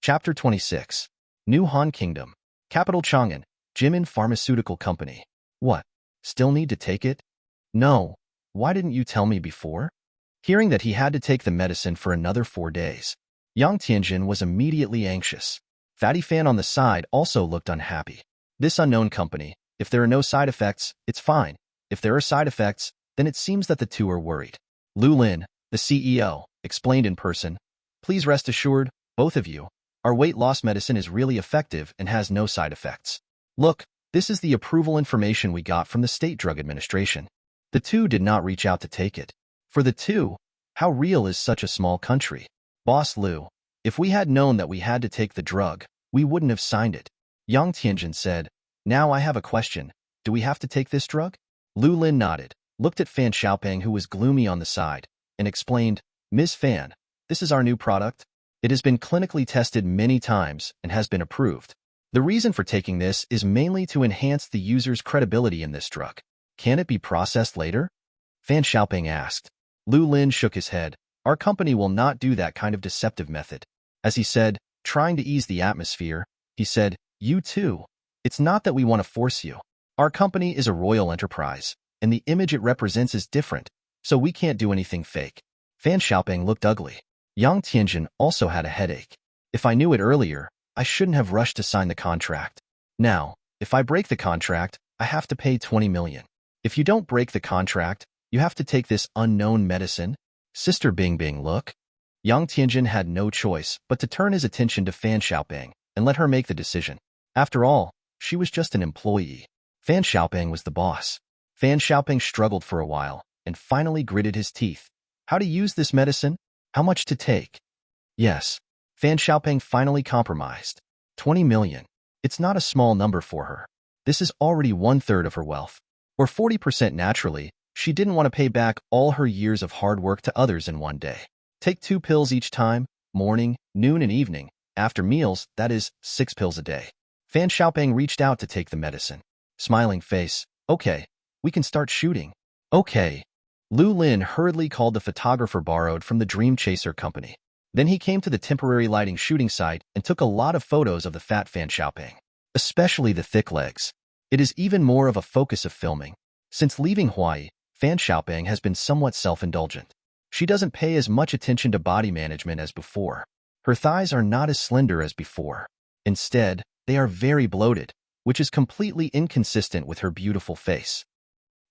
Chapter 26. New Han Kingdom. Capital Chang'an, Jimin Pharmaceutical Company. What? Still need to take it? No. Why didn't you tell me before? Hearing that he had to take the medicine for another 4 days, Yang Tianjin was immediately anxious. Fatty Fan on the side also looked unhappy. This unknown company, if there are no side effects, it's fine. If there are side effects, then it seems that the two are worried. Lu Lin, the CEO, explained in person, "Please rest assured, both of you, our weight loss medicine is really effective and has no side effects. Look, this is the approval information we got from the State Drug Administration." The two did not reach out to take it. For the two, how real is such a small country? Boss Lu, if we had known that we had to take the drug, we wouldn't have signed it. Yang Tianjin said, "Now I have a question. Do we have to take this drug?" Lu Lin nodded, looked at Fan Xiaoping, who was gloomy on the side, and explained, "Ms. Fan, this is our new product. It has been clinically tested many times and has been approved. The reason for taking this is mainly to enhance the user's credibility in this drug. Can it be processed later?" Fan Xiaoping asked. Lu Lin shook his head. "Our company will not do that kind of deceptive method." As he said, trying to ease the atmosphere, he said, "You too. It's not that we want to force you. Our company is a royal enterprise, and the image it represents is different, so we can't do anything fake." Fan Xiaoping looked ugly. Yang Tianjin also had a headache. "If I knew it earlier, I shouldn't have rushed to sign the contract. Now, if I break the contract, I have to pay 20 million. If you don't break the contract, you have to take this unknown medicine." Sister Bing Bing, look. Yang Tianjin had no choice but to turn his attention to Fan Xiaoping and let her make the decision. After all, she was just an employee. Fan Xiaoping was the boss. Fan Xiaoping struggled for a while and finally gritted his teeth. How to use this medicine? How much to take? Yes. Fan Xiaoping finally compromised. 20 million. It's not a small number for her. This is already 1/3 of her wealth. Or 40% naturally. She didn't want to pay back all her years of hard work to others in one day. Take 2 pills each time, morning, noon, and evening. After meals, that is, 6 pills a day. Fan Xiaoping reached out to take the medicine. Smiling face, "Okay, we can start shooting." "Okay." Lu Lin hurriedly called the photographer borrowed from the Dream Chaser company. Then he came to the temporary lighting shooting site and took a lot of photos of the fat Fan Xiaoping, especially the thick legs. It is even more of a focus of filming. Since leaving Hawaii, Fan Xiaoping has been somewhat self-indulgent. She doesn't pay as much attention to body management as before. Her thighs are not as slender as before. Instead, they are very bloated, which is completely inconsistent with her beautiful face.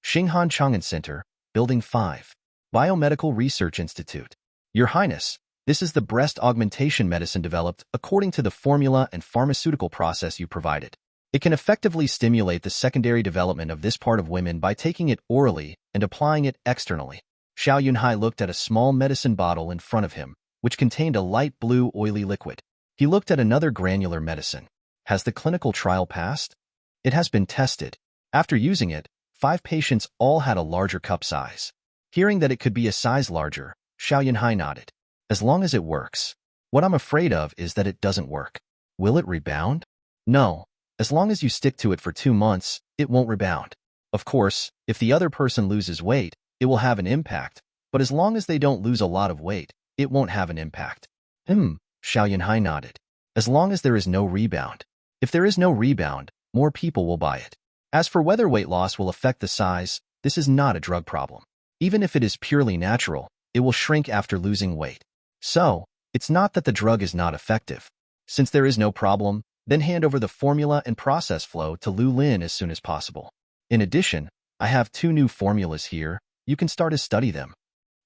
Xinghan Chang'an Center, Building 5. Biomedical Research Institute. Your Highness, this is the breast augmentation medicine developed according to the formula and pharmaceutical process you provided. It can effectively stimulate the secondary development of this part of women by taking it orally and applying it externally. Xiao Yunhai looked at a small medicine bottle in front of him, which contained a light blue oily liquid. He looked at another granular medicine. Has the clinical trial passed? It has been tested. After using it, 5 patients all had a larger cup size. Hearing that it could be a size larger, Xiao Yunhai nodded. As long as it works. What I'm afraid of is that it doesn't work. Will it rebound? No. As long as you stick to it for 2 months, it won't rebound. Of course, if the other person loses weight, it will have an impact, but as long as they don't lose a lot of weight, it won't have an impact. Xiao Yunhai nodded. As long as there is no rebound. If there is no rebound, more people will buy it. As for whether weight loss will affect the size, this is not a drug problem. Even if it is purely natural, it will shrink after losing weight. So, it's not that the drug is not effective. Since there is no problem, then hand over the formula and process flow to Lu Lin as soon as possible. In addition, I have 2 new formulas here. You can start to study them.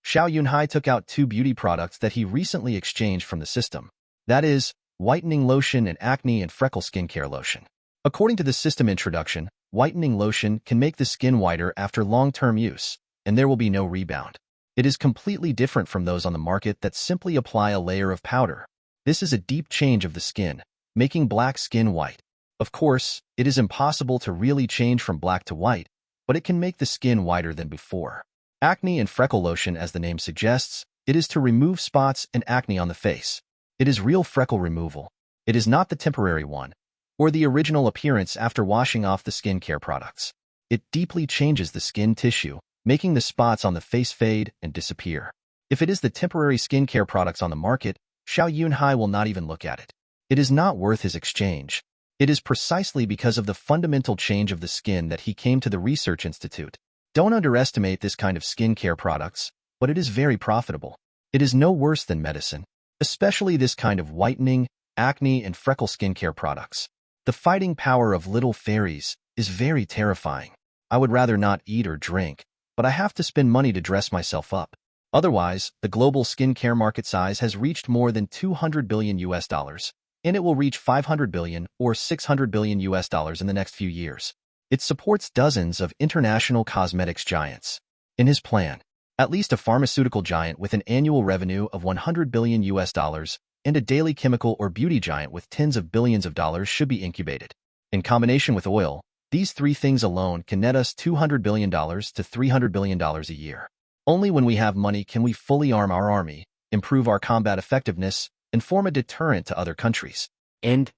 Xiao Yunhai took out 2 beauty products that he recently exchanged from the system. That is, whitening lotion and acne and freckle skincare lotion. According to the system introduction, whitening lotion can make the skin whiter after long-term use, and there will be no rebound. It is completely different from those on the market that simply apply a layer of powder. This is a deep change of the skin, making black skin white. Of course, it is impossible to really change from black to white, but it can make the skin whiter than before. Acne and freckle lotion, as the name suggests, it is to remove spots and acne on the face. It is real freckle removal. It is not the temporary one, or the original appearance after washing off the skincare products. It deeply changes the skin tissue, making the spots on the face fade and disappear. If it is the temporary skincare products on the market, Xiao Yunhai will not even look at it. It is not worth his exchange. It is precisely because of the fundamental change of the skin that he came to the research institute. Don't underestimate this kind of skincare products, but it is very profitable. It is no worse than medicine, especially this kind of whitening, acne, and freckle skincare products. The fighting power of little fairies is very terrifying. I would rather not eat or drink, but I have to spend money to dress myself up. Otherwise, the global skincare market size has reached more than 200 billion US dollars, and it will reach 500 billion or 600 billion US dollars in the next few years. It supports dozens of international cosmetics giants. In his plan, at least a pharmaceutical giant with an annual revenue of 100 billion US dollars and a daily chemical or beauty giant with tens of billions of dollars should be incubated. In combination with oil, these three things alone can net us $200 billion to $300 billion a year. Only when we have money can we fully arm our army, improve our combat effectiveness, and form a deterrent to other countries. End.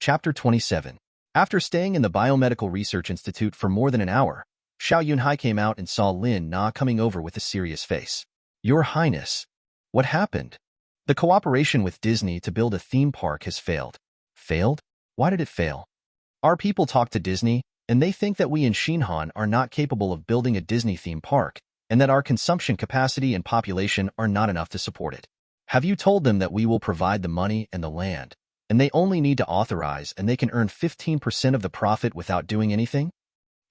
Chapter 27. After staying in the Biomedical Research Institute for more than an hour, Xiao Yunhai came out and saw Lin Na coming over with a serious face. Your Highness, what happened? The cooperation with Disney to build a theme park has failed. Failed? Why did it fail? Our people talk to Disney, and they think that we in Xinhan are not capable of building a Disney theme park, and that our consumption capacity and population are not enough to support it. Have you told them that we will provide the money and the land, and they only need to authorize and they can earn 15% of the profit without doing anything?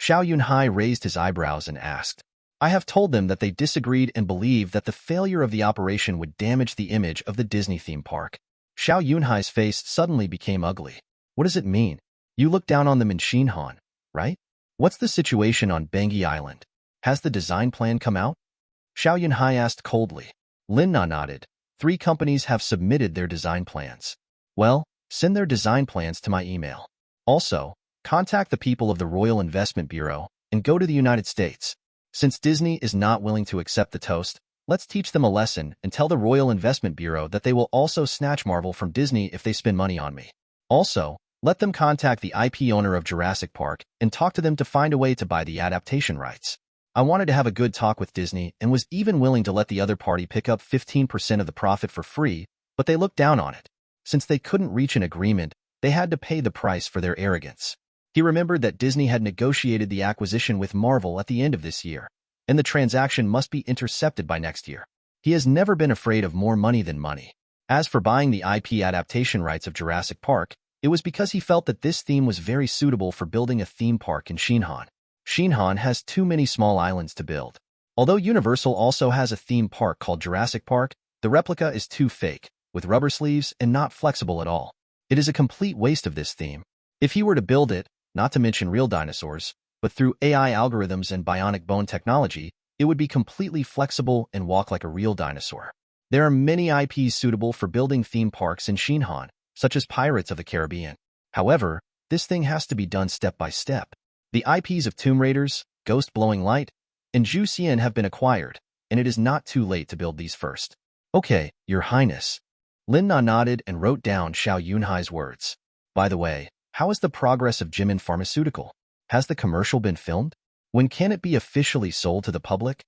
Xiao Yunhai raised his eyebrows and asked. I have told them that they disagreed and believed that the failure of the operation would damage the image of the Disney theme park. Xiao Yunhai's face suddenly became ugly. What does it mean? You look down on them in Xinhan, right? What's the situation on Bangui Island? Has the design plan come out? Xiao Yunhai asked coldly. Lin Na nodded. 3 companies have submitted their design plans. Well, send their design plans to my email. Also, contact the people of the Royal Investment Bureau and go to the United States. Since Disney is not willing to accept the toast, let's teach them a lesson and tell the Royal Investment Bureau that they will also snatch Marvel from Disney if they spend money on me. Also, let them contact the IP owner of Jurassic Park and talk to them to find a way to buy the adaptation rights. I wanted to have a good talk with Disney and was even willing to let the other party pick up 15% of the profit for free, but they looked down on it. Since they couldn't reach an agreement, they had to pay the price for their arrogance. He remembered that Disney had negotiated the acquisition with Marvel at the end of this year, and the transaction must be intercepted by next year. He has never been afraid of more money than money. As for buying the IP adaptation rights of Jurassic Park, it was because he felt that this theme was very suitable for building a theme park in Xinhan. Xinhan has too many small islands to build. Although Universal also has a theme park called Jurassic Park, the replica is too fake, with rubber sleeves and not flexible at all. It is a complete waste of this theme. If he were to build it, not to mention real dinosaurs, but through AI algorithms and bionic bone technology, it would be completely flexible and walk like a real dinosaur. There are many IPs suitable for building theme parks in Xinhan, such as Pirates of the Caribbean. However, this thing has to be done step by step. The IPs of Tomb Raiders, Ghost Blowing Light, and Zhu Xian have been acquired, and it is not too late to build these first. Okay, Your Highness. Lin Na nodded and wrote down Xiao Yunhai's words. By the way, how is the progress of Jimin Pharmaceutical? Has the commercial been filmed? When can it be officially sold to the public?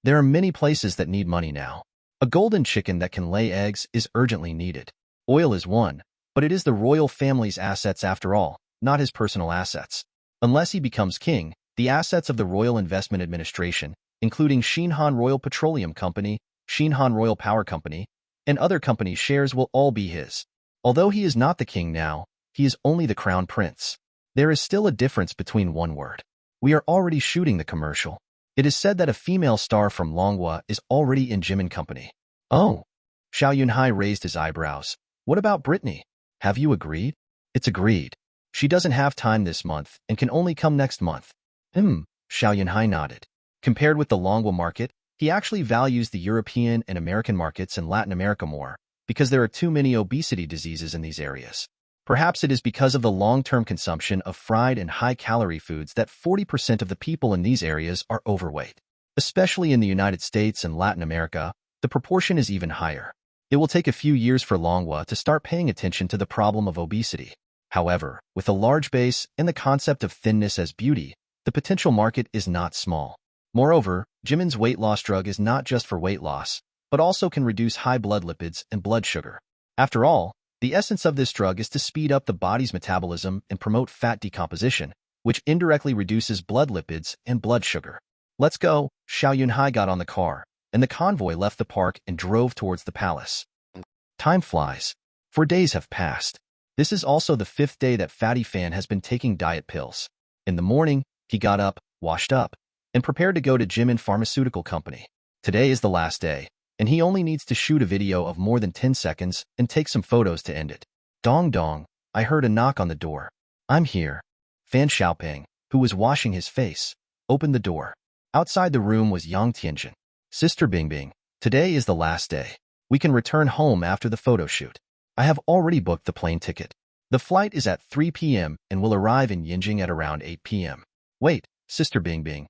There are many places that need money now. A golden chicken that can lay eggs is urgently needed. Oil is one, but it is the royal family's assets after all, not his personal assets. Unless he becomes king, the assets of the Royal Investment Administration, including Xinhan Royal Petroleum Company, Xinhan Royal Power Company, and other companies' shares will all be his. Although he is not the king now, he is only the crown prince. There is still a difference between one word. We are already shooting the commercial. It is said that a female star from Longhua is already in Jimin Company. Oh. Xiao Yunhai raised his eyebrows. What about Brittany? Have you agreed? It's agreed. She doesn't have time this month and can only come next month. Xiao Yunhai nodded. Compared with the Longhua market, he actually values the European and American markets and Latin America more, because there are too many obesity diseases in these areas. Perhaps it is because of the long-term consumption of fried and high-calorie foods that 40% of the people in these areas are overweight. Especially in the United States and Latin America, the proportion is even higher. It will take a few years for Longhua to start paying attention to the problem of obesity. However, with a large base and the concept of thinness as beauty, the potential market is not small. Moreover, Jimin's weight loss drug is not just for weight loss, but also can reduce high blood lipids and blood sugar. After all, the essence of this drug is to speed up the body's metabolism and promote fat decomposition, which indirectly reduces blood lipids and blood sugar. Let's go. Xiao Yunhai got on the car, and the convoy left the park and drove towards the palace. Time flies. 4 days have passed. This is also the 5th day that Fatty Fan has been taking diet pills. In the morning, he got up, washed up, and prepared to go to Jimin Pharmaceutical Company. Today is the last day, and he only needs to shoot a video of more than 10 seconds and take some photos to end it. Dong dong, I heard a knock on the door. I'm here. Fan Xiaoping, who was washing his face, opened the door. Outside the room was Yang Tianjin. Sister Bingbing, today is the last day. We can return home after the photo shoot. I have already booked the plane ticket. The flight is at 3 p.m. and will arrive in Yinjing at around 8 p.m. Wait, Sister Bingbing,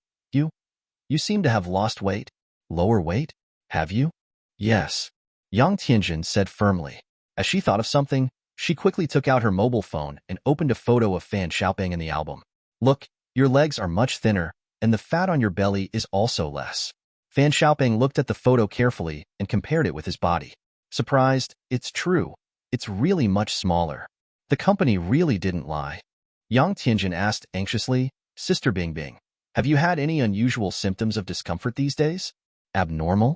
you seem to have lost weight? Lower weight? Have you? Yes, Yang Tianjin said firmly. As she thought of something, she quickly took out her mobile phone and opened a photo of Fan Xiaoping in the album. Look, your legs are much thinner, and the fat on your belly is also less. Fan Xiaoping looked at the photo carefully and compared it with his body. Surprised, it's true. It's really much smaller. The company really didn't lie. Yang Tianjin asked anxiously, Sister Bingbing, have you had any unusual symptoms of discomfort these days? Abnormal?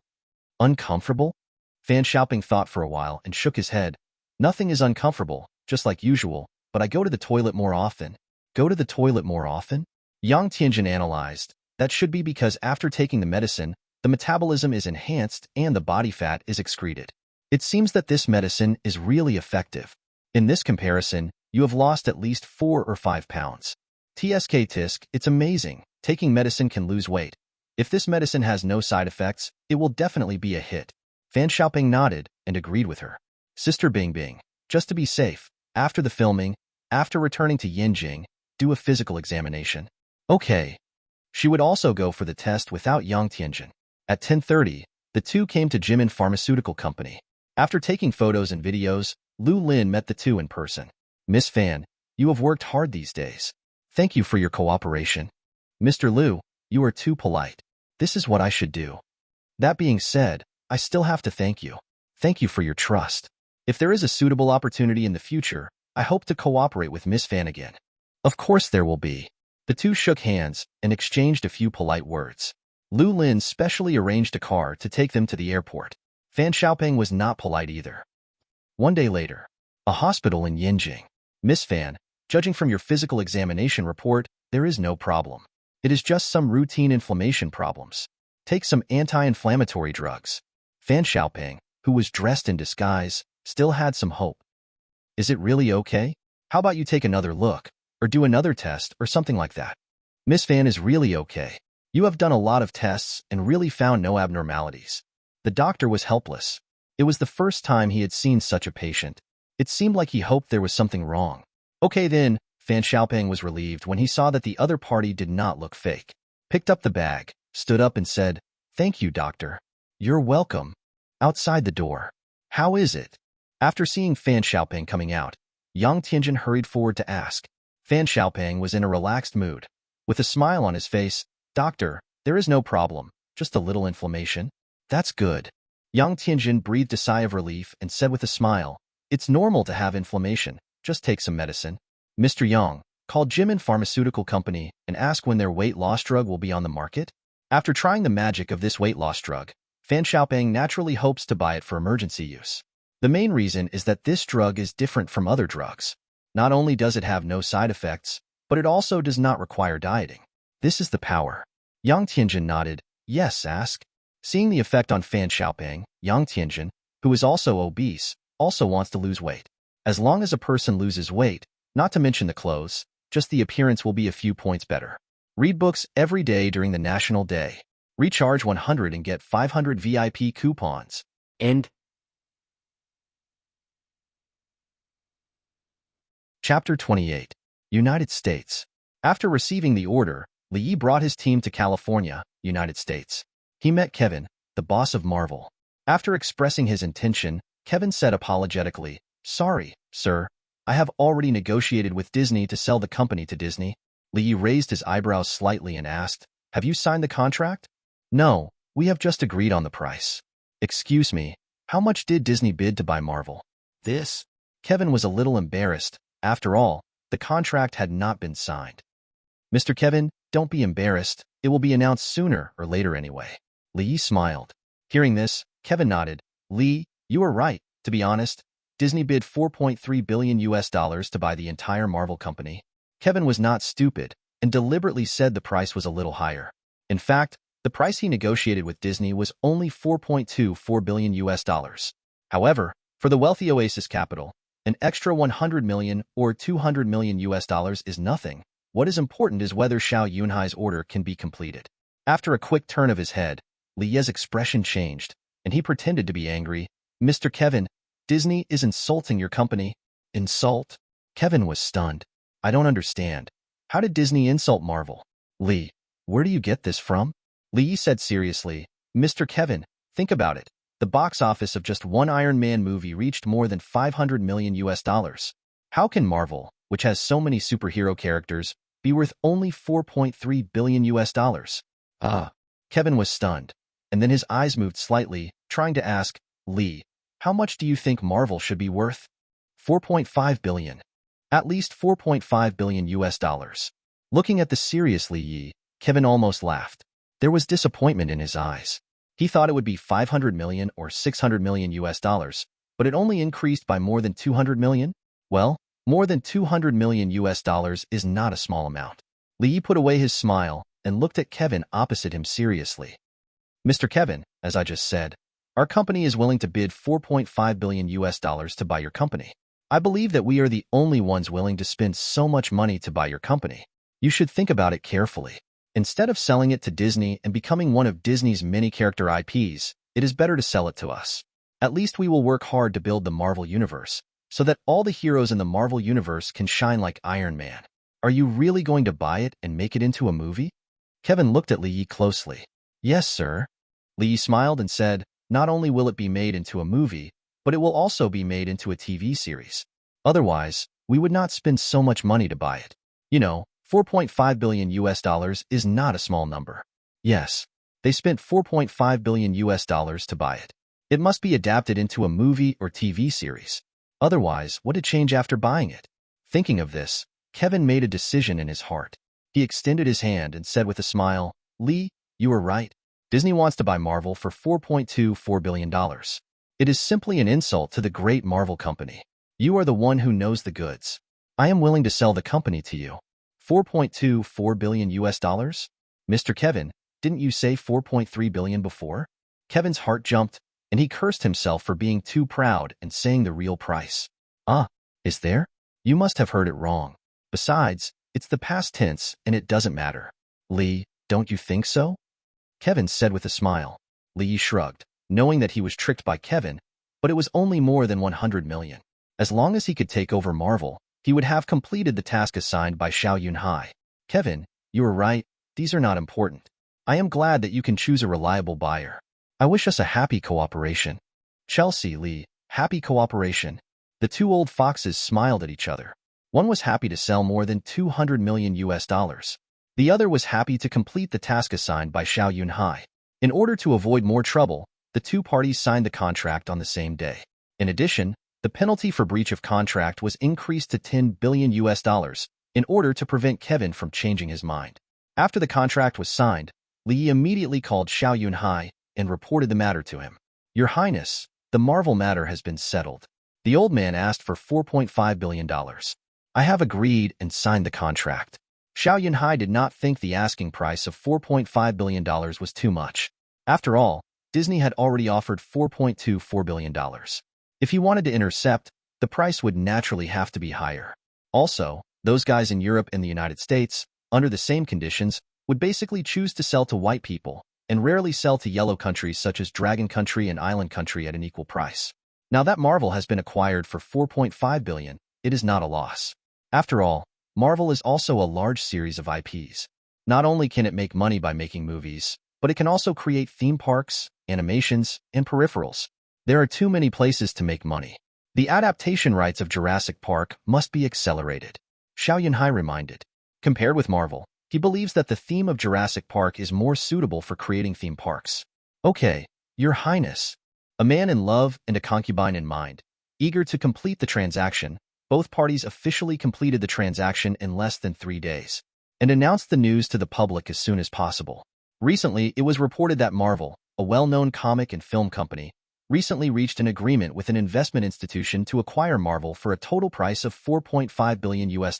Uncomfortable? Fan Xiaoping thought for a while and shook his head. Nothing is uncomfortable, just like usual, but I go to the toilet more often. Go to the toilet more often? Yang Tianjin analyzed. That should be because after taking the medicine, the metabolism is enhanced and the body fat is excreted. It seems that this medicine is really effective. In this comparison, you have lost at least 4 or 5 pounds. TSK Tisk, it's amazing. Taking medicine can lose weight. If this medicine has no side effects, it will definitely be a hit. Fan Xiaoping nodded and agreed with her. Sister Bingbing, just to be safe, after the filming, after returning to Yinjing, do a physical examination. Okay. She would also go for the test without Yang Tianjin. At 10:30, the two came to Jimin Pharmaceutical Company. After taking photos and videos, Lu Lin met the two in person. Miss Fan, you have worked hard these days. Thank you for your cooperation. Mr. Lu, you are too polite. This is what I should do. That being said, I still have to thank you. Thank you for your trust. If there is a suitable opportunity in the future, I hope to cooperate with Miss Fan again. Of course there will be. The two shook hands and exchanged a few polite words. Lu Lin specially arranged a car to take them to the airport. Fan Xiaoping was not polite either. 1 day later, a hospital in Yinjing. Miss Fan, judging from your physical examination report, there is no problem. It is just some routine inflammation problems. Take some anti-inflammatory drugs. Fan Xiaoping, who was dressed in disguise, still had some hope. Is it really okay? How about you take another look, or do another test, or something like that? Miss Fan is really okay. You have done a lot of tests and really found no abnormalities. The doctor was helpless. It was the first time he had seen such a patient. It seemed like he hoped there was something wrong. Okay then, Fan Xiaoping was relieved when he saw that the other party did not look fake. Picked up the bag, stood up and said, Thank you, doctor. You're welcome. Outside the door. How is it? After seeing Fan Xiaoping coming out, Yang Tianjin hurried forward to ask. Fan Xiaoping was in a relaxed mood. With a smile on his face, Doctor, there is no problem, just a little inflammation. That's good. Yang Tianjin breathed a sigh of relief and said with a smile, It's normal to have inflammation, just take some medicine. Mr. Yang, call Jimin Pharmaceutical Company and ask when their weight loss drug will be on the market. After trying the magic of this weight loss drug, Fan Xiaoping naturally hopes to buy it for emergency use. The main reason is that this drug is different from other drugs. Not only does it have no side effects, but it also does not require dieting. This is the power. Yang Tianjin nodded, Yes, ask. Seeing the effect on Fan Xiaoping, Yang Tianjin, who is also obese, also wants to lose weight. As long as a person loses weight, not to mention the clothes, just the appearance will be a few points better. Read books every day during the National Day. Recharge 100 and get 500 VIP coupons. End. Chapter 28. United States. After receiving the order, Li Yi brought his team to California, United States. He met Kevin, the boss of Marvel. After expressing his intention, Kevin said apologetically, Sorry, sir. I have already negotiated with Disney to sell the company to Disney. Li Yi raised his eyebrows slightly and asked, Have you signed the contract? No, we have just agreed on the price. Excuse me, how much did Disney bid to buy Marvel? This? Kevin was a little embarrassed. After all, the contract had not been signed. Mr. Kevin, don't be embarrassed. It will be announced sooner or later anyway. Lee smiled. Hearing this, Kevin nodded. Lee, you were right. To be honest, Disney bid $4.3 billion to buy the entire Marvel company. Kevin was not stupid and deliberately said the price was a little higher. In fact, the price he negotiated with Disney was only $4.24 billion. However, for the wealthy Oasis capital, an extra $100 million or $200 million is nothing. What is important is whether Xiao Yunhai's order can be completed. After a quick turn of his head, Lie's expression changed, and he pretended to be angry. Mr. Kevin, Disney is insulting your company. Insult? Kevin was stunned. I don't understand. How did Disney insult Marvel? Lee, where do you get this from? Lee said seriously, Mr. Kevin, think about it. The box office of just one Iron Man movie reached more than $500 million. How can Marvel, which has so many superhero characters, be worth only $4.3 billion? Kevin was stunned, and then his eyes moved slightly, trying to ask, Lee, how much do you think Marvel should be worth? $4.5 billion. At least $4.5 billion. Looking at the seriously Yi, Kevin almost laughed. There was disappointment in his eyes. He thought it would be $500 million or $600 million, but it only increased by more than $200 million? Well, more than $200 million is not a small amount. Lee put away his smile and looked at Kevin opposite him seriously. Mr. Kevin, as I just said, our company is willing to bid $4.5 billion to buy your company. I believe that we are the only ones willing to spend so much money to buy your company. You should think about it carefully. Instead of selling it to Disney and becoming one of Disney's many character IPs, it is better to sell it to us. At least we will work hard to build the Marvel Universe, so that all the heroes in the Marvel Universe can shine like Iron Man. Are you really going to buy it and make it into a movie? Kevin looked at Lee closely. Yes, sir. Lee smiled and said, not only will it be made into a movie, but it will also be made into a TV series. Otherwise, we would not spend so much money to buy it. You know, $4.5 billion is not a small number. Yes, they spent $4.5 billion to buy it. It must be adapted into a movie or TV series. Otherwise, what would change after buying it? Thinking of this, Kevin made a decision in his heart. He extended his hand and said with a smile, Lee, you are right. Disney wants to buy Marvel for $4.24 billion. It is simply an insult to the great Marvel company. You are the one who knows the goods. I am willing to sell the company to you. $4.24 billion? Mr. Kevin, didn't you say $4.3 billion before? Kevin's heart jumped, and he cursed himself for being too proud and saying the real price. Is there? You must have heard it wrong. Besides, it's the past tense, and it doesn't matter. Lee, don't you think so? Kevin said with a smile. Lee shrugged, knowing that he was tricked by Kevin, but it was only more than $100 million. As long as he could take over Marvel, he would have completed the task assigned by Xiao Yunhai. Kevin, you are right, these are not important. I am glad that you can choose a reliable buyer. I wish us a happy cooperation. Chelsea, Lee, happy cooperation. The two old foxes smiled at each other. One was happy to sell more than $200 million. The other was happy to complete the task assigned by Xiao Yunhai. In order to avoid more trouble, the two parties signed the contract on the same day. In addition, the penalty for breach of contract was increased to $10 billion in order to prevent Kevin from changing his mind. After the contract was signed, Lee immediately called Xiao Yunhai and reported the matter to him. Your Highness, the Marvel matter has been settled. The old man asked for $4.5 billion. I have agreed and signed the contract. Xiao Yunhai did not think the asking price of $4.5 billion was too much. After all, Disney had already offered $4.24 billion. If he wanted to intercept, the price would naturally have to be higher. Also, those guys in Europe and the United States, under the same conditions, would basically choose to sell to white people and rarely sell to yellow countries such as Dragon Country and Island Country at an equal price. Now that Marvel has been acquired for $4.5 billion, it is not a loss. After all, Marvel is also a large series of IPs. Not only can it make money by making movies, but it can also create theme parks, animations, and peripherals. There are too many places to make money. The adaptation rights of Jurassic Park must be accelerated. Xiao Yunhai reminded. Compared with Marvel, he believes that the theme of Jurassic Park is more suitable for creating theme parks. Okay, Your Highness. A man in love and a concubine in mind. Eager to complete the transaction, both parties officially completed the transaction in less than 3 days and announced the news to the public as soon as possible. Recently, it was reported that Marvel, a well-known comic and film company, recently reached an agreement with an investment institution to acquire Marvel for a total price of $4.5 billion US.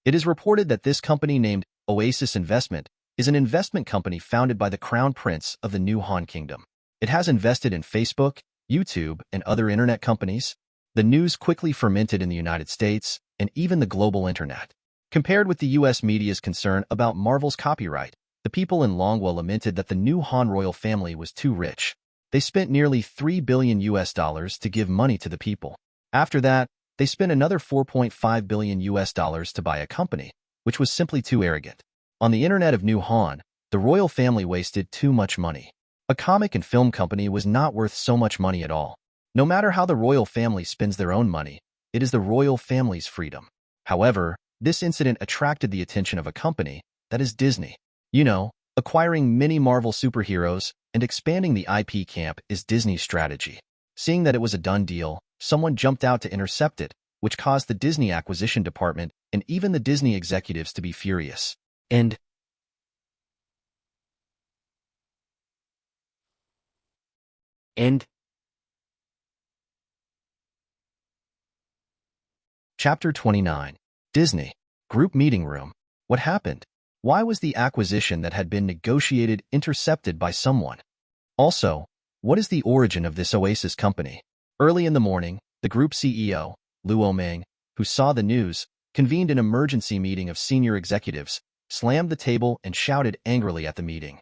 It is reported that this company, named Oasis Investment, is an investment company founded by the Crown Prince of the New Han Kingdom. It has invested in Facebook, YouTube, and other internet companies. The news quickly fermented in the United States and even the global internet. Compared with the US media's concern about Marvel's copyright, the people in Longwa lamented that the new Han royal family was too rich. They spent nearly $3 billion US to give money to the people. After that, they spent another $4.5 billion US to buy a company, which was simply too arrogant. On the internet of New Han, the royal family wasted too much money. A comic and film company was not worth so much money at all. No matter how the royal family spends their own money, it is the royal family's freedom. However, this incident attracted the attention of a company, that is Disney. You know, acquiring many Marvel superheroes and expanding the IP camp is Disney's strategy. Seeing that it was a done deal, someone jumped out to intercept it, which caused the Disney acquisition department and even the Disney executives to be furious. End Chapter 29. Disney. Group Meeting Room. What happened? Why was the acquisition that had been negotiated intercepted by someone? Also, what is the origin of this Oasis company? Early in the morning, the group CEO, Luo Meng, who saw the news, convened an emergency meeting of senior executives, slammed the table and shouted angrily at the meeting.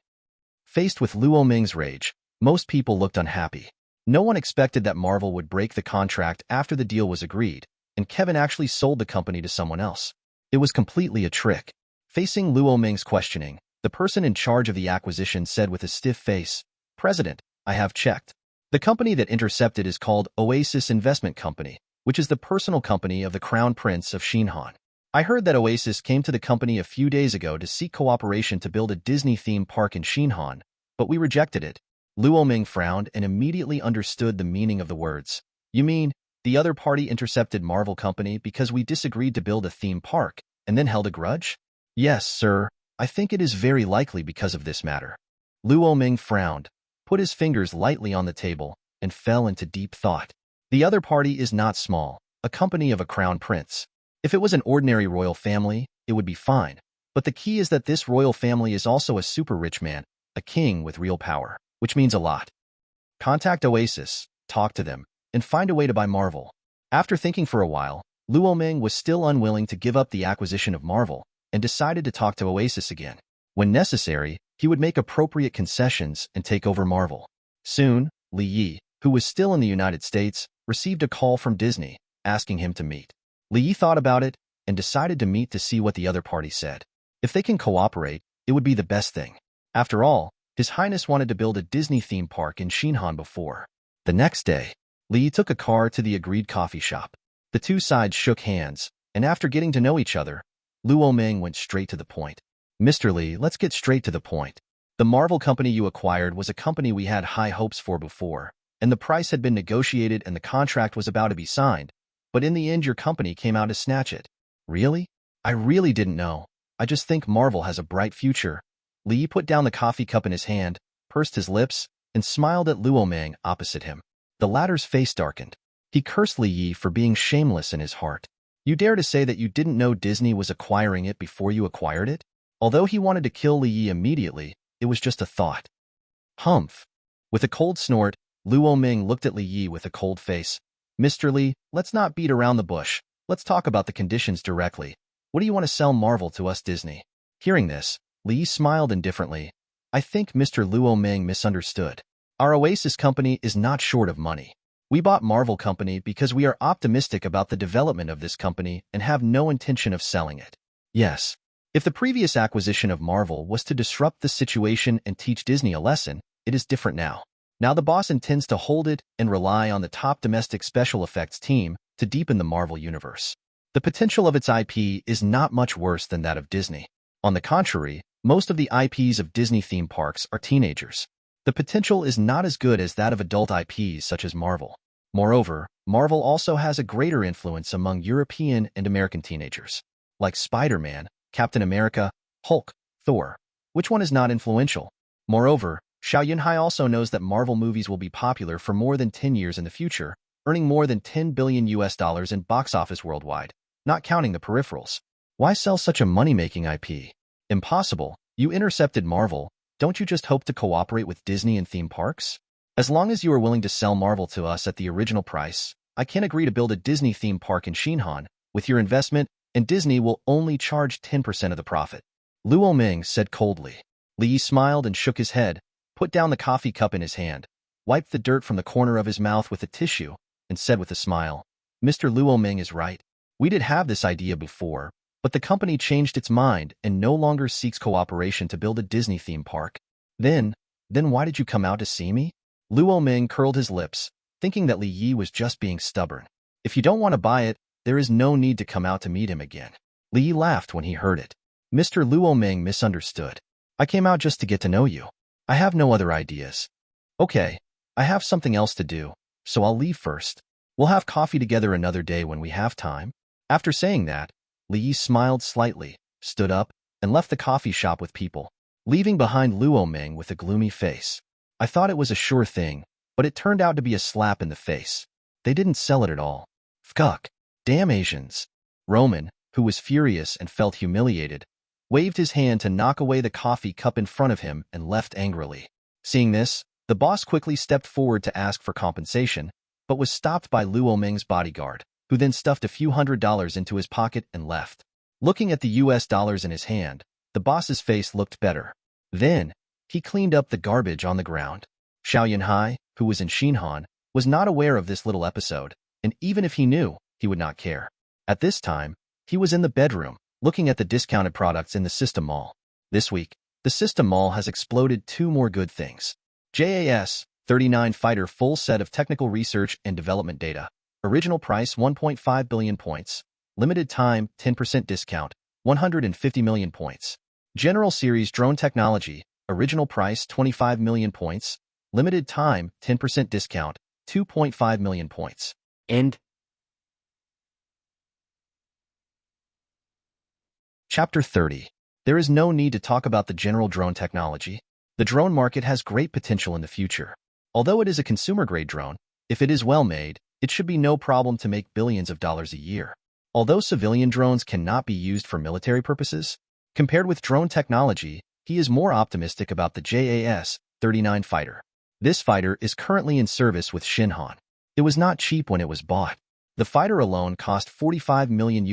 Faced with Luo Meng's rage, most people looked unhappy. No one expected that Marvel would break the contract after the deal was agreed, and Kevin actually sold the company to someone else. It was completely a trick. Facing Luo Meng's questioning, the person in charge of the acquisition said with a stiff face, "President, I have checked. The company that intercepted is called Oasis Investment Company, which is the personal company of the Crown Prince of Xinhan. I heard that Oasis came to the company a few days ago to seek cooperation to build a Disney theme park in Xinhan, but we rejected it." Luo Meng frowned and immediately understood the meaning of the words. "You mean, the other party intercepted Marvel Company because we disagreed to build a theme park and then held a grudge?" "Yes, sir. I think it is very likely because of this matter." Luo Meng frowned, put his fingers lightly on the table, and fell into deep thought. The other party is not small, a company of a crown prince. If it was an ordinary royal family, it would be fine. But the key is that this royal family is also a super rich man, a king with real power, which means a lot. Contact Oasis, talk to them, and find a way to buy Marvel. After thinking for a while, Luo Meng was still unwilling to give up the acquisition of Marvel and decided to talk to Oasis again. When necessary, he would make appropriate concessions and take over Marvel. Soon, Li Yi, who was still in the United States, received a call from Disney, asking him to meet. Li Yi thought about it and decided to meet to see what the other party said. If they can cooperate, it would be the best thing. After all, His Highness wanted to build a Disney theme park in Xinhan before. The next day, Li Yi took a car to the agreed coffee shop. The two sides shook hands, and after getting to know each other, Luo Meng went straight to the point. "Mr. Li, let's get straight to the point. The Marvel company you acquired was a company we had high hopes for before, and the price had been negotiated and the contract was about to be signed, but in the end your company came out to snatch it." "Really? I really didn't know. I just think Marvel has a bright future." Li Yi put down the coffee cup in his hand, pursed his lips, and smiled at Luo Meng opposite him. The latter's face darkened. He cursed Li Yi for being shameless in his heart. "You dare to say that you didn't know Disney was acquiring it before you acquired it?" Although he wanted to kill Li Yi immediately, it was just a thought. Humph. With a cold snort, Luo Meng looked at Li Yi with a cold face. "Mr. Li, let's not beat around the bush. Let's talk about the conditions directly. What do you want to sell Marvel to us, Disney?" Hearing this, Li Yi smiled indifferently. "I think Mr. Luo Meng misunderstood. Our Oasis company is not short of money. We bought Marvel Company because we are optimistic about the development of this company and have no intention of selling it." Yes. If the previous acquisition of Marvel was to disrupt the situation and teach Disney a lesson, it is different now. Now the boss intends to hold it and rely on the top domestic special effects team to deepen the Marvel universe. The potential of its IP is not much worse than that of Disney. On the contrary, most of the IPs of Disney theme parks are teenagers. the potential is not as good as that of adult IPs such as Marvel. Moreover, Marvel also has a greater influence among European and American teenagers, like Spider-Man, Captain America, Hulk, Thor. Which one is not influential? Moreover, Xiao Yunhai also knows that Marvel movies will be popular for more than 10 years in the future, earning more than $10 billion in box office worldwide, not counting the peripherals. Why sell such a money-making IP? Impossible. You intercepted Marvel. Don't you just hope to cooperate with Disney and theme parks? As long as you are willing to sell Marvel to us at the original price, I can agree to build a Disney theme park in Xinhan with your investment, and Disney will only charge 10% of the profit. Luo Ming said coldly. Li Yi smiled and shook his head, put down the coffee cup in his hand, wiped the dirt from the corner of his mouth with a tissue, and said with a smile, Mr. Luo Ming is right. We did have this idea before, but the company changed its mind and no longer seeks cooperation to build a Disney theme park. Then why did you come out to see me? Luo Ming curled his lips, thinking that Li Yi was just being stubborn. If you don't want to buy it, there is no need to come out to meet him again. Li Yi laughed when he heard it. Mr. Luo Ming misunderstood. I came out just to get to know you. I have no other ideas. Okay, I have something else to do, so I'll leave first. We'll have coffee together another day when we have time. After saying that, Li Yi smiled slightly, stood up, and left the coffee shop with people, leaving behind Luo Ming with a gloomy face. I thought it was a sure thing, but it turned out to be a slap in the face. They didn't sell it at all. Fuck. Damn Asians. Roman, who was furious and felt humiliated, waved his hand to knock away the coffee cup in front of him and left angrily. Seeing this, the boss quickly stepped forward to ask for compensation, but was stopped by Luo Ming's bodyguard, who then stuffed a few $100s into his pocket and left. Looking at the US dollars in his hand, the boss's face looked better. Then, he cleaned up the garbage on the ground. Xiao Yunhai, who was in Xinhan, was not aware of this little episode, and even if he knew, he would not care. At this time, he was in the bedroom, looking at the discounted products in the System Mall. This week, the System Mall has exploded 2 more good things. JAS 39 Fighter full set of technical research and development data. Original price 1.5 billion points. Limited time 10% discount, 150 million points. General Series Drone Technology. Original price 25 million points. Limited time 10% discount, 2.5 million points. End. Chapter 30. There is no need to talk about the general drone technology. The drone market has great potential in the future. Although it is a consumer-grade drone, if it is well made, it should be no problem to make billions of dollars a year. Although civilian drones cannot be used for military purposes, compared with drone technology, he is more optimistic about the JAS 39 fighter. This fighter is currently in service with Xinhan. It was not cheap when it was bought. The fighter alone cost $45 million,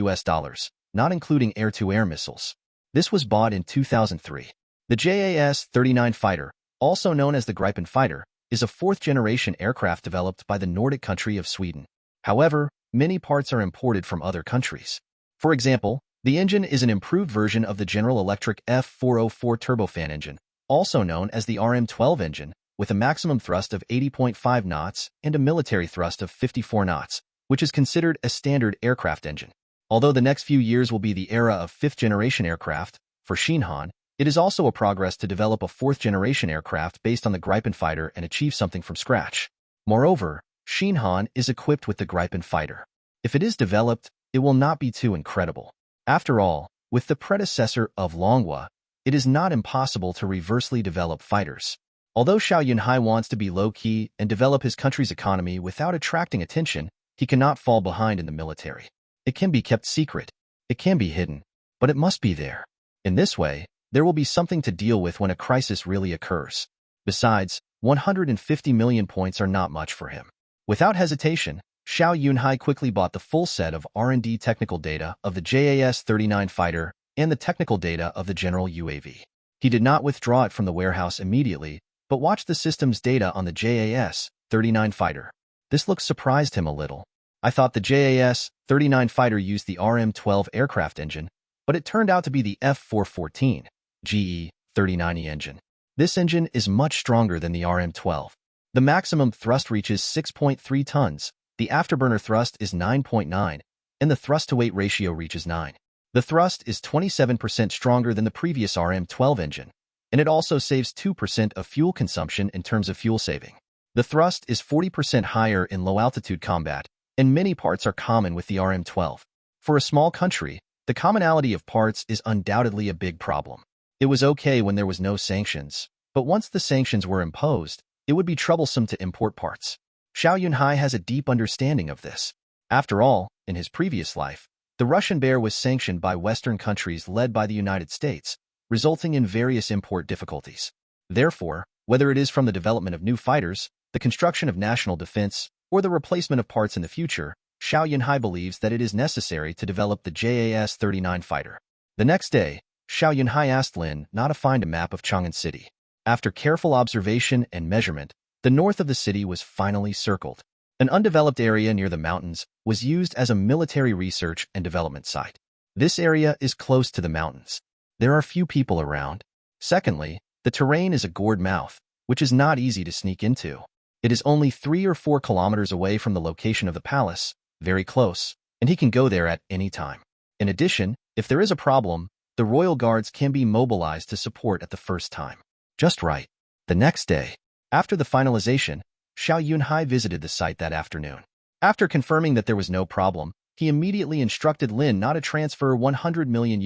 not including air-to-air missiles. This was bought in 2003. The JAS 39 fighter, also known as the Gripen fighter, is a 4th-generation aircraft developed by the Nordic country of Sweden. However, many parts are imported from other countries. For example, the engine is an improved version of the General Electric F404 turbofan engine, also known as the RM12 engine, with a maximum thrust of 80.5 knots and a military thrust of 54 knots, which is considered a standard aircraft engine. Although the next few years will be the era of 5th-generation aircraft, for Xinhan, it is also a progress to develop a 4th-generation aircraft based on the Gripen fighter and achieve something from scratch. Moreover, Xinhan is equipped with the Gripen fighter. If it is developed, it will not be too incredible. After all, with the predecessor of Longhua, it is not impossible to reversely develop fighters. Although Xiao Yunhai wants to be low-key and develop his country's economy without attracting attention, he cannot fall behind in the military. It can be kept secret. It can be hidden, but it must be there. In this way, there will be something to deal with when a crisis really occurs. Besides, 150 million points are not much for him. Without hesitation, Xiao Yunhai quickly bought the full set of R&D technical data of the JAS 39 fighter and the technical data of the General UAV. He did not withdraw it from the warehouse immediately, but watched the system's data on the JAS 39 fighter. This look surprised him a little. I thought the JAS 39 fighter used the RM12 aircraft engine, but it turned out to be the F414 GE 39E engine. This engine is much stronger than the RM12. The maximum thrust reaches 6.3 tons, the afterburner thrust is 9.9, and the thrust-to-weight ratio reaches 9. The thrust is 27% stronger than the previous RM12 engine, and it also saves 2% of fuel consumption in terms of fuel saving. The thrust is 40% higher in low-altitude combat, and many parts are common with the RM-12. For a small country, the commonality of parts is undoubtedly a big problem. It was okay when there was no sanctions, but once the sanctions were imposed, it would be troublesome to import parts. Xiao Yunhai has a deep understanding of this. After all, in his previous life, the Russian bear was sanctioned by Western countries led by the United States, resulting in various import difficulties. Therefore, whether it is from the development of new fighters, the construction of national defense, or the replacement of parts in the future, Xiao Yunhai believes that it is necessary to develop the JAS-39 fighter. The next day, Xiao Yunhai asked Lin not to find a map of Chang'an City. After careful observation and measurement, the north of the city was finally circled. An undeveloped area near the mountains was used as a military research and development site. This area is close to the mountains. There are few people around. Secondly, the terrain is a gourd mouth, which is not easy to sneak into. It is only 3 or 4 kilometers away from the location of the palace, very close, and he can go there at any time. In addition, if there is a problem, the royal guards can be mobilized to support at the first time. Just right. The next day, after the finalization, Xiao Yunhai visited the site that afternoon. After confirming that there was no problem, he immediately instructed Lin not to transfer $100 million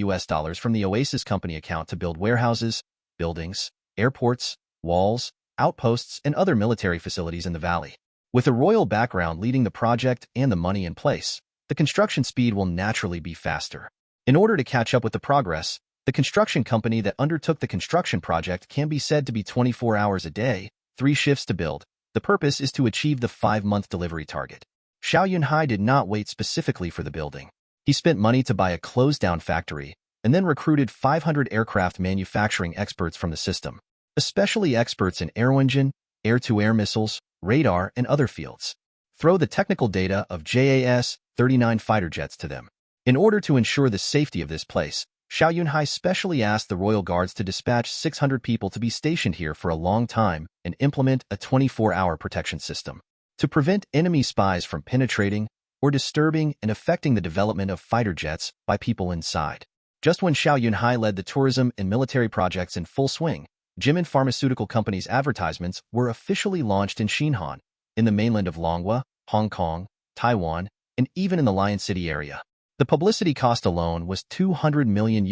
from the Oasis Company account to build warehouses, buildings, airports, walls, outposts, and other military facilities in the valley. With a royal background leading the project and the money in place, the construction speed will naturally be faster. In order to catch up with the progress, the construction company that undertook the construction project can be said to be 24 hours a day, 3 shifts to build. The purpose is to achieve the 5-month delivery target. Xiao Yunhai did not wait specifically for the building. He spent money to buy a closed-down factory and then recruited 500 aircraft manufacturing experts from the system, especially experts in aero-engine, air-to-air missiles, radar, and other fields. Throw the technical data of JAS-39 fighter jets to them. In order to ensure the safety of this place, Xiao Yunhai specially asked the royal guards to dispatch 600 people to be stationed here for a long time and implement a 24-hour protection system to prevent enemy spies from penetrating or disturbing and affecting the development of fighter jets by people inside. Just when Xiao Yunhai led the tourism and military projects in full swing, Jimin Pharmaceutical Company's advertisements were officially launched in Xinhan, in the mainland of Longhua, Hong Kong, Taiwan, and even in the Lion City area. The publicity cost alone was $200 million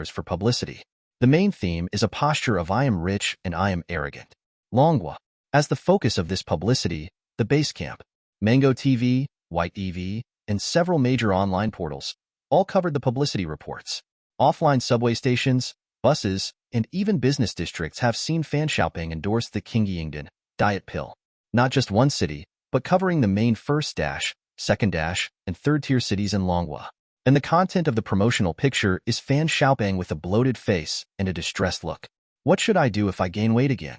for publicity. The main theme is a posture of I am rich and I am arrogant. Longhua. As the focus of this publicity, the base camp, Mango TV, White EV, and several major online portals all covered the publicity reports. Offline subway stations, buses, and even business districts have seen Fan Xiaoping endorse the Qingyingdan diet pill. Not just one city, but covering the main first dash, second dash, and third-tier cities in Longhua. And the content of the promotional picture is Fan Xiaoping with a bloated face and a distressed look. What should I do if I gain weight again?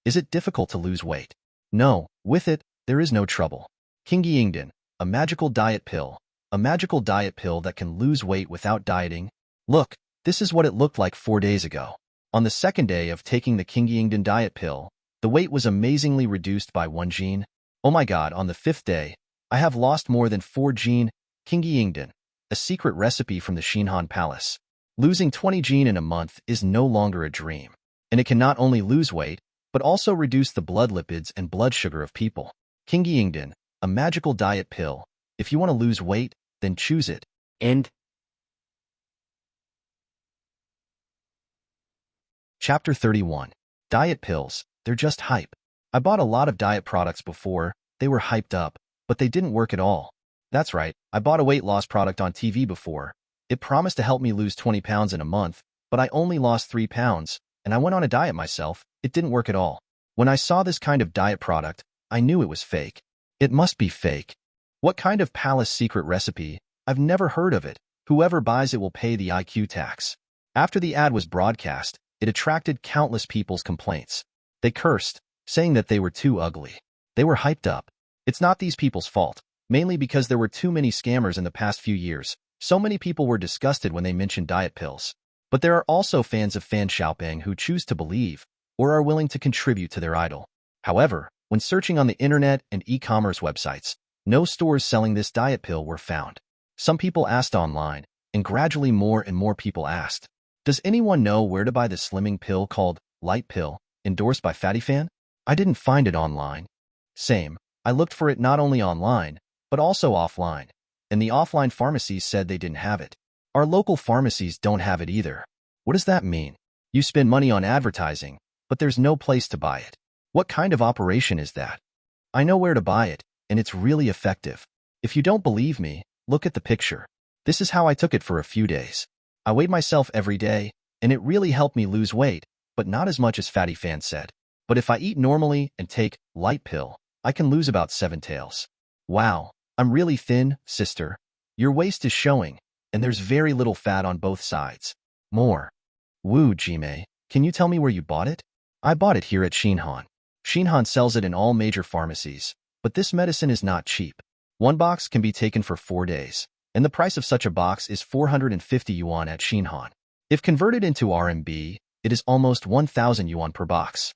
Is it difficult to lose weight? No, with it, there is no trouble. Qingyingdan, a magical diet pill. A magical diet pill that can lose weight without dieting. Look, this is what it looked like 4 days ago. On the second day of taking the Qingyingdan diet pill, the weight was amazingly reduced by 1 gene. Oh my god, on the 5th day, I have lost more than 4 gene. Qingyingdan, a secret recipe from the Xinhan Palace. Losing 20 gene in a month is no longer a dream. And it can not only lose weight, but also reduce the blood lipids and blood sugar of people. Qingyingdan, a magical diet pill. If you want to lose weight, then choose it. End. Chapter 31. Diet pills, they're just hype. I bought a lot of diet products before, they were hyped up, but they didn't work at all. That's right, I bought a weight loss product on TV before. It promised to help me lose 20 pounds in a month, but I only lost 3 pounds, and I went on a diet myself. It didn't work at all. When I saw this kind of diet product, I knew it was fake. It must be fake. What kind of palace secret recipe? I've never heard of it. Whoever buys it will pay the IQ tax. After the ad was broadcast, it attracted countless people's complaints. They cursed, saying that they were too ugly. They were hyped up. It's not these people's fault, mainly because there were too many scammers in the past few years. So many people were disgusted when they mentioned diet pills. But there are also fans of Fan Xiaoping who choose to believe, or are willing to contribute to their idol. However, when searching on the internet and e-commerce websites, no stores selling this diet pill were found. Some people asked online, and gradually more and more people asked. Does anyone know where to buy the slimming pill called Light Pill, endorsed by Fatty Fan? I didn't find it online. Same. I looked for it not only online, but also offline. And the offline pharmacies said they didn't have it. Our local pharmacies don't have it either. What does that mean? You spend money on advertising, but there's no place to buy it. What kind of operation is that? I know where to buy it, and it's really effective. If you don't believe me, look at the picture. This is how I took it for a few days. I weighed myself every day, and it really helped me lose weight, but not as much as Fatty Fan said. But if I eat normally and take Light Pill, I can lose about 7 taels. Wow, I'm really thin, sister. Your waist is showing, and there's very little fat on both sides. More. Woo, Jime, can you tell me where you bought it? I bought it here at Shinhan. Shinhan sells it in all major pharmacies, but this medicine is not cheap. One box can be taken for 4 days, and the price of such a box is 450 yuan at Shinhan. If converted into RMB, it is almost 1,000 yuan per box.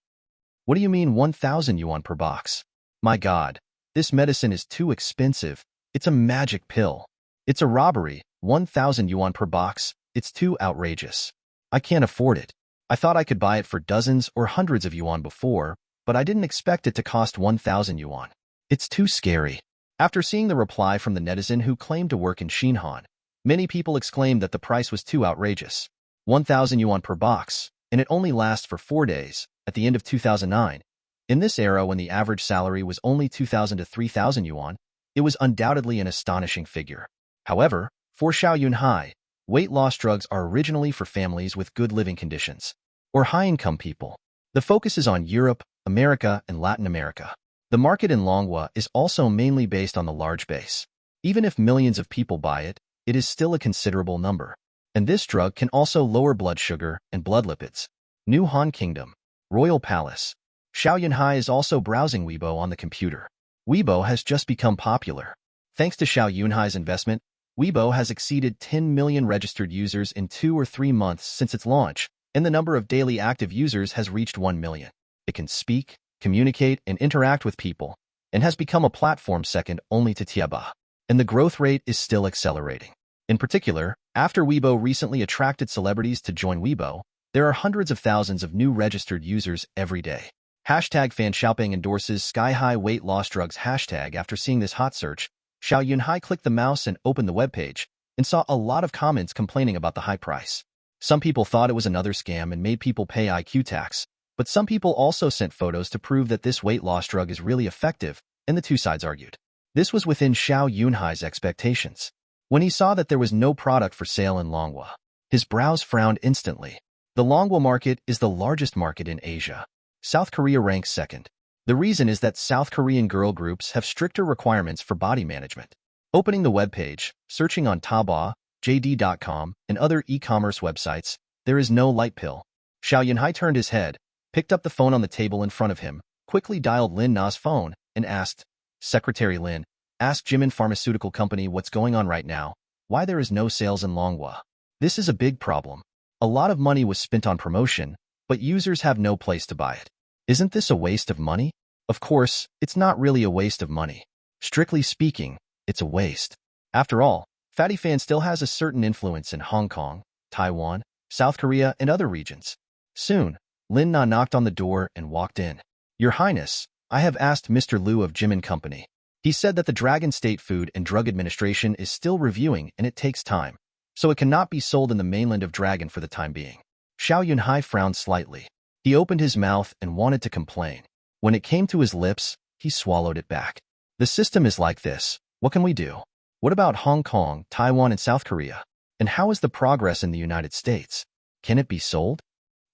What do you mean 1,000 yuan per box? My God, this medicine is too expensive. It's a magic pill. It's a robbery. 1,000 yuan per box. It's too outrageous. I can't afford it. I thought I could buy it for dozens or hundreds of yuan before, but I didn't expect it to cost 1,000 yuan. It's too scary. After seeing the reply from the netizen who claimed to work in Shinhan, many people exclaimed that the price was too outrageous. 1,000 yuan per box, and it only lasts for 4 days, at the end of 2009. In this era when the average salary was only 2,000 to 3,000 yuan, it was undoubtedly an astonishing figure. However, for Xiao Yunhai, weight loss drugs are originally for families with good living conditions, or high-income people. The focus is on Europe, America, and Latin America. The market in Longhua is also mainly based on the large base. Even if millions of people buy it, it is still a considerable number. And this drug can also lower blood sugar and blood lipids. New Han Kingdom, Royal Palace. Xiao Yunhai is also browsing Weibo on the computer. Weibo has just become popular. Thanks to Xiao Yunhai's investment, Weibo has exceeded 10 million registered users in 2 or 3 months since its launch, and the number of daily active users has reached 1 million. It can speak, communicate, and interact with people, and has become a platform second only to Tiaba. And the growth rate is still accelerating. In particular, after Weibo recently attracted celebrities to join Weibo, there are hundreds of thousands of new registered users every day. Hashtag Fan Xiaoping endorses sky-high weight loss drugs hashtag. After seeing this hot search, Xiao Yunhai clicked the mouse and opened the webpage, and saw a lot of comments complaining about the high price. Some people thought it was another scam and made people pay IQ tax, but some people also sent photos to prove that this weight loss drug is really effective, and the two sides argued. This was within Xiao Yunhai's expectations. When he saw that there was no product for sale in Longhua, his brows frowned instantly. The Longhua market is the largest market in Asia. South Korea ranks second. The reason is that South Korean girl groups have stricter requirements for body management. Opening the webpage, searching on Taobao, JD.com, and other e-commerce websites, there is no light pill. Xiao Yunhai turned his head, picked up the phone on the table in front of him, quickly dialed Lin Na's phone, and asked, "Secretary Lin, ask Jimin Pharmaceutical Company what's going on right now, why there is no sales in Longhua. This is a big problem. A lot of money was spent on promotion, but users have no place to buy it. Isn't this a waste of money?" Of course, it's not really a waste of money. Strictly speaking, it's a waste. After all, Fatty Fan still has a certain influence in Hong Kong, Taiwan, South Korea, and other regions. Soon, Lin Na knocked on the door and walked in. "Your Highness, I have asked Mr. Liu of Jimin Company. He said that the Dragon State Food and Drug Administration is still reviewing and it takes time, so it cannot be sold in the mainland of Dragon for the time being." Xiao Yunhai frowned slightly. He opened his mouth and wanted to complain. When it came to his lips, he swallowed it back. The system is like this. What can we do? What about Hong Kong, Taiwan, and South Korea? And how is the progress in the United States? Can it be sold?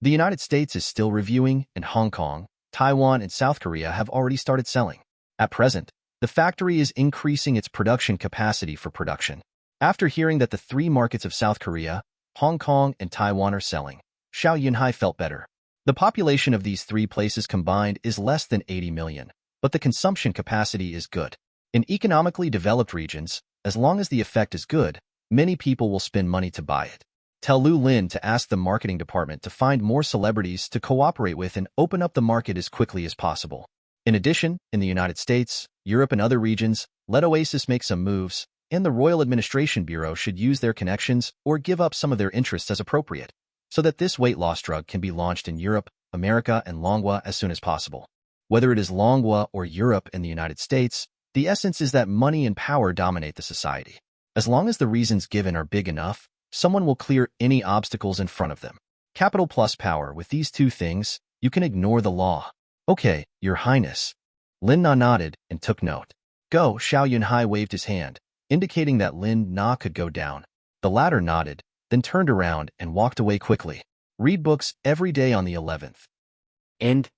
The United States is still reviewing, and Hong Kong, Taiwan, and South Korea have already started selling. At present, the factory is increasing its production capacity for production. After hearing that the 3 markets of South Korea, Hong Kong, and Taiwan are selling, Xiao Yunhai felt better. The population of these 3 places combined is less than 80 million, but the consumption capacity is good. In economically developed regions, as long as the effect is good, many people will spend money to buy it. Tell Lu Lin to ask the marketing department to find more celebrities to cooperate with and open up the market as quickly as possible. In addition, in the United States, Europe, and other regions, let Oasis make some moves, and the Royal Administration Bureau should use their connections or give up some of their interests as appropriate. so that this weight loss drug can be launched in Europe, America, and Longwa as soon as possible. Whether it is Longwa or Europe and the United States, the essence is that money and power dominate the society. As long as the reasons given are big enough, someone will clear any obstacles in front of them. Capital plus power. With these two things, you can ignore the law. Okay, Your Highness. Lin Na nodded and took note. Go. Xiao Yunhai waved his hand, indicating that Lin Na could go down. The latter nodded, then turned around and walked away quickly. Read books every day on the 11th. End.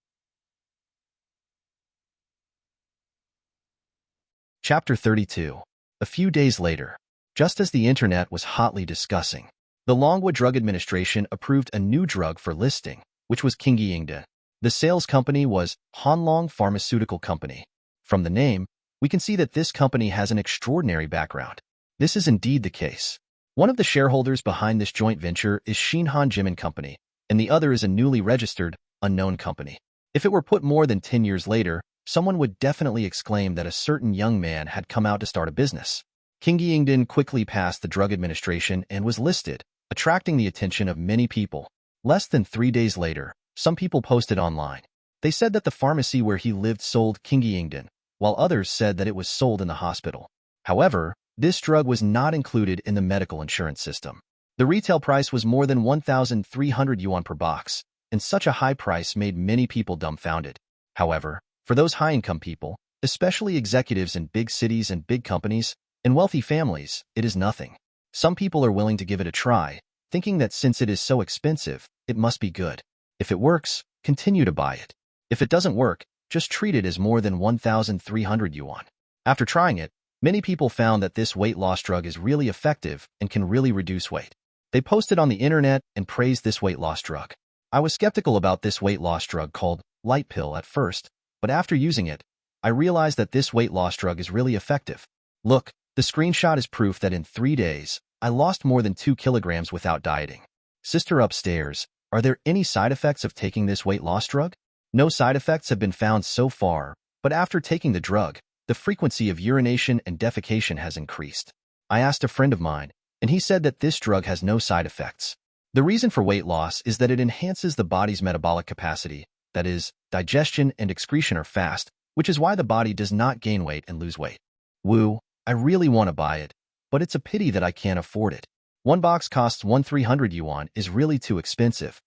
Chapter 32. A few days later, just as the internet was hotly discussing, the Longwa Drug Administration approved a new drug for listing, which was Kingyingda. The sales company was Honlong Pharmaceutical Company. From the name, we can see that this company has an extraordinary background. This is indeed the case. One of the shareholders behind this joint venture is Xinhan Jimin Company, and the other is a newly registered, unknown company. If it were put more than 10 years later, someone would definitely exclaim that a certain young man had come out to start a business. Kingyingden quickly passed the drug administration and was listed, attracting the attention of many people. Less than 3 days later, some people posted online. They said that the pharmacy where he lived sold Kingyingden, while others said that it was sold in the hospital. However, this drug was not included in the medical insurance system. The retail price was more than 1,300 yuan per box, and such a high price made many people dumbfounded. However, for those high-income people, especially executives in big cities and big companies, and wealthy families, it is nothing. Some people are willing to give it a try, thinking that since it is so expensive, it must be good. If it works, continue to buy it. If it doesn't work, just treat it as more than 1,300 yuan. After trying it, many people found that this weight loss drug is really effective and can really reduce weight. They posted on the internet and praised this weight loss drug. I was skeptical about this weight loss drug called Light Pill at first, but after using it, I realized that this weight loss drug is really effective. Look, the screenshot is proof that in 3 days, I lost more than 2 kilograms without dieting. Sister upstairs, are there any side effects of taking this weight loss drug? No side effects have been found so far, but after taking the drug, the frequency of urination and defecation has increased. I asked a friend of mine, and he said that this drug has no side effects. The reason for weight loss is that it enhances the body's metabolic capacity, that is, digestion and excretion are fast, which is why the body does not gain weight and lose weight. Woo, I really want to buy it, but it's a pity that I can't afford it. One box costs 1,300 yuan is really too expensive.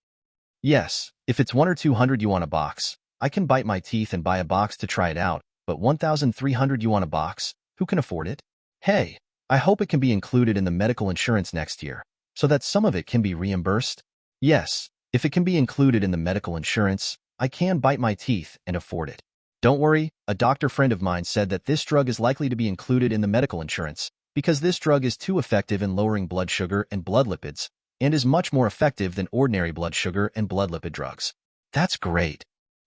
Yes, if it's 1 or 200 yuan a box, I can bite my teeth and buy a box to try it out, but 1,300 yuan a box, who can afford it? Hey, I hope it can be included in the medical insurance next year, so that some of it can be reimbursed. Yes, if it can be included in the medical insurance, I can bite my teeth and afford it. Don't worry, a doctor friend of mine said that this drug is likely to be included in the medical insurance, because this drug is too effective in lowering blood sugar and blood lipids, and is much more effective than ordinary blood sugar and blood lipid drugs. That's great.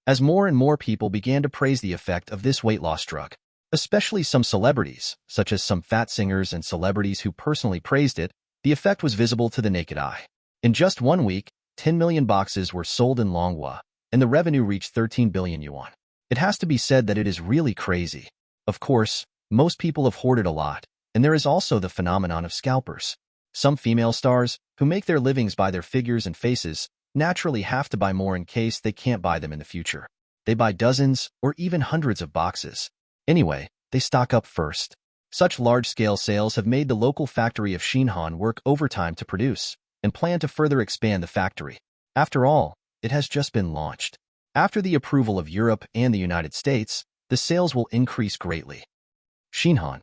As more and more people began to praise the effect of this weight loss drug, especially some celebrities, such as some fat singers and celebrities who personally praised it, the effect was visible to the naked eye. In just 1 week, 10 million boxes were sold in Longwa, and the revenue reached 13 billion yuan. It has to be said that it is really crazy. Of course, most people have hoarded a lot, and there is also the phenomenon of scalpers. Some female stars, who make their livings by their figures and faces, naturally have to buy more in case they can't buy them in the future. They buy dozens or even hundreds of boxes. Anyway, they stock up first. Such large-scale sales have made the local factory of Xinhan work overtime to produce, and plan to further expand the factory. After all, it has just been launched. After the approval of Europe and the United States, the sales will increase greatly. Xinhan.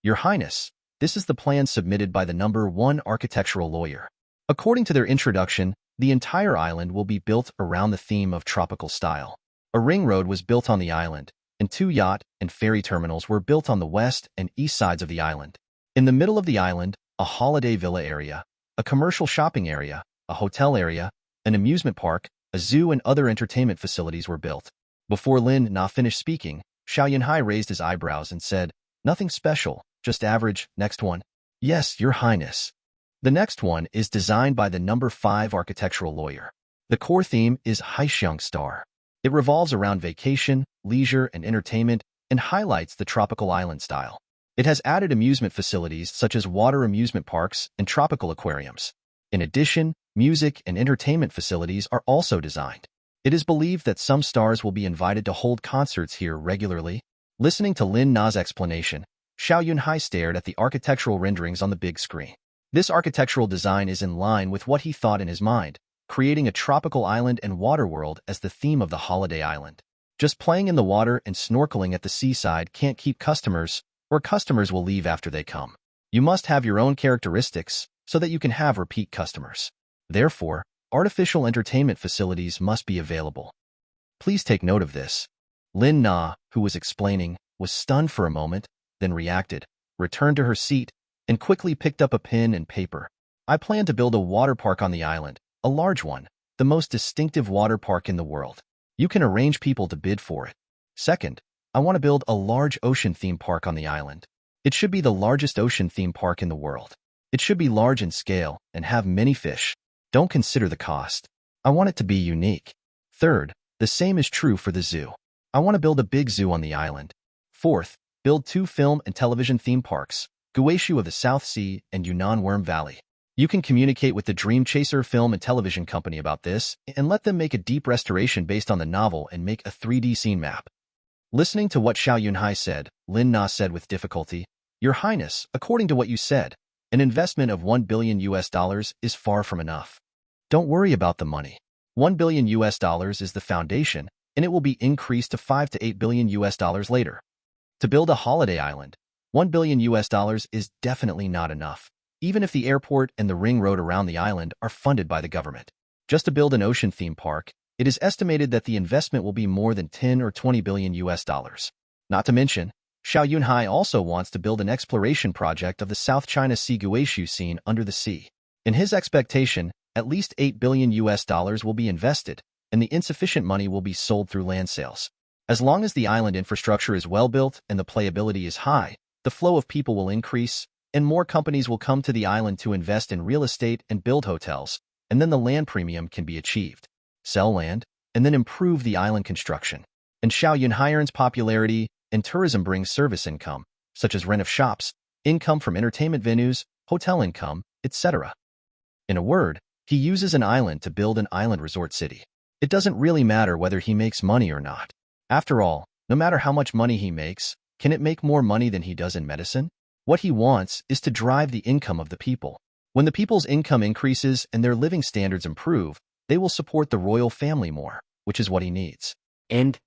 Your Highness, this is the plan submitted by the number 1 architectural lawyer. According to their introduction, the entire island will be built around the theme of tropical style. A ring road was built on the island, and 2 yacht and ferry terminals were built on the west and east sides of the island. In the middle of the island, a holiday villa area, a commercial shopping area, a hotel area, an amusement park, a zoo and other entertainment facilities were built. Before Lin Na finished speaking, Xiao Yunhai raised his eyebrows and said, "Nothing special, just average. Next one." "Yes, Your Highness." The next one is designed by the number 5 architectural lawyer. The core theme is Haixiang Star. It revolves around vacation, leisure, and entertainment, and highlights the tropical island style. It has added amusement facilities such as water amusement parks and tropical aquariums. In addition, music and entertainment facilities are also designed. It is believed that some stars will be invited to hold concerts here regularly. Listening to Lin Na's explanation, Xiao Yunhai stared at the architectural renderings on the big screen. This architectural design is in line with what he thought in his mind, creating a tropical island and water world as the theme of the holiday island. Just playing in the water and snorkeling at the seaside can't keep customers, or customers will leave after they come. You must have your own characteristics so that you can have repeat customers. Therefore, artificial entertainment facilities must be available. Please take note of this. Lin Na, who was explaining, was stunned for a moment, then reacted, returned to her seat, and quickly picked up a pen and paper. I plan to build a water park on the island, a large one, the most distinctive water park in the world. You can arrange people to bid for it. Second, I want to build a large ocean theme park on the island. It should be the largest ocean theme park in the world. It should be large in scale and have many fish. Don't consider the cost. I want it to be unique. Third, the same is true for the zoo. I want to build a big zoo on the island. Fourth, build 2 film and television theme parks, Guizhou of the South Sea and Yunnan Worm Valley. You can communicate with the Dream Chaser film and television company about this and let them make a deep restoration based on the novel and make a 3D scene map. Listening to what Xiao Yunhai said, Lin Na said with difficulty, Your Highness, according to what you said, an investment of $1 billion is far from enough. Don't worry about the money. $1 billion is the foundation, and it will be increased to $5 to $8 billion later. To build a holiday island, $1 billion is definitely not enough, even if the airport and the ring road around the island are funded by the government. Just to build an ocean theme park, it is estimated that the investment will be more than 10 or 20 billion US dollars. Not to mention, Xiao Yunhai also wants to build an exploration project of the South China Sea Guizhou scene under the sea. In his expectation, at least 8 billion US dollars will be invested, and the insufficient money will be sold through land sales. As long as the island infrastructure is well built and the playability is high, the flow of people will increase, and more companies will come to the island to invest in real estate and build hotels, and then the land premium can be achieved. Sell land, and then improve the island construction. And Xiao Yunhai earns popularity, and tourism brings service income, such as rent of shops, income from entertainment venues, hotel income, etc. In a word, he uses an island to build an island resort city. It doesn't really matter whether he makes money or not. After all, no matter how much money he makes, can it make more money than he does in medicine? What he wants is to drive the income of the people. When the people's income increases and their living standards improve, they will support the royal family more, which is what he needs. End.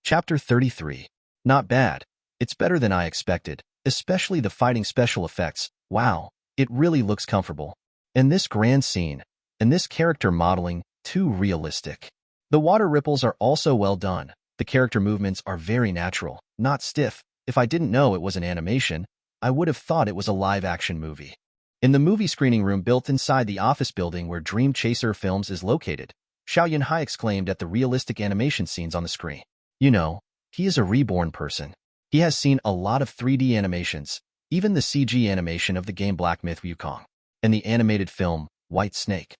Chapter 33. Not bad. It's better than I expected, especially the fighting special effects. Wow, it really looks comfortable. And this grand scene, and this character modeling, too realistic. The water ripples are also well done. The character movements are very natural, not stiff. If I didn't know it was an animation, I would have thought it was a live-action movie. In the movie screening room built inside the office building where Dream Chaser Films is located, Xiao Yunhai exclaimed at the realistic animation scenes on the screen. You know, he is a reborn person. He has seen a lot of 3D animations, even the CG animation of the game Black Myth Wukong, and the animated film White Snake.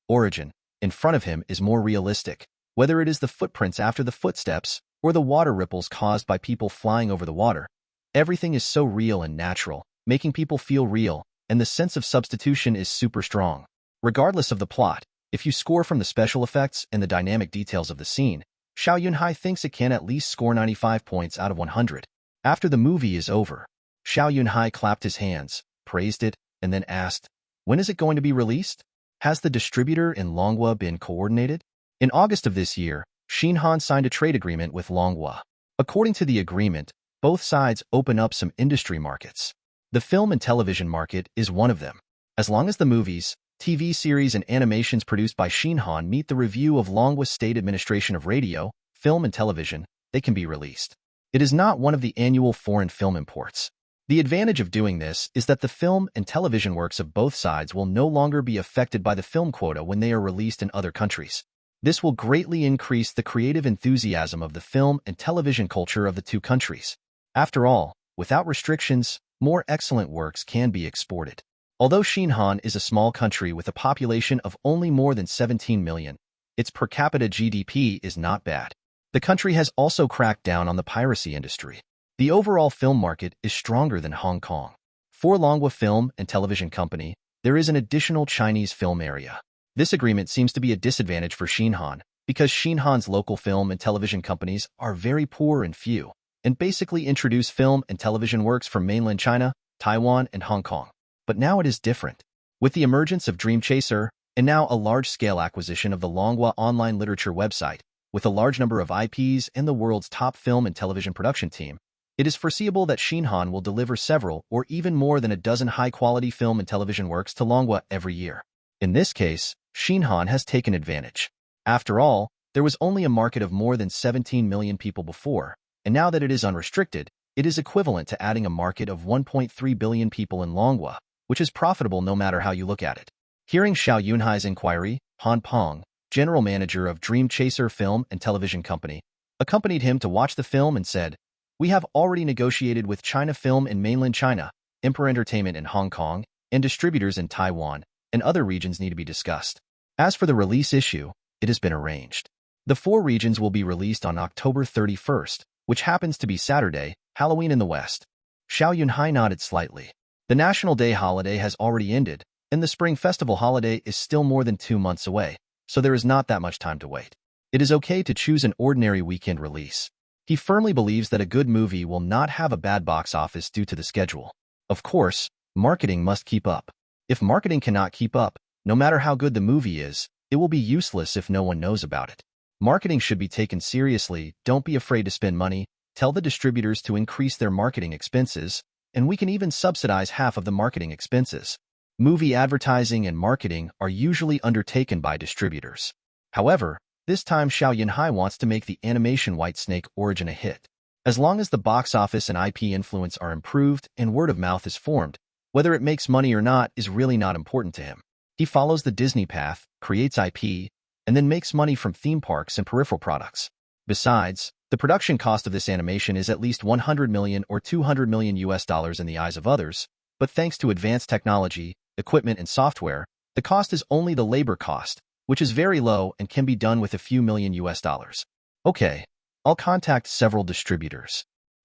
Origin, in front of him, is more realistic, whether it is the footprints after the footsteps or the water ripples caused by people flying over the water. Everything is so real and natural, making people feel real, and the sense of substitution is super strong. Regardless of the plot, if you score from the special effects and the dynamic details of the scene, Xiao Yunhai thinks it can at least score 95 points out of 100. After the movie is over, Xiao Yunhai clapped his hands, praised it, and then asked, when is it going to be released? Has the distributor in Longhua been coordinated? In August of this year, Xinhan signed a trade agreement with Longhua. According to the agreement, both sides open up some industry markets. The film and television market is one of them. As long as the movies, TV series, and animations produced by Xinhan meet the review of Longhua's State Administration of Radio, Film and Television, they can be released. It is not one of the annual foreign film imports. The advantage of doing this is that the film and television works of both sides will no longer be affected by the film quota when they are released in other countries. This will greatly increase the creative enthusiasm of the film and television culture of the two countries. After all, without restrictions, more excellent works can be exported. Although Xinhan is a small country with a population of only more than 17 million, its per capita GDP is not bad. The country has also cracked down on the piracy industry. The overall film market is stronger than Hong Kong. For Longhua Film and Television Company, there is an additional Chinese film area. This agreement seems to be a disadvantage for Xinhan, because Xinhan's local film and television companies are very poor and few, and basically introduce film and television works from mainland China, Taiwan, and Hong Kong. But now it is different. With the emergence of Dream Chaser, and now a large-scale acquisition of the Longhua online literature website, with a large number of IPs and the world's top film and television production team, it is foreseeable that Xinhan will deliver several or even more than a dozen high-quality film and television works to Longhua every year. In this case, Xinhan has taken advantage. After all, there was only a market of more than 17 million people before, and now that it is unrestricted, it is equivalent to adding a market of 1.3 billion people in Longhua, which is profitable no matter how you look at it. Hearing Xiao Yunhai's inquiry, Han Peng, general manager of Dream Chaser Film and Television Company, accompanied him to watch the film and said, "We have already negotiated with China Film in mainland China, Emperor Entertainment in Hong Kong, and distributors in Taiwan, and other regions need to be discussed. As for the release issue, it has been arranged. The 4 regions will be released on October 31st, which happens to be Saturday, Halloween in the West." Xiao Yunhai nodded slightly. The National Day holiday has already ended, and the Spring Festival holiday is still more than 2 months away, so there is not that much time to wait. It is okay to choose an ordinary weekend release. He firmly believes that a good movie will not have a bad box office due to the schedule. Of course, marketing must keep up. If marketing cannot keep up, no matter how good the movie is, it will be useless if no one knows about it. Marketing should be taken seriously. Don't be afraid to spend money. Tell the distributors to increase their marketing expenses, and we can even subsidize half of the marketing expenses. Movie advertising and marketing are usually undertaken by distributors. However, this time Xiao Yunhai wants to make the animation White Snake Origin a hit. As long as the box office and IP influence are improved and word of mouth is formed, whether it makes money or not is really not important to him. He follows the Disney path, creates IP, and then makes money from theme parks and peripheral products. Besides, the production cost of this animation is at least 100 million or 200 million US dollars in the eyes of others, but thanks to advanced technology, equipment, and software, the cost is only the labor cost, which is very low and can be done with a few million US dollars. Okay, I'll contact several distributors.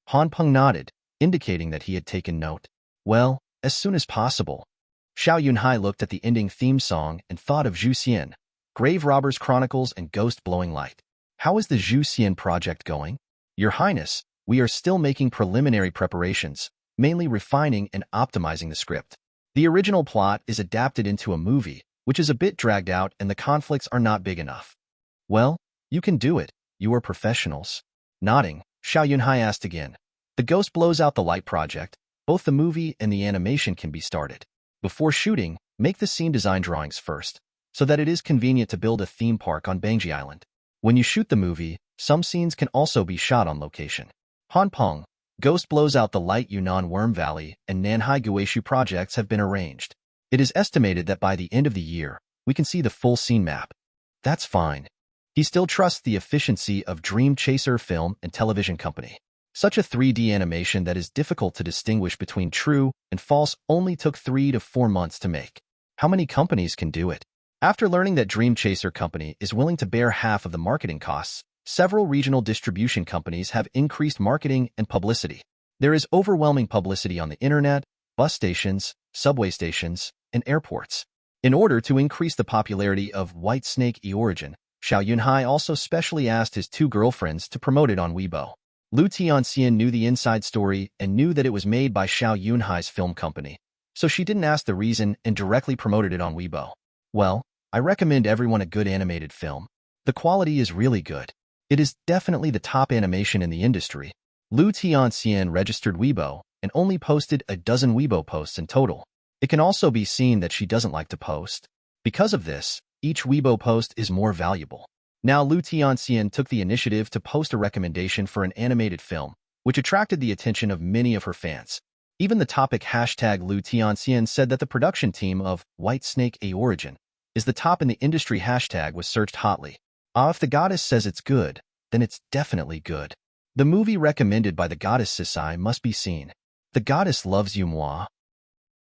Han Peng nodded, indicating that he had taken note. Well, as soon as possible. Xiao Yunhai looked at the ending theme song and thought of Zhu Xian, Grave Robbers Chronicles and Ghost Blowing Light. How is the Zhu Xian project going? Your Highness, we are still making preliminary preparations, mainly refining and optimizing the script. The original plot is adapted into a movie, which is a bit dragged out and the conflicts are not big enough. Well, you can do it. You are professionals. Nodding, Xiao Yunhai asked again. The Ghost Blows Out the Light project, both the movie and the animation can be started. Before shooting, make the scene design drawings first, so that it is convenient to build a theme park on Bangji Island. When you shoot the movie, some scenes can also be shot on location. Han Peng, Ghost Blows Out the Light Yunnan Worm Valley and Nanhai Guishu projects have been arranged. It is estimated that by the end of the year, we can see the full scene map. That's fine. He still trusts the efficiency of Dream Chaser Film and Television Company. Such a 3D animation that is difficult to distinguish between true and false only took 3 to 4 months to make. How many companies can do it? After learning that Dream Chaser Company is willing to bear half of the marketing costs, several regional distribution companies have increased marketing and publicity. There is overwhelming publicity on the internet, bus stations, subway stations, and airports. In order to increase the popularity of White Snake Origin, Xiao Yunhai also specially asked his 2 girlfriends to promote it on Weibo. Lu Tianxian knew the inside story and knew that it was made by Xiao Yunhai's film company, so she didn't ask the reason and directly promoted it on Weibo. Well, I recommend everyone a good animated film. The quality is really good. It is definitely the top animation in the industry. Lu Tianxian registered Weibo and only posted a dozen Weibo posts in total. It can also be seen that she doesn't like to post. Because of this, each Weibo post is more valuable. Now Lu Tianxian took the initiative to post a recommendation for an animated film, which attracted the attention of many of her fans. Even the topic hashtag Lu Tianxian said that the production team of White Snake Origin is the top in the industry. Hashtag was searched hotly. If the goddess says it's good, then it's definitely good. The movie recommended by the goddess Sisai must be seen. The goddess loves you moi.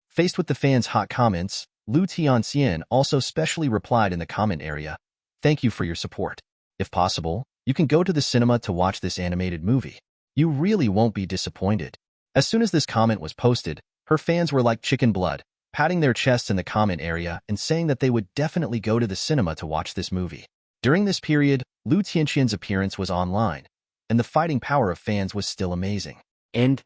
Faced with the fans' hot comments, Lu Tianxian also specially replied in the comment area, "Thank you for your support. If possible, you can go to the cinema to watch this animated movie. You really won't be disappointed." As soon as this comment was posted, Her fans were like chicken blood, patting their chests in the comment area and saying that they would definitely go to the cinema to watch this movie. During this period, Lu Tianxian's appearance was online, and the fighting power of fans was still amazing. End.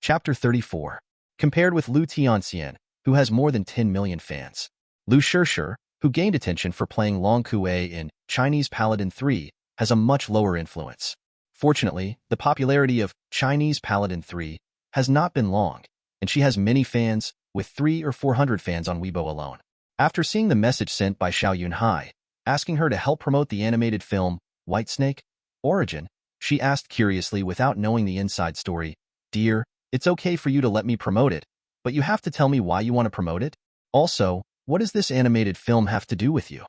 Chapter 34. Compared with Lu Tianxian, who has more than 10 million fans. Lu Shirshir, who gained attention for playing Long Kuei in Chinese Paladin 3, has a much lower influence. Fortunately, the popularity of Chinese Paladin 3 has not been long, and she has many fans, with 300 or 400 fans on Weibo alone. After seeing the message sent by Xiao Yunhai, asking her to help promote the animated film Whitesnake Origin, she asked curiously without knowing the inside story, "Dear, it's okay for you to let me promote it, but you have to tell me why you want to promote it? Also, what does this animated film have to do with you?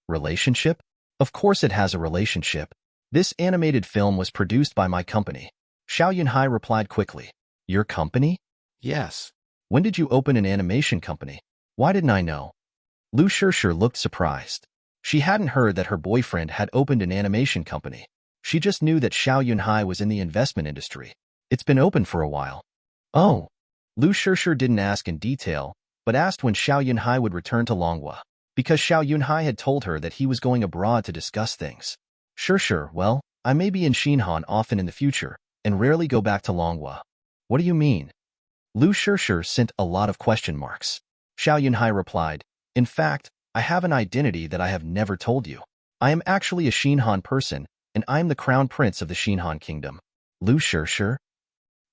Relationship? Of course it has a relationship. This animated film was produced by my company." Xiao Yunhai replied quickly. "Your company? Yes. When did you open an animation company? Why didn't I know?" Lu Shirshir looked surprised. She hadn't heard that her boyfriend had opened an animation company. She just knew that Xiao Yunhai was in the investment industry. It's been open for a while. Oh. Lu Shirshir didn't ask in detail, but asked when Xiao Yunhai would return to Longhua, because Xiao Yunhai had told her that he was going abroad to discuss things. Shirshir, well, I may be in Xinhan often in the future, and rarely go back to Longhua. What do you mean? Lu Shirshir sent a lot of question marks. Xiao Yunhai replied, in fact, I have an identity that I have never told you. I am actually a Xinhan person, and I am the crown prince of the Xinhan kingdom. Lu Shirshir?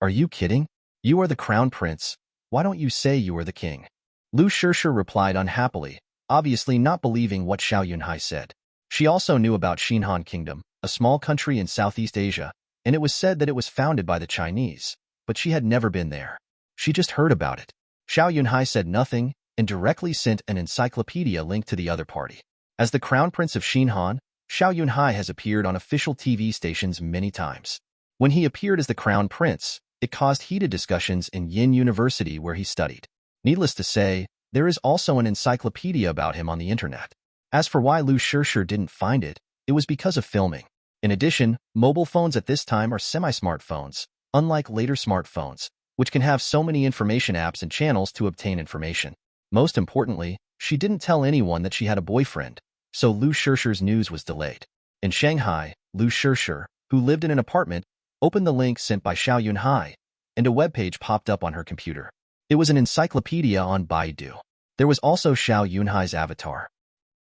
Are you kidding? You are the crown prince. Why don't you say you are the king? Lu Shirshir replied unhappily, obviously not believing what Xiao Yunhai said. She also knew about Xinhan Kingdom, a small country in Southeast Asia, and it was said that it was founded by the Chinese, but she had never been there. She just heard about it. Xiao Yunhai said nothing and directly sent an encyclopedia link to the other party. As the crown prince of Xinhan, Xiao Yunhai has appeared on official TV stations many times. When he appeared as the crown prince, it caused heated discussions in Yin University where he studied. Needless to say, there is also an encyclopedia about him on the internet. As for why Lu Shirshir didn't find it, it was because of filming. In addition, mobile phones at this time are semi-smartphones, unlike later smartphones, which can have so many information apps and channels to obtain information. Most importantly, she didn't tell anyone that she had a boyfriend, so Lu Shirshir's news was delayed. In Shanghai, Lu Shirshir, who lived in an apartment, opened the link sent by Xiao Yunhai, and a webpage popped up on her computer. It was an encyclopedia on Baidu. There was also Xiao Yunhai's avatar.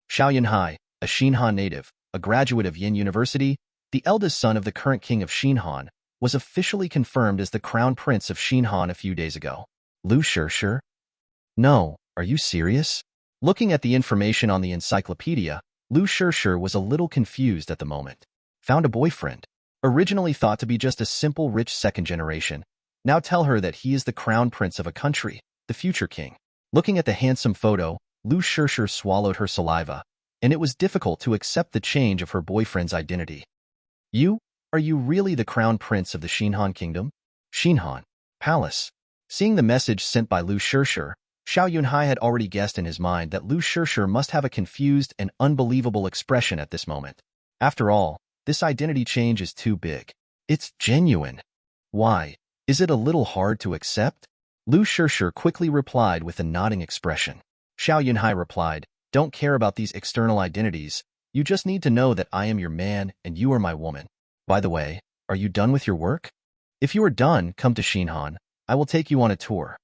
Xiao Yunhai, a Xinhan native, a graduate of Yin University, the eldest son of the current king of Xinhan, was officially confirmed as the crown prince of Xinhan a few days ago. Lu Shirshir? No, are you serious? Looking at the information on the encyclopedia, Lu Shirshir was a little confused at the moment. Found a boyfriend. Originally thought to be just a simple rich second generation. Now tell her that he is the crown prince of a country, the future king. Looking at the handsome photo, Lu Shirshir swallowed her saliva, and it was difficult to accept the change of her boyfriend's identity. Are you really the crown prince of the Xinhan kingdom? Xinhan Palace. Seeing the message sent by Lu Shirshir, Xiao Yunhai had already guessed in his mind that Lu Shirshir must have a confused and unbelievable expression at this moment. After all, this identity change is too big. It's genuine. Why? Is it a little hard to accept? Lu Shirshir quickly replied with a nodding expression. Xiao Yunhai replied, don't care about these external identities. You just need to know that I am your man and you are my woman. By the way, are you done with your work? If you are done, come to Xinhan. I will take you on a tour.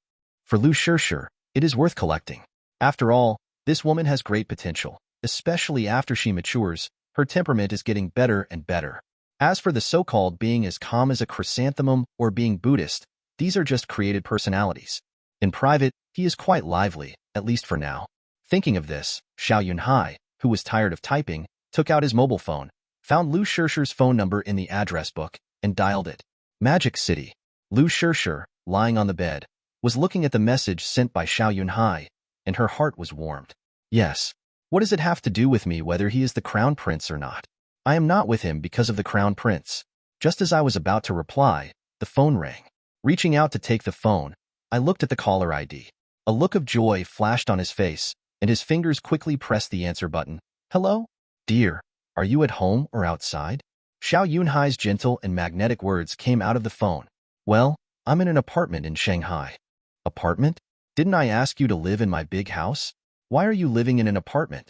For Lu Shirshir, it is worth collecting. After all, this woman has great potential, especially after she matures. Her temperament is getting better and better. As for the so-called being as calm as a chrysanthemum or being Buddhist, these are just created personalities. In private, he is quite lively, at least for now. Thinking of this, Xiao Yunhai, who was tired of typing, took out his mobile phone, found Lu Shirshir's phone number in the address book, and dialed it. Magic City. Lu Shirshir, lying on the bed, was looking at the message sent by Xiao Yunhai, and her heart was warmed. Yes. What does it have to do with me whether he is the crown prince or not? I am not with him because of the crown prince. Just as I was about to reply, the phone rang. Reaching out to take the phone, I looked at the caller ID. A look of joy flashed on his face, and his fingers quickly pressed the answer button. Hello? Dear, are you at home or outside? Xiao Yunhai's gentle and magnetic words came out of the phone. Well, I'm in an apartment in Shanghai. Apartment? Didn't I ask you to live in my big house? Why are you living in an apartment?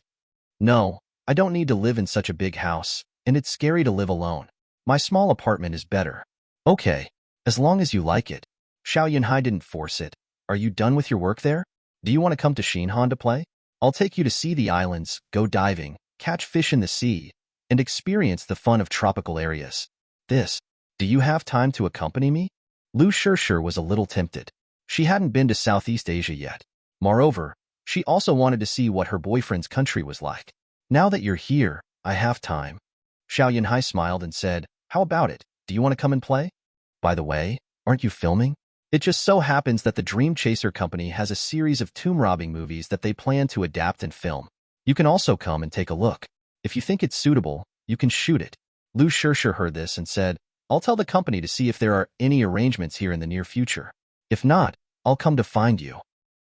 No, I don't need to live in such a big house, and it's scary to live alone. My small apartment is better. Okay, as long as you like it. Xiao Yunhai didn't force it. Are you done with your work there? Do you want to come to Xinhan to play? I'll take you to see the islands, go diving, catch fish in the sea, and experience the fun of tropical areas. Do you have time to accompany me? Lu Shishir was a little tempted. She hadn't been to Southeast Asia yet. Moreover, she also wanted to see what her boyfriend's country was like. Now that you're here, I have time. Xiao Yunhai smiled and said, how about it? Do you want to come and play? By the way, aren't you filming? It just so happens that the Dream Chaser company has a series of tomb-robbing movies that they plan to adapt and film. You can also come and take a look. If you think it's suitable, you can shoot it. Lu Shishir heard this and said, I'll tell the company to see if there are any arrangements here in the near future. If not, I'll come to find you.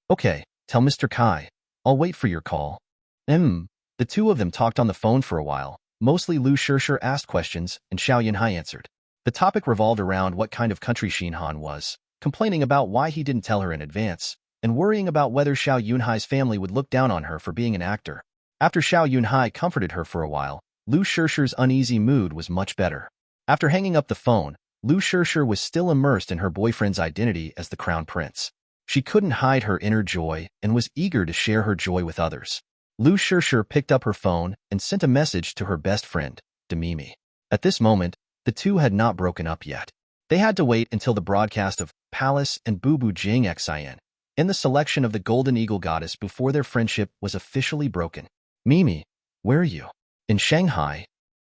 Okay, tell Mr. Kai. I'll wait for your call. The two of them talked on the phone for a while. Mostly Lu Shishir asked questions and Xiao Yunhai answered. The topic revolved around what kind of country Xinhan was, complaining about why he didn't tell her in advance, and worrying about whether Xiao Yunhai's family would look down on her for being an actor. After Xiao Yunhai comforted her for a while, Lu Shishir's uneasy mood was much better. After hanging up the phone, Lu Shishir was still immersed in her boyfriend's identity as the crown prince. She couldn't hide her inner joy and was eager to share her joy with others. Lu Shishir picked up her phone and sent a message to her best friend, Demimi. At this moment, the two had not broken up yet. They had to wait until the broadcast of Palace and Bubu Jing Xin in the selection of the Golden Eagle Goddess before their friendship was officially broken. Mimi, where are you? In Shanghai?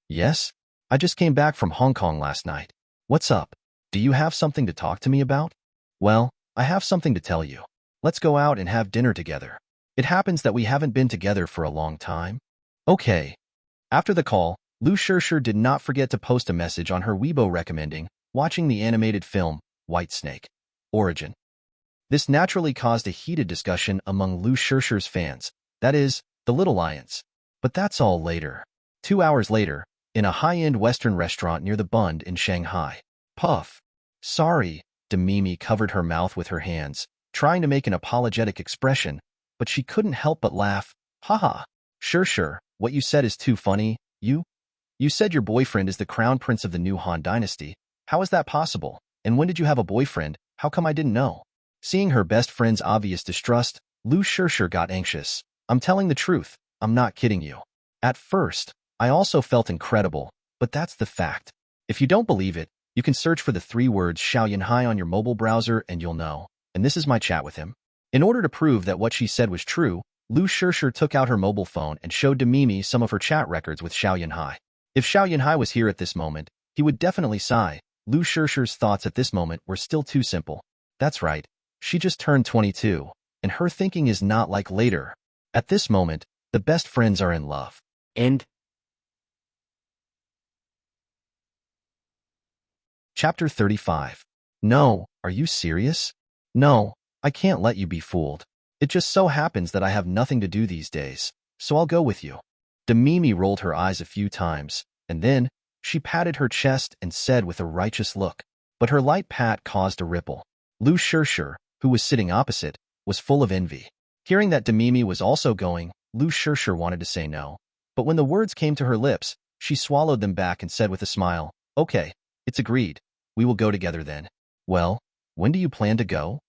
Yes? I just came back from Hong Kong last night. What's up? Do you have something to talk to me about? Well, I have something to tell you. Let's go out and have dinner together. It happens that we haven't been together for a long time. Okay. After the call, Lu Shishir did not forget to post a message on her Weibo recommending watching the animated film, White Snake. Origin. This naturally caused a heated discussion among Lu Shishir's fans, that is, the Little Lions. But that's all later. 2 hours later, in a high-end Western restaurant near the Bund in Shanghai. Puff. Sorry, Demimi covered her mouth with her hands, trying to make an apologetic expression, but she couldn't help but laugh. Haha. Sure, what you said is too funny. You said your boyfriend is the crown prince of the new Han dynasty. How is that possible? And when did you have a boyfriend? How come I didn't know? Seeing her best friend's obvious distrust, Lu Shishir got anxious. I'm telling the truth. I'm not kidding you. At first, I also felt incredible, but that's the fact. If you don't believe it, you can search for the 3 words Xiao Yunhai on your mobile browser and you'll know. And this is my chat with him. In order to prove that what she said was true, Lu Shishir took out her mobile phone and showed Demimi some of her chat records with Xiao Yunhai. If Xiao Yunhai was here at this moment, he would definitely sigh. Lu Shishir's thoughts at this moment were still too simple. That's right. She just turned 22, and her thinking is not like later. At this moment, the best friends are in love. End. Chapter 35. No, are you serious? No, I can't let you be fooled. It just so happens that I have nothing to do these days, so I'll go with you. Demimi rolled her eyes a few times, and then she patted her chest and said with a righteous look. But her light pat caused a ripple. Lu Shishir, who was sitting opposite, was full of envy. Hearing that Demimi was also going, Lu Shishir wanted to say no. But when the words came to her lips, she swallowed them back and said with a smile, Okay, it's agreed. We will go together then. Well, when do you plan to go?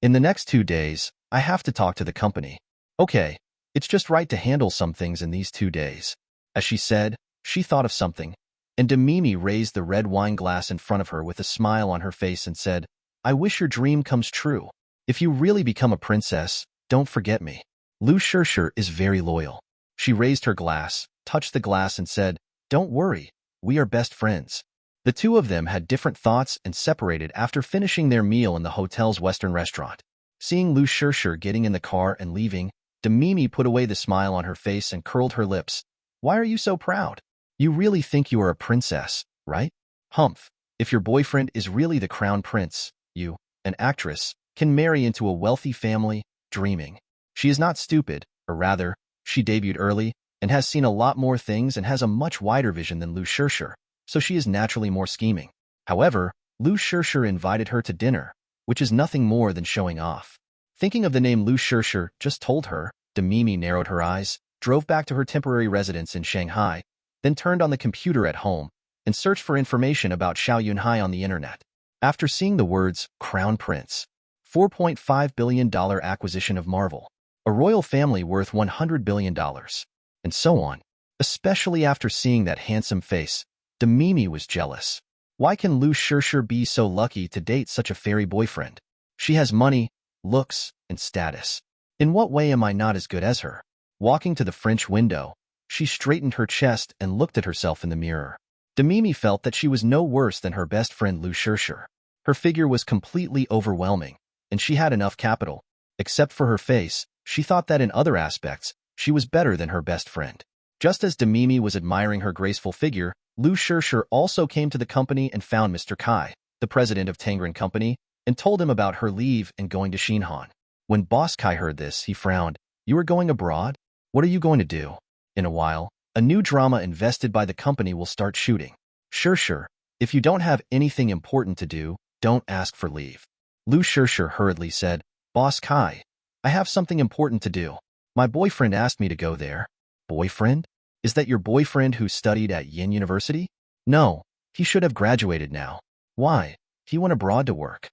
In the next 2 days, I have to talk to the company. Okay, it's just right to handle some things in these 2 days. As she said, she thought of something, and Demimi raised the red wine glass in front of her with a smile on her face and said, I wish your dream comes true. If you really become a princess, don't forget me. Lu Shishir is very loyal. She raised her glass, touched the glass and said, Don't worry, we are best friends. The two of them had different thoughts and separated after finishing their meal in the hotel's Western restaurant. Seeing Lu Shishir getting in the car and leaving, Demimi put away the smile on her face and curled her lips. Why are you so proud? You really think you are a princess, right? Humph. If your boyfriend is really the crown prince, you, an actress, can marry into a wealthy family, dreaming. She is not stupid, or rather, she debuted early and has seen a lot more things and has a much wider vision than Lu Shishir. so she is naturally more scheming. However, Lu Shishir invited her to dinner, which is nothing more than showing off. Thinking of the name Lu Shishir just told her, Mimi narrowed her eyes, drove back to her temporary residence in Shanghai, then turned on the computer at home and searched for information about Xiao Yunhai on the internet. After seeing the words Crown Prince, $4.5 billion acquisition of Marvel, a royal family worth $100 billion, and so on, especially after seeing that handsome face, Mimi was jealous. Why can Lu Shishir be so lucky to date such a fairy boyfriend? She has money, looks, and status. In what way am I not as good as her? Walking to the French window, she straightened her chest and looked at herself in the mirror. Mimi felt that she was no worse than her best friend Lu Shishir. Her figure was completely overwhelming, and she had enough capital. Except for her face, she thought that in other aspects, she was better than her best friend. Just as Mimi was admiring her graceful figure, Lu Shishir also came to the company and found Mr. Kai, the president of Tangren Company, and told him about her leave and going to Xinhan. When Boss Kai heard this, he frowned. You are going abroad? What are you going to do? In a while, a new drama invested by the company will start shooting. Sure. If you don't have anything important to do, don't ask for leave. Lu Shishir hurriedly said, Boss Kai, I have something important to do. My boyfriend asked me to go there. Boyfriend? Is that your boyfriend who studied at Yin University? No, he should have graduated now. Why? He went abroad to work.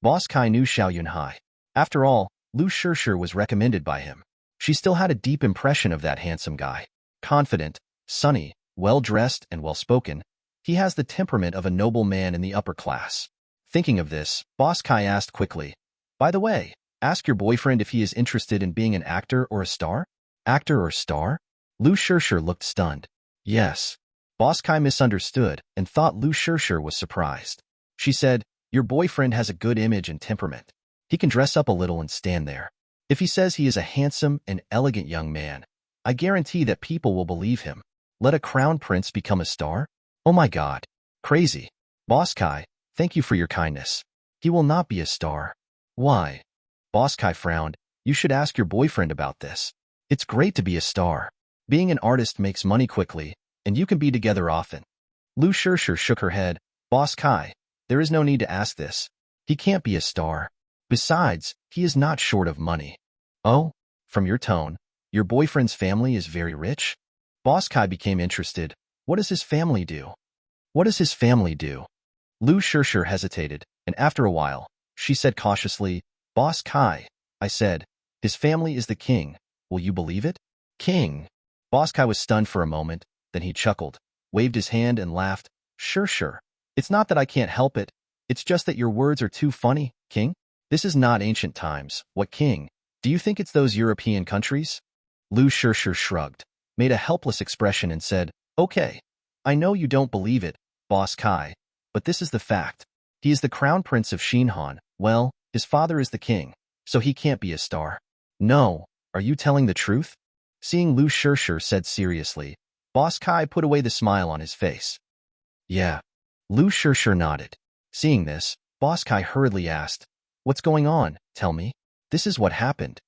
Boss Kai knew Xiao Yunhai. After all, Lu Shishir was recommended by him. She still had a deep impression of that handsome guy. Confident, sunny, well-dressed, and well-spoken, he has the temperament of a noble man in the upper class. Thinking of this, Boss Kai asked quickly, By the way, ask your boyfriend if he is interested in being an actor or a star? Actor or star? Lu Shishir looked stunned. Yes. Boss Kai misunderstood and thought Lu Shishir was surprised. She said, Your boyfriend has a good image and temperament. He can dress up a little and stand there. If he says he is a handsome and elegant young man, I guarantee that people will believe him. Let a crown prince become a star? Oh my God. Crazy. Boss Kai, thank you for your kindness. He will not be a star. Why? Boss Kai frowned. You should ask your boyfriend about this. It's great to be a star. Being an artist makes money quickly, and you can be together often. Lu Shishir shook her head. Boss Kai, there is no need to ask this. He can't be a star. Besides, he is not short of money. Oh, from your tone, your boyfriend's family is very rich? Boss Kai became interested. What does his family do? What does his family do? Lu Shishir hesitated, and after a while, she said cautiously, Boss Kai, I said, his family is the king. Will you believe it? King. Boss Kai was stunned for a moment, then he chuckled, waved his hand and laughed. Sure. It's not that I can't help it. It's just that your words are too funny, king. This is not ancient times. What king? Do you think it's those European countries? Lu Shishir shrugged, made a helpless expression and said, Okay, I know you don't believe it, Boss Kai, but this is the fact. He is the crown prince of Xinhan. Well, his father is the king, so he can't be a star. No, are you telling the truth? Seeing Lu Shishir said seriously, Boss Kai put away the smile on his face. Yeah. Lu Shishir nodded. Seeing this, Boss Kai hurriedly asked, What's going on? Tell me. This is what happened.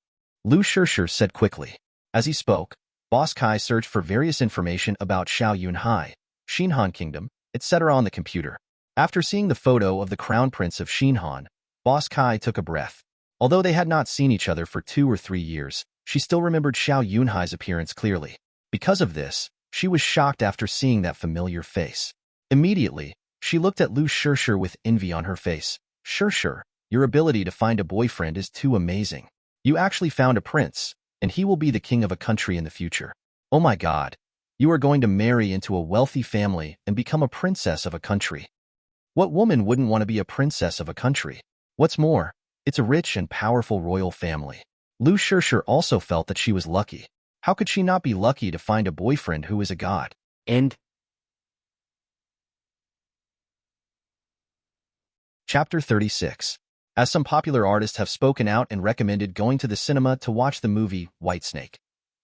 Lu Shishir said quickly. As he spoke, Boss Kai searched for various information about Xiao Yunhai, Xinhan Kingdom, etc. on the computer. After seeing the photo of the Crown Prince of Xinhan, Boss Kai took a breath. Although they had not seen each other for 2 or 3 years, she still remembered Xiao Yunhai's appearance clearly. Because of this, she was shocked after seeing that familiar face. Immediately, she looked at Lu Shishir with envy on her face. Shishir, your ability to find a boyfriend is too amazing. You actually found a prince, and he will be the king of a country in the future. Oh my God. You are going to marry into a wealthy family and become a princess of a country. What woman wouldn't want to be a princess of a country? What's more, it's a rich and powerful royal family. Lu Shishir also felt that she was lucky. How could she not be lucky to find a boyfriend who is a god? End. Chapter 36. As some popular artists have spoken out and recommended going to the cinema to watch the movie Whitesnake.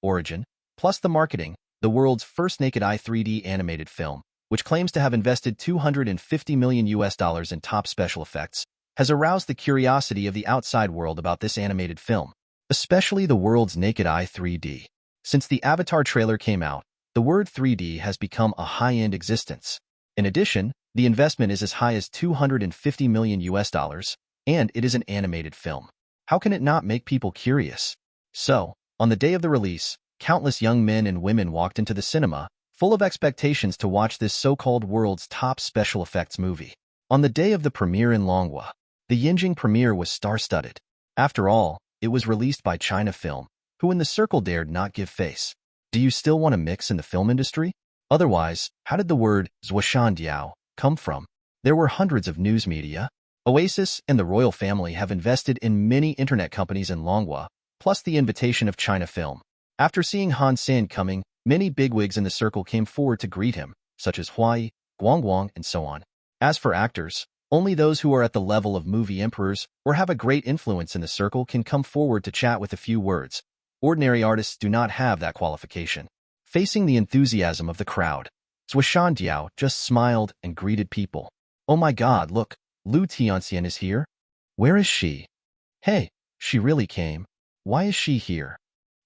Origin, plus the marketing, the world's first naked eye 3D animated film, which claims to have invested $250 million in top special effects, has aroused the curiosity of the outside world about this animated film, especially the world's naked eye 3D. Since the Avatar trailer came out, the word 3D has become a high-end existence. In addition, the investment is as high as $250 million US, and it is an animated film. How can it not make people curious? So, on the day of the release, countless young men and women walked into the cinema, full of expectations to watch this so-called world's top special effects movie. On the day of the premiere in Longhua, the Yinjing premiere was star-studded. After all, it was released by China Film, who in the circle dared not give face. Do you still want to mix in the film industry? Otherwise, how did the word Zhuoshandiao come from? There were hundreds of news media. Oasis and the royal family have invested in many internet companies in Longhua, plus the invitation of China Film. After seeing Han San coming, many bigwigs in the circle came forward to greet him, such as Huai, Guangguang, and so on. As for actors, only those who are at the level of movie emperors or have a great influence in the circle can come forward to chat with a few words. Ordinary artists do not have that qualification. Facing the enthusiasm of the crowd, Zhuoshandiao just smiled and greeted people. Oh my God, look, Lu Tianxian is here? Where is she? Hey, she really came. Why is she here?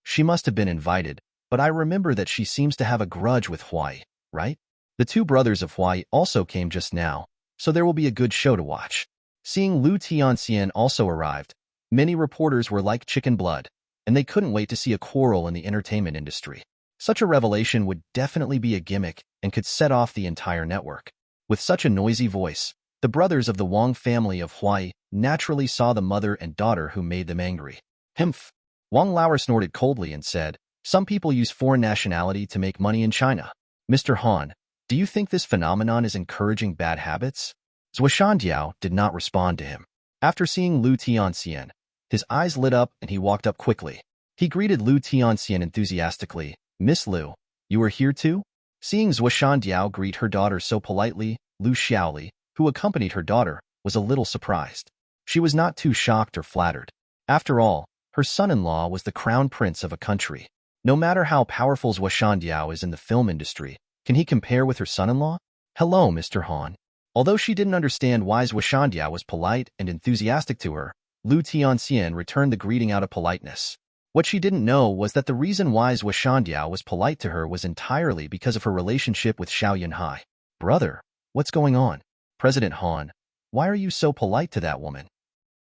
She must have been invited, but I remember that she seems to have a grudge with Huai, right? The two brothers of Huai also came just now, so there will be a good show to watch. Seeing Lu Tianxian also arrived, many reporters were like chicken blood, and they couldn't wait to see a quarrel in the entertainment industry. Such a revelation would definitely be a gimmick and could set off the entire network. With such a noisy voice, the brothers of the Wang family of Huai naturally saw the mother and daughter who made them angry. Humph! Wang Lauer snorted coldly and said, "Some people use foreign nationality to make money in China. Mr. Han, do you think this phenomenon is encouraging bad habits?" Zhuoshandiao did not respond to him. After seeing Lu Tianxian, his eyes lit up and he walked up quickly. He greeted Lu Tianxian enthusiastically. "Miss Lu, you are here too?" Seeing Zhuoshandiao greet her daughter so politely, Lu Xiaoli, who accompanied her daughter, was a little surprised. She was not too shocked or flattered. After all, her son-in-law was the crown prince of a country. No matter how powerful Zhuoshandiao is in the film industry, can he compare with her son-in-law? "Hello, Mr. Han." Although she didn't understand why Zhuoshandiao was polite and enthusiastic to her, Lu Tianxian returned the greeting out of politeness. What she didn't know was that the reason why Zhuoshandiao was polite to her was entirely because of her relationship with Xiao Yunhai. "Brother, what's going on?" "President Han, why are you so polite to that woman?"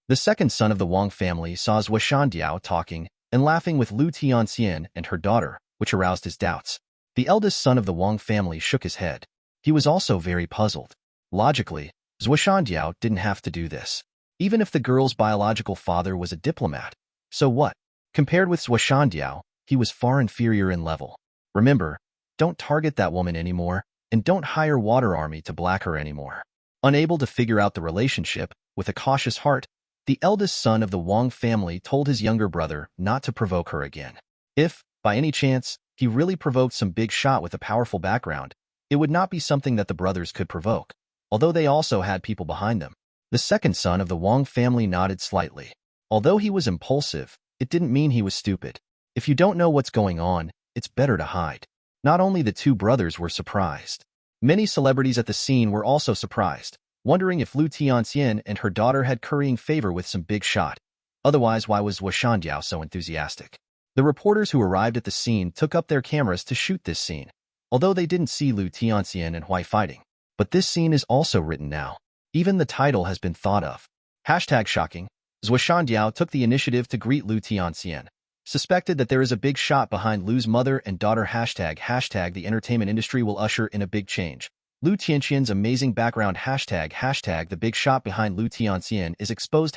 The second son of the Wang family saw Zhuoshandiao talking and laughing with Lu Tianxian and her daughter, which aroused his doubts. The eldest son of the Wang family shook his head. He was also very puzzled. Logically, Zhuoshandiao didn't have to do this. Even if the girl's biological father was a diplomat. So what? Compared with Zhuoshandiao, he was far inferior in level. Remember, don't target that woman anymore, and don't hire Water Army to black her anymore. Unable to figure out the relationship, with a cautious heart, the eldest son of the Wang family told his younger brother not to provoke her again. If, by any chance, he really provoked some big shot with a powerful background, it would not be something that the brothers could provoke, although they also had people behind them. The second son of the Wang family nodded slightly. Although he was impulsive, it didn't mean he was stupid. If you don't know what's going on, it's better to hide. Not only the two brothers were surprised. Many celebrities at the scene were also surprised, wondering if Lu Tianxian and her daughter had currying favor with some big shot. Otherwise, why was Zhuoshandiao so enthusiastic? The reporters who arrived at the scene took up their cameras to shoot this scene, although they didn't see Lu Tianxian and Huai fighting. But this scene is also written now. Even the title has been thought of. #shocking. Zhuoshandiao took the initiative to greet Lu Tianxian. Suspected that there is a big shot behind Lu's mother and daughter #, the entertainment industry will usher in a big change. Lu Tianxian's amazing background #, the big shot behind Lu Tianxian is exposed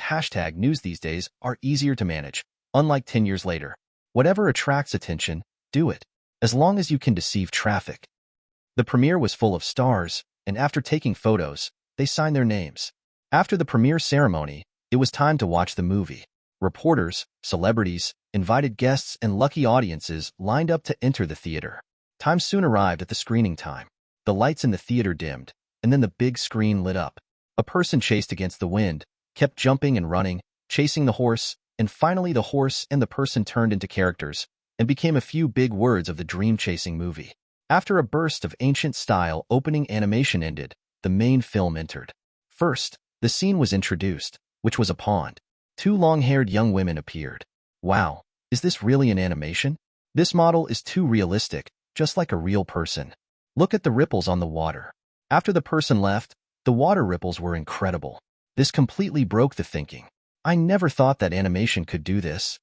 #news these days are easier to manage, unlike 10 years later. Whatever attracts attention, do it. As long as you can deceive traffic. The premiere was full of stars, and after taking photos, they signed their names. After the premiere ceremony, it was time to watch the movie. Reporters, celebrities, invited guests, and lucky audiences lined up to enter the theater. Time soon arrived at the screening time. The lights in the theater dimmed, and then the big screen lit up. A person chased against the wind, kept jumping and running, chasing the horse, and finally the horse and the person turned into characters and became a few big words of the dream-chasing movie. After a burst of ancient-style opening animation ended, the main film entered. First, the scene was introduced, which was a pond. Two long-haired young women appeared. Wow, is this really an animation? This model is too realistic, just like a real person. Look at the ripples on the water. After the person left, the water ripples were incredible. This completely broke the thinking. I never thought that animation could do this.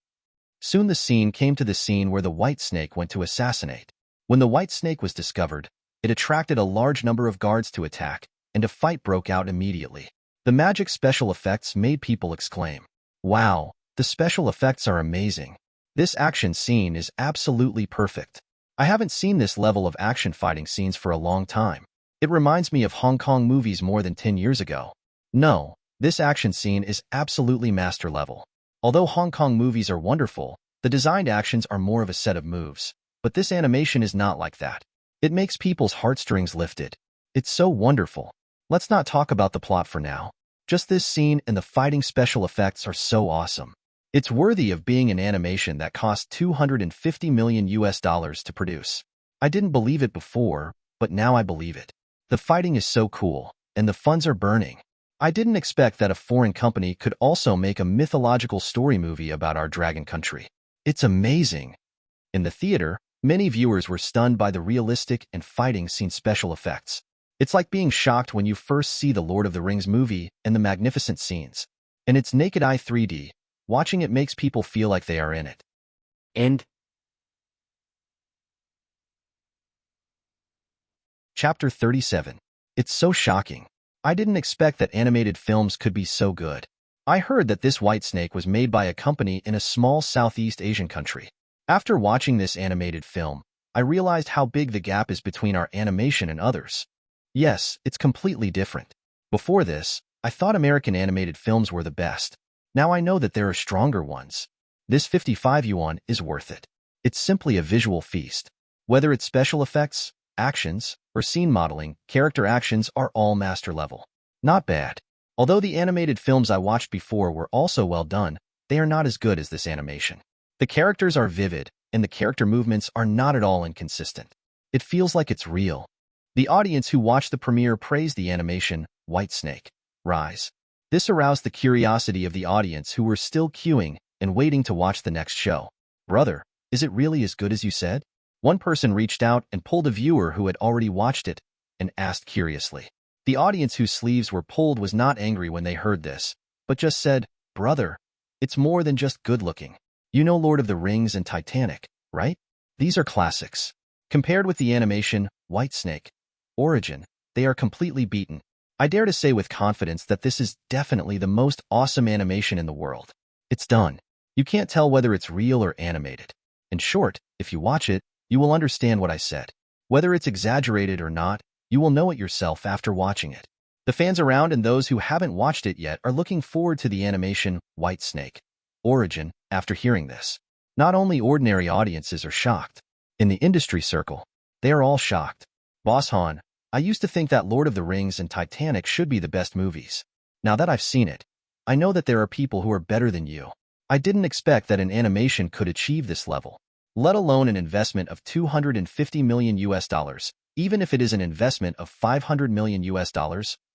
Soon the scene came to the scene where the white snake went to assassinate. When the white snake was discovered, it attracted a large number of guards to attack, and a fight broke out immediately. The magic special effects made people exclaim, "Wow, the special effects are amazing. This action scene is absolutely perfect. I haven't seen this level of action fighting scenes for a long time. It reminds me of Hong Kong movies more than 10 years ago." No, this action scene is absolutely master level. Although Hong Kong movies are wonderful, the designed actions are more of a set of moves. But this animation is not like that. It makes people's heartstrings lifted. It's so wonderful. Let's not talk about the plot for now. Just this scene and the fighting special effects are so awesome. It's worthy of being an animation that cost $250 million to produce. I didn't believe it before, but now I believe it. The fighting is so cool, and the funds are burning. I didn't expect that a foreign company could also make a mythological story movie about our dragon country. It's amazing. In the theater, many viewers were stunned by the realistic and fighting scene special effects. It's like being shocked when you first see the Lord of the Rings movie and the magnificent scenes. And it's naked eye 3D. Watching it makes people feel like they are in it. End. Chapter 37. It's so shocking. I didn't expect that animated films could be so good. I heard that this white snake was made by a company in a small Southeast Asian country. After watching this animated film, I realized how big the gap is between our animation and others. Yes, it's completely different. Before this, I thought American animated films were the best. Now I know that there are stronger ones. This 55 yuan is worth it. It's simply a visual feast. Whether it's special effects, actions, or scene modeling, character actions are all master level. Not bad. Although the animated films I watched before were also well done, they are not as good as this animation. The characters are vivid, and the character movements are not at all inconsistent. It feels like it's real. The audience who watched the premiere praised the animation, White Snake, Rise. This aroused the curiosity of the audience who were still queuing and waiting to watch the next show. "Brother, is it really as good as you said?" One person reached out and pulled a viewer who had already watched it and asked curiously. The audience whose sleeves were pulled was not angry when they heard this, but just said, "Brother, it's more than just good looking. You know Lord of the Rings and Titanic, right? These are classics. Compared with the animation, White Snake, Origin, they are completely beaten. I dare to say with confidence that this is definitely the most awesome animation in the world. It's done. You can't tell whether it's real or animated. In short, if you watch it, you will understand what I said. Whether it's exaggerated or not, you will know it yourself after watching it." The fans around and those who haven't watched it yet are looking forward to the animation, White Snake, Origin, after hearing this. Not only ordinary audiences are shocked. In the industry circle, they are all shocked. "Boss Han, I used to think that Lord of the Rings and Titanic should be the best movies. Now that I've seen it, I know that there are people who are better than you. I didn't expect that an animation could achieve this level, let alone an investment of $250 million. Even if it is an investment of $500 million,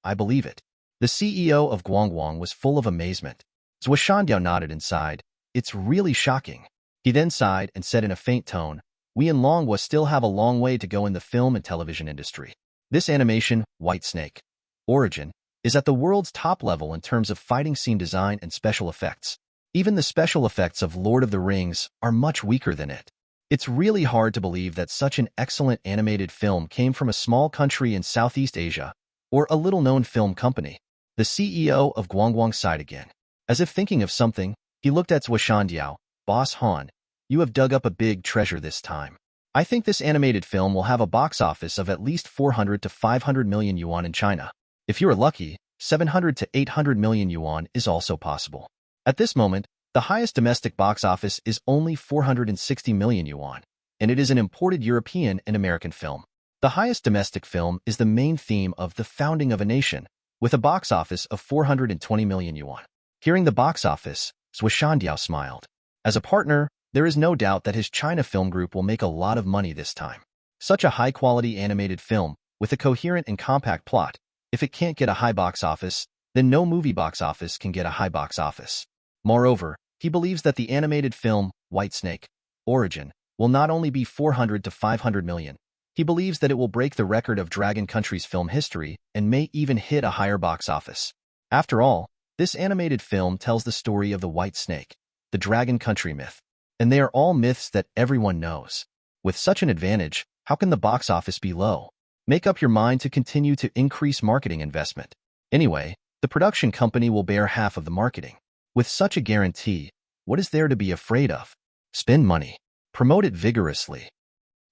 I believe it." The CEO of Guangguang was full of amazement. Zhuoshandiao nodded and sighed. "It's really shocking." He then sighed and said in a faint tone, "We in Longhua still have a long way to go in the film and television industry. This animation, White Snake, Origin, is at the world's top level in terms of fighting scene design and special effects. Even the special effects of Lord of the Rings are much weaker than it. It's really hard to believe that such an excellent animated film came from a small country in Southeast Asia, or a little-known film company." The CEO of Guangguang sighed again. As if thinking of something, he looked at Zhuoshandiao. "Boss Han, you have dug up a big treasure this time. I think this animated film will have a box office of at least 400 to 500 million yuan in China. If you are lucky, 700 to 800 million yuan is also possible." At this moment, the highest domestic box office is only 460 million yuan, and it is an imported European and American film. The highest domestic film is the main theme of The Founding of a Nation, with a box office of 420 million yuan. Hearing the box office, Zhuoshandiao smiled. As a partner, there is no doubt that his China film group will make a lot of money this time. Such a high-quality animated film, with a coherent and compact plot, if it can't get a high box office, then no movie box office can get a high box office. Moreover, he believes that the animated film, White Snake, Origin, will not only be 400 to 500 million. He believes that it will break the record of Dragon Country's film history and may even hit a higher box office. After all, this animated film tells the story of the White Snake, the Dragon Country myth. And they are all myths that everyone knows. With such an advantage, how can the box office be low? Make up your mind to continue to increase marketing investment. Anyway, the production company will bear half of the marketing. With such a guarantee, what is there to be afraid of? Spend money. Promote it vigorously.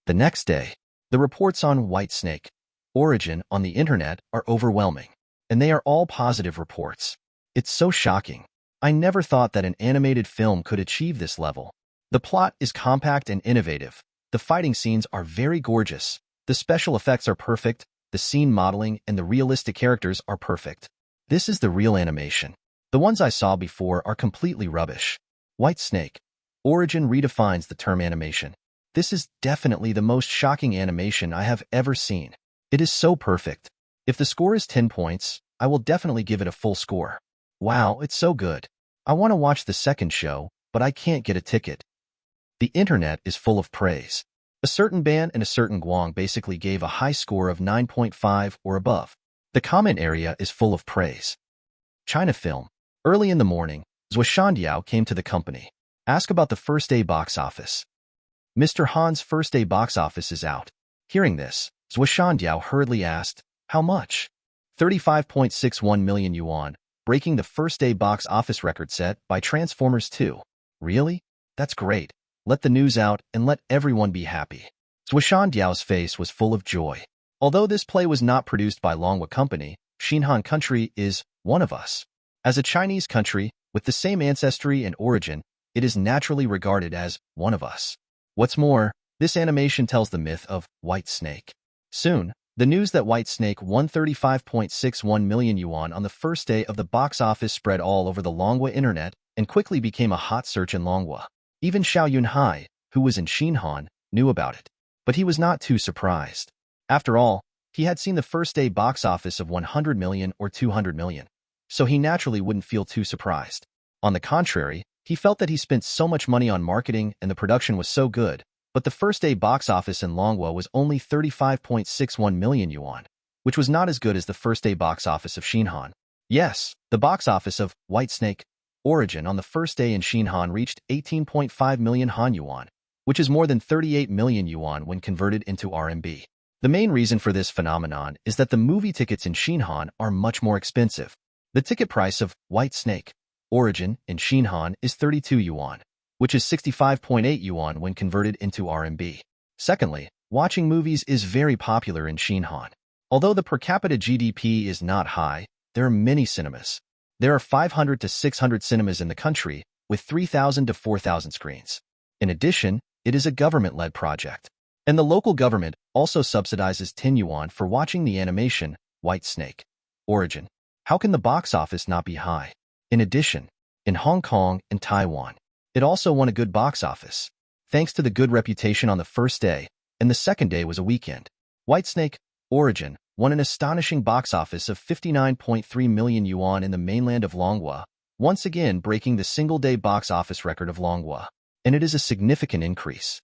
The next day, the reports on White Snake origin on the internet are overwhelming, and they are all positive reports. It's so shocking. I never thought that an animated film could achieve this level. The plot is compact and innovative. The fighting scenes are very gorgeous. The special effects are perfect. The scene modeling and the realistic characters are perfect. This is the real animation. The ones I saw before are completely rubbish. White Snake origin redefines the term animation. This is definitely the most shocking animation I have ever seen. It is so perfect. If the score is 10 points, I will definitely give it a full score. Wow, it's so good. I want to watch the second show, but I can't get a ticket. The internet is full of praise. A certain band and a certain Guang basically gave a high score of 9.5 or above. The comment area is full of praise. China Film. Early in the morning, Zhuoshandiao came to the company. Ask about the first day box office. Mr. Han's first day box office is out. Hearing this, Zhuoshandiao hurriedly asked, how much? 35.61 million yuan, breaking the first day box office record set by Transformers 2. Really? That's great. Let the news out and let everyone be happy. Zhuoshandiao's face was full of joy. Although this play was not produced by Longhua Company, Xinhan Country is one of us. As a Chinese country with the same ancestry and origin, it is naturally regarded as one of us. What's more, this animation tells the myth of White Snake. Soon, the news that White Snake won 35.61 million yuan on the first day of the box office spread all over the Longhua internet and quickly became a hot search in Longhua. Even Xiao Yunhai, who was in Xinhan, knew about it. But he was not too surprised. After all, he had seen the first day box office of 100 million or 200 million, so he naturally wouldn't feel too surprised. On the contrary, he felt that he spent so much money on marketing and the production was so good, but the first day box office in Longhua was only 35.61 million yuan, which was not as good as the first day box office of Xinhan. Yes, the box office of White Snake origin on the first day in Xinhan reached 18.5 million Han yuan, which is more than 38 million yuan when converted into RMB. The main reason for this phenomenon is that the movie tickets in Xinhan are much more expensive. The ticket price of White Snake origin in Xinhan is 32 yuan, which is 65.8 yuan when converted into RMB. Secondly, watching movies is very popular in Xinhan. Although the per capita GDP is not high, there are many cinemas. There are 500 to 600 cinemas in the country, with 3,000 to 4,000 screens. In addition, it is a government-led project. And the local government also subsidizes 10 yuan for watching the animation White Snake origin. How can the box office not be high? In addition, in Hong Kong and Taiwan, it also won a good box office, thanks to the good reputation on the first day, and the second day was a weekend. White Snake origin won an astonishing box office of 59.3 million yuan in the mainland of Longhua, once again breaking the single-day box office record of Longhua, and it is a significant increase.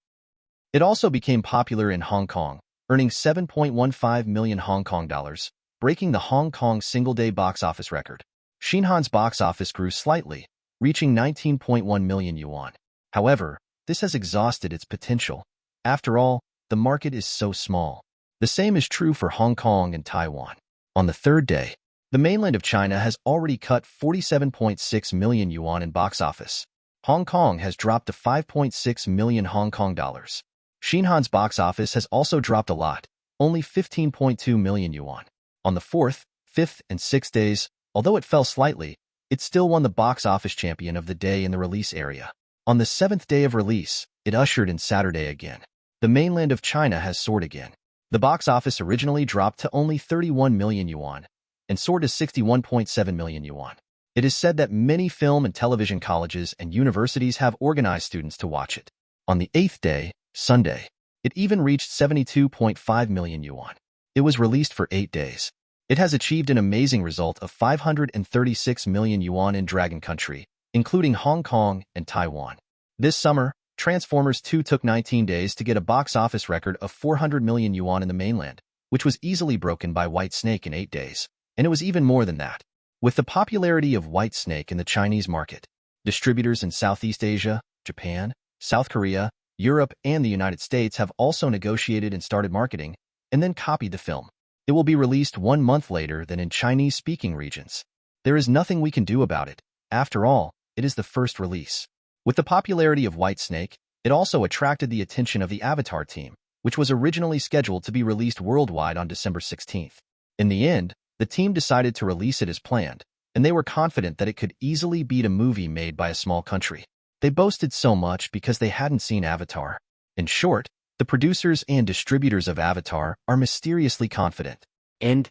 It also became popular in Hong Kong, earning 7.15 million Hong Kong dollars, breaking the Hong Kong single-day box office record. Xinhan's box office grew slightly, reaching 19.1 million yuan. However, this has exhausted its potential. After all, the market is so small. The same is true for Hong Kong and Taiwan. On the third day, the mainland of China has already cut 47.6 million yuan in box office. Hong Kong has dropped to 5.6 million Hong Kong dollars. Xinhan's box office has also dropped a lot, only 15.2 million yuan. On the fourth, fifth, and sixth days, although it fell slightly, it still won the box office champion of the day in the release area. On the seventh day of release, it ushered in Saturday again. The mainland of China has soared again. The box office originally dropped to only 31 million yuan and soared to 61.7 million yuan. It is said that many film and television colleges and universities have organized students to watch it. On the eighth day, Sunday, it even reached 72.5 million yuan. It was released for 8 days. It has achieved an amazing result of 536 million yuan in Dragon Country, including Hong Kong and Taiwan. This summer, Transformers 2 took 19 days to get a box office record of 400 million yuan in the mainland, which was easily broken by White Snake in 8 days. And it was even more than that. With the popularity of White Snake in the Chinese market, distributors in Southeast Asia, Japan, South Korea, Europe, and the United States have also negotiated and started marketing, and then copied the film. It will be released 1 month later than in Chinese-speaking regions. There is nothing we can do about it. After all, it is the first release. With the popularity of White Snake, it also attracted the attention of the Avatar team, which was originally scheduled to be released worldwide on December 16th. In the end, the team decided to release it as planned, and they were confident that it could easily beat a movie made by a small country. They boasted so much because they hadn't seen Avatar. In short, the producers and distributors of Avatar are mysteriously confident. End.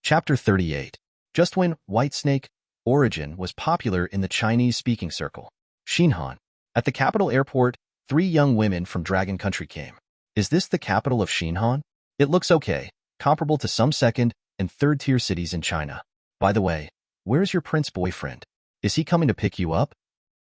Chapter 38. Just when Whitesnake origin was popular in the Chinese-speaking circle, Xinhan. At the capital airport, 3 young women from Dragon Country came. Is this the capital of Xinhan? It looks okay, comparable to some second- and third-tier cities in China. By the way, where's your prince boyfriend? Is he coming to pick you up?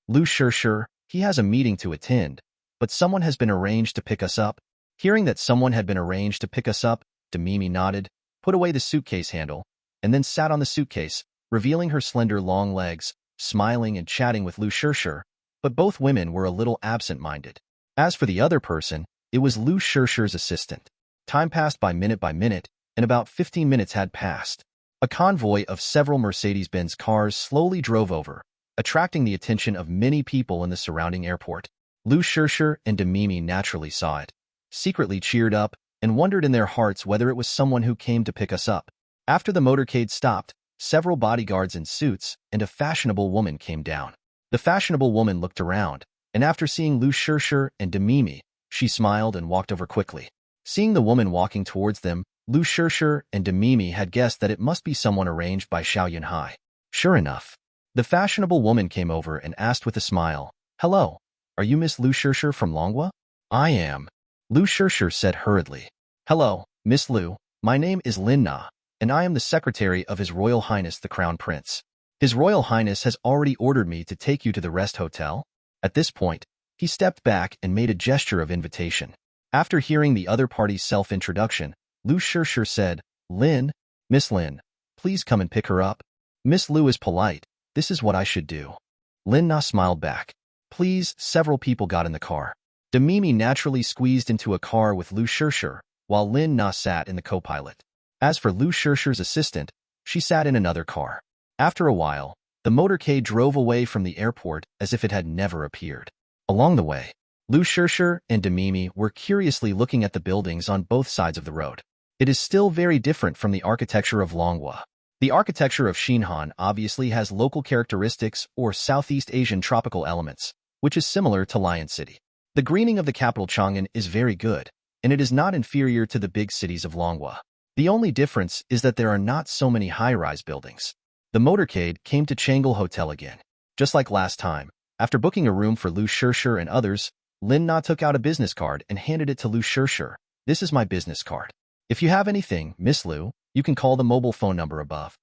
Lu Shishir, he has a meeting to attend, but someone has been arranged to pick us up. Hearing that someone had been arranged to pick us up, Demimi nodded, put away the suitcase handle, and then sat on the suitcase, revealing her slender long legs, smiling and chatting with Lu Shishir, but both women were a little absent-minded. As for the other person, it was Lu Shishir's assistant. Time passed by minute, and about 15 minutes had passed. A convoy of several Mercedes-Benz cars slowly drove over, attracting the attention of many people in the surrounding airport. Lu Shishir and Demimi naturally saw it, secretly cheered up, and wondered in their hearts whether it was someone who came to pick us up. After the motorcade stopped, several bodyguards in suits and a fashionable woman came down. The fashionable woman looked around, and after seeing Lu Shishir and Demimi, she smiled and walked over quickly. Seeing the woman walking towards them, Lu Shishir and Demimi had guessed that it must be someone arranged by Xiao Yunhai. Sure enough, the fashionable woman came over and asked with a smile, "Hello, are you Miss Lu Shishir from Longwa?" "I am," Lu Shishir said hurriedly. "Hello, Miss Lu, my name is Lin Na, and I am the secretary of His Royal Highness the Crown Prince. His Royal Highness has already ordered me to take you to the Rest Hotel." At this point, he stepped back and made a gesture of invitation. After hearing the other party's self-introduction, Lu Shishir said, Miss Lin, please come and pick her up." "Miss Lu is polite. This is what I should do." Lin Na smiled back. "Please." Several people got in the car. Demimi naturally squeezed into a car with Lu Shishir, while Lin Na sat in the co-pilot. As for Lu Shishir's assistant, she sat in another car. After a while, the motorcade drove away from the airport as if it had never appeared. Along the way, Lu Shishir and Demimi were curiously looking at the buildings on both sides of the road. It is still very different from the architecture of Longwa. The architecture of Xinhan obviously has local characteristics or Southeast Asian tropical elements, which is similar to Lion City. The greening of the capital Chang'an is very good, and it is not inferior to the big cities of Longwa. The only difference is that there are not so many high-rise buildings. The motorcade came to Changle Hotel again. Just like last time, after booking a room for Lu Shishir and others, Lin Na took out a business card and handed it to Lu Shishir. "This is my business card. If you have anything, Miss Lu, you can call the mobile phone number above."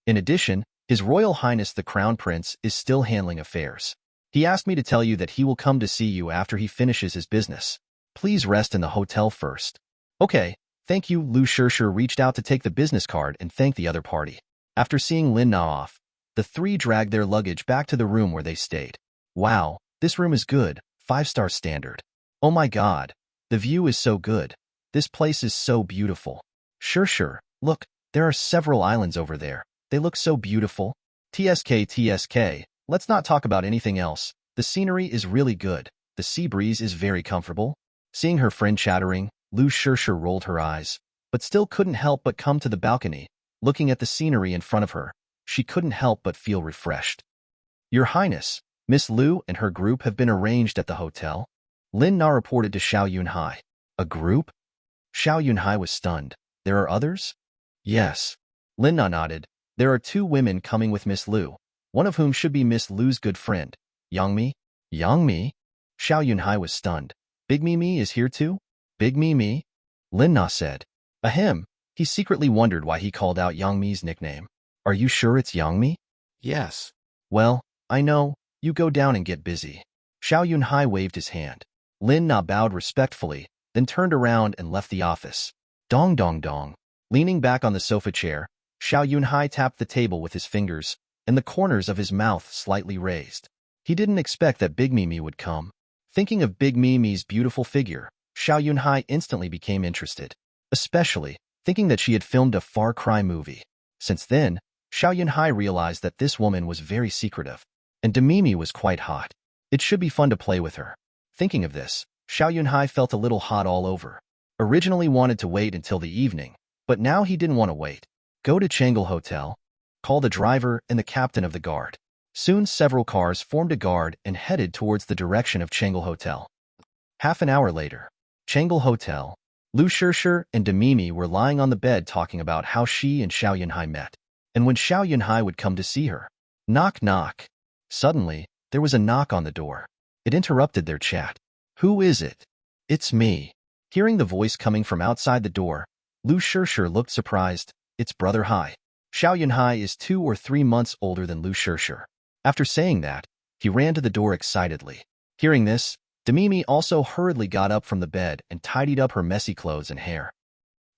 In addition, His Royal Highness the Crown Prince is still handling affairs. He asked me to tell you that he will come to see you after he finishes his business. Please rest in the hotel first. Okay, thank you. Lu Shishir reached out to take the business card and thank the other party. After seeing Lin Na off, the 3 dragged their luggage back to the room where they stayed. "Wow, this room is good, 5-star standard. Oh my god, the view is so good. This place is so beautiful. Sure, look, there are several islands over there. They look so beautiful. TSK, let's not talk about anything else. The scenery is really good. The sea breeze is very comfortable." Seeing her friend chattering, Lu Shishir rolled her eyes, but still couldn't help but come to the balcony. Looking at the scenery in front of her, she couldn't help but feel refreshed. "Your Highness, Miss Lu and her group have been arranged at the hotel," Lin Na reported to Xiao Yunhai. "A group?" Xiao Yunhai was stunned. "There are others?" "Yes." Lin Na nodded. "There are 2 women coming with Miss Lu, one of whom should be Miss Lu's good friend, Yangmi." "Yangmi?" Xiao Yunhai was stunned. "Big Mimi is here too?" "Big Mimi?" Lin Na said. Ahem. He secretly wondered why he called out Yangmi's nickname. "Are you sure it's Yangmi?" "Yes." Well, I know, you go down and get busy. Xiao Yunhai waved his hand. Lin Na bowed respectfully, then turned around and left the office. Dong dong dong. Leaning back on the sofa chair, Xiao Yunhai tapped the table with his fingers, and the corners of his mouth slightly raised. He didn't expect that Big Mimi would come. Thinking of Big Mimi's beautiful figure, Xiao Yunhai instantly became interested, especially thinking that she had filmed a Far Cry movie. Since then, Xiao Yunhai realized that this woman was very secretive, and Demimi was quite hot. It should be fun to play with her. Thinking of this, Xiao Yunhai felt a little hot all over. Originally wanted to wait until the evening, but now he didn't want to wait. Go to Changle Hotel, call the driver and the captain of the guard. Soon several cars formed a guard and headed towards the direction of Changle Hotel. Half an hour later, Changle Hotel. Lu Shishir and Demimi were lying on the bed talking about how she and Xiao Yunhai met, and when Xiao Yunhai would come to see her. Knock knock. Suddenly, there was a knock on the door. It interrupted their chat. Who is it? It's me. Hearing the voice coming from outside the door, Lu Shishir looked surprised. It's Brother Hai. Xiao Yunhai is 2 or 3 months older than Lu Shishir. After saying that, he ran to the door excitedly. Hearing this, Demimi also hurriedly got up from the bed and tidied up her messy clothes and hair.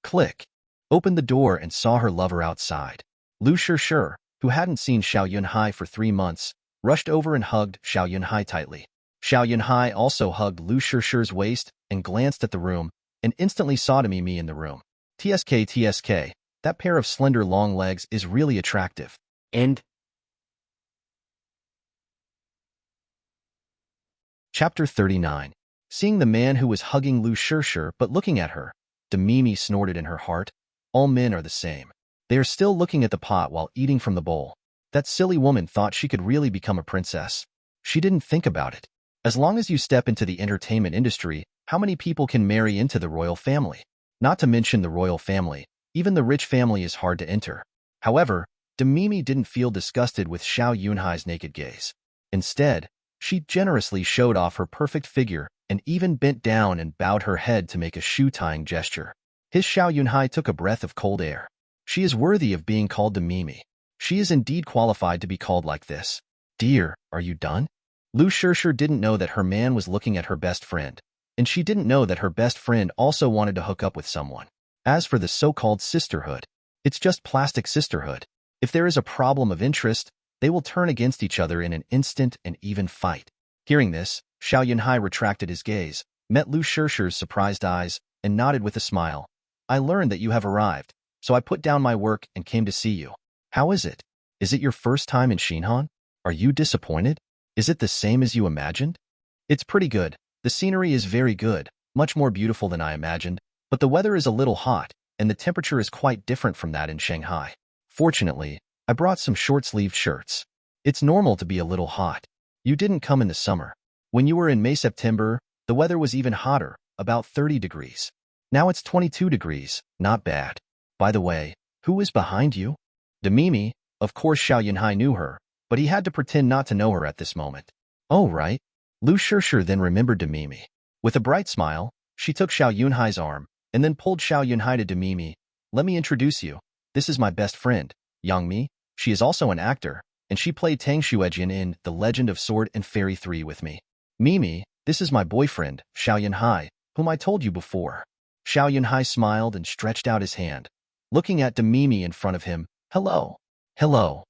Click. Opened the door and saw her lover outside. Lu Shishir, who hadn't seen Xiao Yunhai for 3 months, rushed over and hugged Xiao Yunhai tightly. Xiao Yunhai also hugged Lu Shishir's waist and glanced at the room, and instantly saw Demimi in the room. TSK, that pair of slender long legs is really attractive. End. Chapter 39. Seeing the man who was hugging Lu Shishir but looking at her, Demimi snorted in her heart. All men are the same. They are still looking at the pot while eating from the bowl. That silly woman thought she could really become a princess. She didn't think about it. As long as you step into the entertainment industry, how many people can marry into the royal family? Not to mention the royal family, even the rich family is hard to enter. However, Demimi didn't feel disgusted with Xiao Yunhai's naked gaze. Instead, she generously showed off her perfect figure and even bent down and bowed her head to make a shoe-tying gesture. His Xiao Yunhai took a breath of cold air. She is worthy of being called Demimi. She is indeed qualified to be called like this. Dear, are you done? Lu Shishir didn't know that her man was looking at her best friend, and she didn't know that her best friend also wanted to hook up with someone. As for the so-called sisterhood, it's just plastic sisterhood. If there is a problem of interest, they will turn against each other in an instant and even fight. Hearing this, Xiao Yunhai retracted his gaze, met Lu Shishir's surprised eyes, and nodded with a smile. I learned that you have arrived, so I put down my work and came to see you. How is it? Is it your first time in Xinhan? Are you disappointed? Is it the same as you imagined? It's pretty good. The scenery is very good, much more beautiful than I imagined, but the weather is a little hot, and the temperature is quite different from that in Shanghai. Fortunately, I brought some short-sleeved shirts. It's normal to be a little hot. You didn't come in the summer. When you were in May-September, the weather was even hotter, about 30 degrees. Now it's 22 degrees, not bad. By the way, who is behind you? Demimi. Of course Xiao Yunhai knew her, but he had to pretend not to know her at this moment. Oh, right. Lu Shishir then remembered Demimi. With a bright smile, she took Xiao Yunhai's arm, and then pulled Xiao Yunhai to Demimi. Let me introduce you. This is my best friend, Yang Mi. She is also an actor, and she played Tang Xuejin in The Legend of Sword and Fairy 3 with me. Mimi, this is my boyfriend, Xiao Yunhai, whom I told you before. Xiao Yunhai smiled and stretched out his hand. Looking at Demimi in front of him, hello. Hello.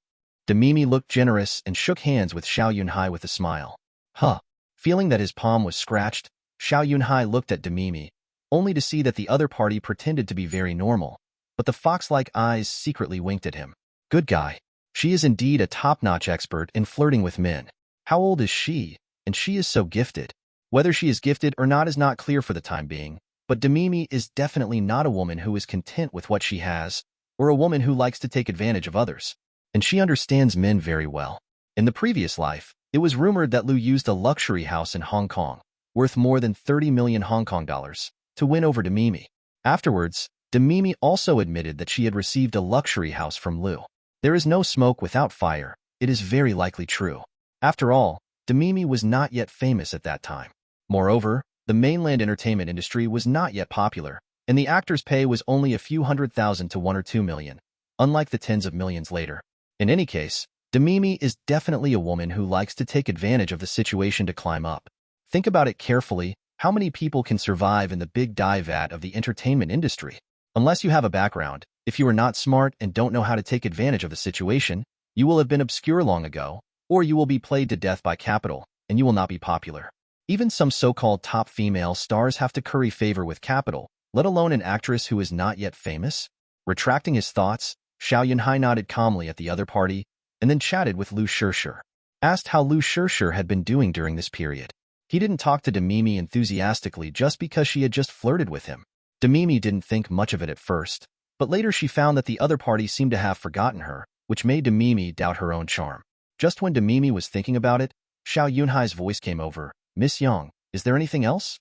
Demimi looked generous and shook hands with Xiao Yunhai with a smile. Huh. Feeling that his palm was scratched, Xiao Yunhai looked at Demimi, only to see that the other party pretended to be very normal, but the fox-like eyes secretly winked at him. Good guy. She is indeed a top-notch expert in flirting with men. How old is she? And she is so gifted. Whether she is gifted or not is not clear for the time being, but Demimi is definitely not a woman who is content with what she has, or a woman who likes to take advantage of others. And she understands men very well. In the previous life, it was rumored that Lu used a luxury house in Hong Kong, worth more than 30 million Hong Kong dollars, to win over Demimi. Afterwards, Demimi also admitted that she had received a luxury house from Lu. There is no smoke without fire. It is very likely true. After all, Demimi was not yet famous at that time. Moreover, the mainland entertainment industry was not yet popular, and the actor's pay was only a few 100,000 to 1 or 2 million, unlike the tens of millions later. In any case, Demimi is definitely a woman who likes to take advantage of the situation to climb up. Think about it carefully. How many people can survive in the big dive vat of the entertainment industry? Unless you have a background, if you are not smart and don't know how to take advantage of the situation, you will have been obscure long ago, or you will be played to death by capital, and you will not be popular. Even some so-called top female stars have to curry favor with capital, let alone an actress who is not yet famous. Retracting his thoughts, Xiao Yunhai nodded calmly at the other party, and then chatted with Lu Shishir. Asked how Lu Shishir had been doing during this period. He didn't talk to Demimi enthusiastically just because she had just flirted with him. Demimi didn't think much of it at first, but later she found that the other party seemed to have forgotten her, which made Demimi doubt her own charm. Just when Demimi was thinking about it, Xiao Yunhai's voice came over. Miss Yang, is there anything else?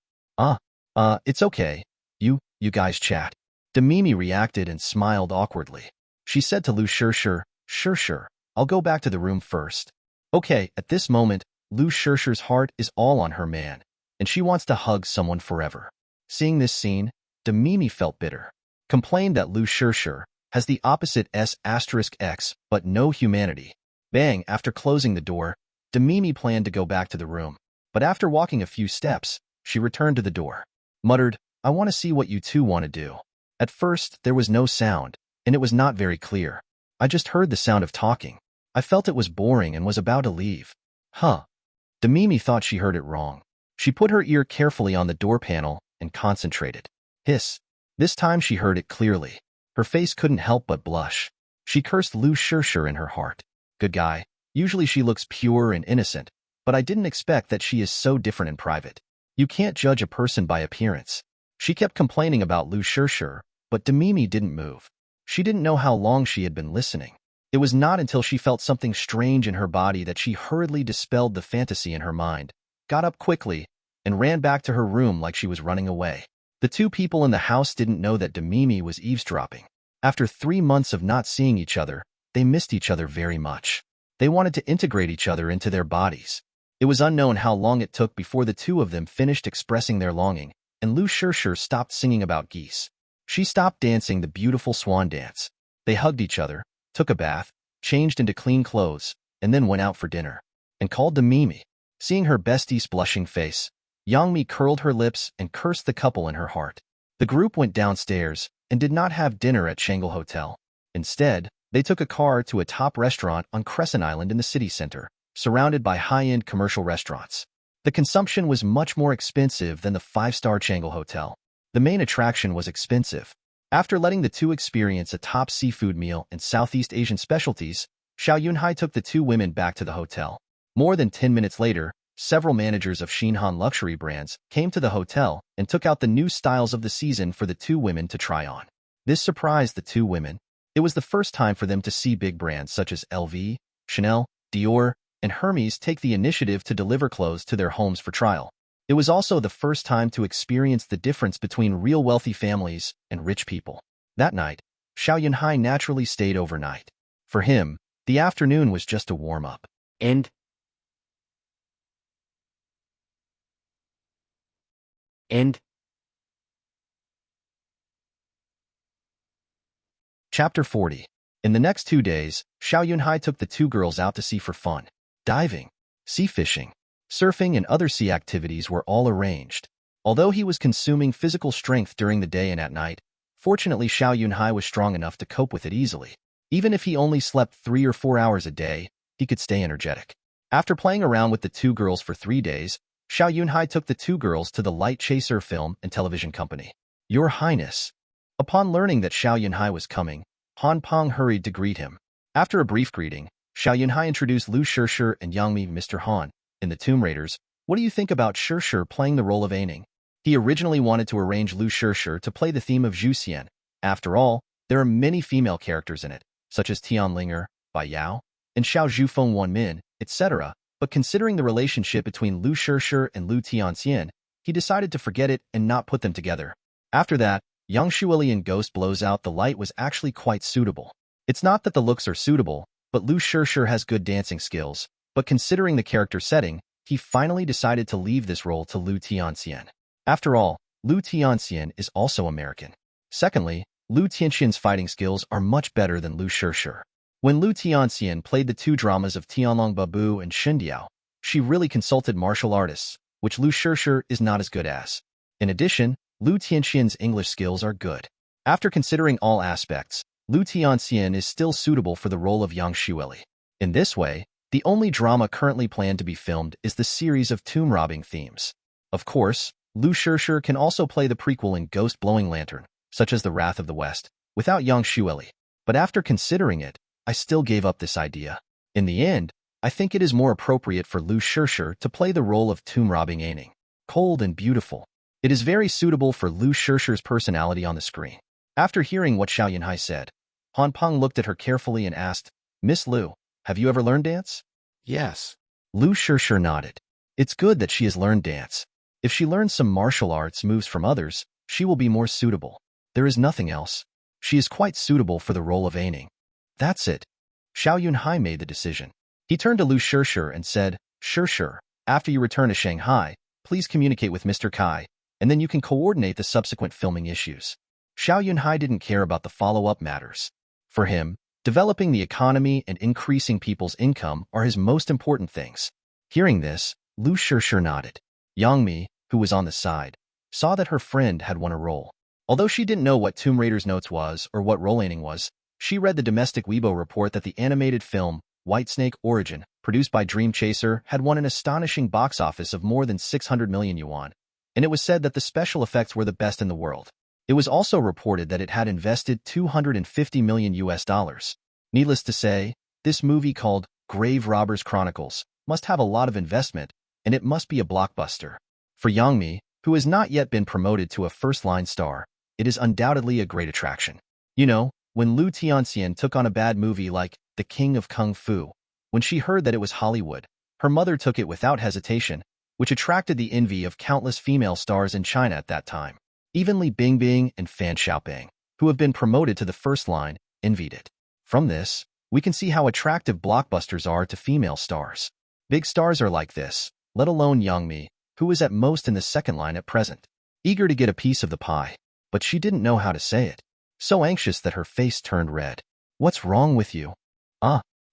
It's okay. You guys chat. Demimi reacted and smiled awkwardly. She said to Lu Shishir, Sure, I'll go back to the room first. Okay, at this moment, Lu Shishir's heart is all on her man, and she wants to hug someone forever. Seeing this scene, Demimi felt bitter. Complained that Lu Shishir has the opposite S*X, but no humanity. Bang, after closing the door, Demimi planned to go back to the room. But after walking a few steps, she returned to the door. Muttered, I want to see what you two want to do. At first, there was no sound, and it was not very clear. I just heard the sound of talking. I felt it was boring and was about to leave. Demimi thought she heard it wrong. She put her ear carefully on the door panel and concentrated. Hiss. This time she heard it clearly. Her face couldn't help but blush. She cursed Lu Shishir in her heart. Good guy. Usually she looks pure and innocent, but I didn't expect that she is so different in private. You can't judge a person by appearance. She kept complaining about Lu Shishir, but Demimi didn't move. She didn't know how long she had been listening. It was not until she felt something strange in her body that she hurriedly dispelled the fantasy in her mind, got up quickly, and ran back to her room like she was running away. The two people in the house didn't know that Demimi was eavesdropping. After 3 months of not seeing each other, they missed each other very much. They wanted to integrate each other into their bodies. It was unknown how long it took before the two of them finished expressing their longing, and Lu Shishir stopped singing about geese. She stopped dancing the beautiful swan dance. They hugged each other, took a bath, changed into clean clothes, and then went out for dinner. And called Demimi. Seeing her bestie's blushing face, Yangmi curled her lips and cursed the couple in her heart. The group went downstairs and did not have dinner at Shanghai Hotel. Instead, they took a car to a top restaurant on Crescent Island in the city center, surrounded by high-end commercial restaurants. The consumption was much more expensive than the 5-star Shanghai Hotel. The main attraction was expensive. After letting the two experience a top seafood meal and Southeast Asian specialties, Xiao Yunhai took the two women back to the hotel. More than 10 minutes later, several managers of Xinhan luxury brands came to the hotel and took out the new styles of the season for the two women to try on. This surprised the two women. It was the first time for them to see big brands such as LV, Chanel, Dior, and Hermes take the initiative to deliver clothes to their homes for trial. It was also the first time to experience the difference between real wealthy families and rich people. That night, Xiao Yunhai naturally stayed overnight. For him, the afternoon was just a warm-up. End Chapter 40. In the next 2 days, Xiao Yunhai took the two girls out to sea for fun. Diving, sea fishing, surfing, and other sea activities were all arranged. Although he was consuming physical strength during the day and at night, fortunately Xiao Yunhai was strong enough to cope with it easily. Even if he only slept 3 or 4 hours a day, he could stay energetic. After playing around with the two girls for 3 days, Xiao Yunhai took the two girls to the Light Chaser Film and Television Company. Your Highness. Upon learning that Xiao Yunhai was coming, Han Peng hurried to greet him. After a brief greeting, Xiao Yunhai introduced Lu Shishir and Yangmi. Mr. Han, in the Tomb Raiders, what do you think about Shishir playing the role of Aining? He originally wanted to arrange Lu Shishir to play the theme of Zhu Xian. After all, there are many female characters in it, such as Tian Linger, Bai Yao, and Xiao Zhufeng Wanmin, etc., but considering the relationship between Lu Shishir and Lu Tianxian, he decided to forget it and not put them together. After that, Yang Shuilian Ghost Blows Out the Light was actually quite suitable. It's not that the looks are suitable, but Lu Shishir has good dancing skills, but considering the character setting, he finally decided to leave this role to Lu Tianxian. After all, Lu Tianxian is also American. Secondly, Lu Tianxian's fighting skills are much better than Lu Shishir. When Lu Tianxian played the two dramas of Tianlong Babu and Xindiao, she really consulted martial artists, which Lu Shishir is not as good as. In addition, Lu Tianxian's English skills are good. After considering all aspects, Lu Tianxian is still suitable for the role of Yang Xueli. In this way, the only drama currently planned to be filmed is the series of tomb-robbing themes. Of course, Lu Shishir can also play the prequel in Ghost Blowing Lantern, such as The Wrath of the West, without Yang Xueli. But after considering it, I still gave up this idea. In the end, I think it is more appropriate for Lu Shishir to play the role of tomb-robbing Aining. Cold and beautiful. It is very suitable for Lu Shishir's personality on the screen. After hearing what Xiao Yunhai said, Han Peng looked at her carefully and asked, Miss Lu, have you ever learned dance? Yes. Lu Shishir nodded. It's good that she has learned dance. If she learns some martial arts moves from others, she will be more suitable. There is nothing else. She is quite suitable for the role of Aining. That's it. Xiao Yunhai made the decision. He turned to Lu Shishir and said, Shishir, after you return to Shanghai, please communicate with Mr. Kai, and then you can coordinate the subsequent filming issues. Xiao Yunhai didn't care about the follow-up matters. For him, developing the economy and increasing people's income are his most important things. Hearing this, Lu Shishir nodded. Yang Mi, who was on the side, saw that her friend had won a role. Although she didn't know what Tomb Raider's Notes was or what role Aining was, she read the domestic Weibo report that the animated film, Whitesnake Origin, produced by Dream Chaser, had won an astonishing box office of more than 600 million yuan, and it was said that the special effects were the best in the world. It was also reported that it had invested $250 million. Needless to say, this movie called Grave Robbers Chronicles must have a lot of investment, and it must be a blockbuster. For Yang Mi, who has not yet been promoted to a first-line star, it is undoubtedly a great attraction. You know, when Lu Tianxian took on a bad movie like The King of Kung Fu, when she heard that it was Hollywood, her mother took it without hesitation, which attracted the envy of countless female stars in China at that time. Even Li Bingbing and Fan Xiaoping, who have been promoted to the first line, envied it. From this, we can see how attractive blockbusters are to female stars. Big stars are like this, let alone Yang Mi, who is at most in the second line at present, eager to get a piece of the pie. But she didn't know how to say it, so anxious that her face turned red. What's wrong with you?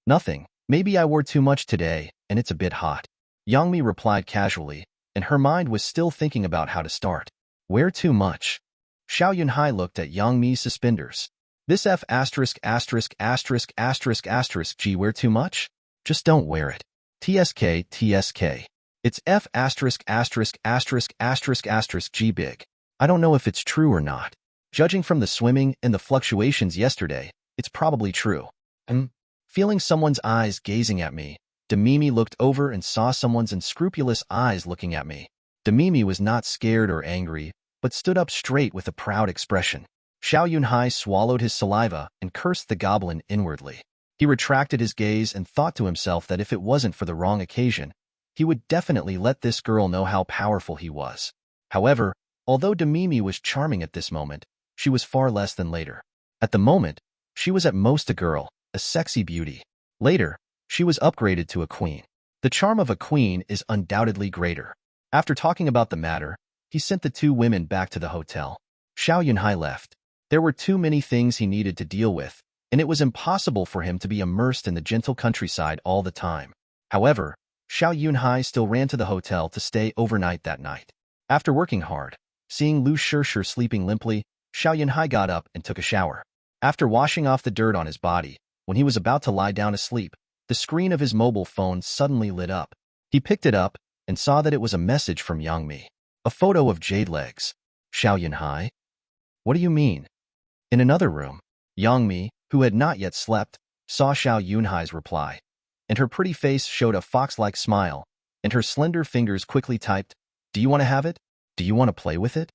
Nothing. Maybe I wore too much today, and it's a bit hot. Yang Mi replied casually, and her mind was still thinking about how to start. Wear too much. Xiao Yunhai looked at Yang Mi's suspenders. This F****************** G wear too much? Just don't wear it. TSK. It's F********** G big. I don't know if it's true or not. Judging from the swimming and the fluctuations yesterday, it's probably true. Feeling someone's eyes gazing at me, Demimi looked over and saw someone's unscrupulous eyes looking at me. Demimi was not scared or angry, but stood up straight with a proud expression. Xiao Yunhai swallowed his saliva and cursed the goblin inwardly. He retracted his gaze and thought to himself that if it wasn't for the wrong occasion, he would definitely let this girl know how powerful he was. However, although Demimi was charming at this moment, she was far less than later. At the moment, she was at most a girl, a sexy beauty. Later, she was upgraded to a queen. The charm of a queen is undoubtedly greater. After talking about the matter, he sent the two women back to the hotel. Xiao Yunhai left. There were too many things he needed to deal with, and it was impossible for him to be immersed in the gentle countryside all the time. However, Xiao Yunhai still ran to the hotel to stay overnight that night. After working hard, seeing Lu Shishir sleeping limply, Xiao Yunhai got up and took a shower. After washing off the dirt on his body, when he was about to lie down to sleep, the screen of his mobile phone suddenly lit up. He picked it up and saw that it was a message from Yang Mi. A photo of jade legs. Xiao Yunhai? What do you mean? In another room, Yang Mi, who had not yet slept, saw Xiao Yunhai's reply, and her pretty face showed a fox-like smile, and her slender fingers quickly typed, "Do you want to have it? Do you want to play with it?"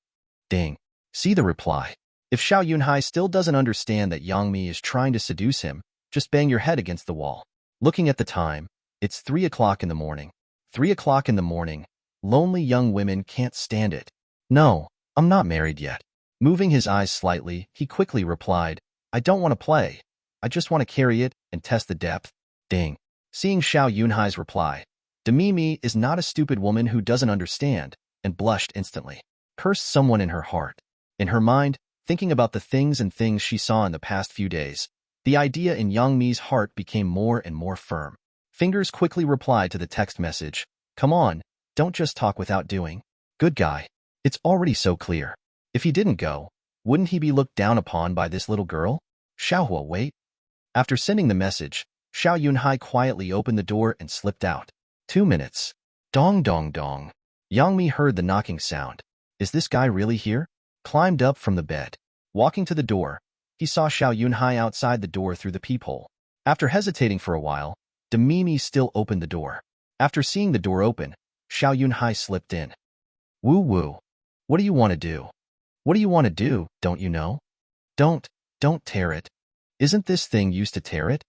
Ding. See the reply. If Xiao Yunhai still doesn't understand that Yang Mi is trying to seduce him, just bang your head against the wall. Looking at the time, it's 3 o'clock in the morning. 3 o'clock in the morning. Lonely young women can't stand it. No, I'm not married yet. Moving his eyes slightly, he quickly replied, I don't want to play. I just want to carry it and test the depth. Ding. Seeing Xiao Yunhai's reply, Demimi is not a stupid woman who doesn't understand, and blushed instantly. Cursed someone in her heart. In her mind, thinking about the things she saw in the past few days, The idea in Yang Mi's heart became more and more firm. Fingers quickly replied to the text message. Come on, don't just talk without doing. Good guy. It's already so clear. If he didn't go, wouldn't he be looked down upon by this little girl? Xiaohua, wait. After sending the message, Xiao Yunhai quietly opened the door and slipped out. 2 minutes. Dong dong dong. Yang Mi heard the knocking sound. Is this guy really here? Climbed up from the bed. Walking to the door, he saw Xiao Yunhai outside the door through the peephole. After hesitating for a while, Demimi still opened the door. After seeing the door open, Xiao Yunhai slipped in. Woo-woo. What do you want to do? What do you want to do, don't you know? Don't tear it. Isn't this thing used to tear it?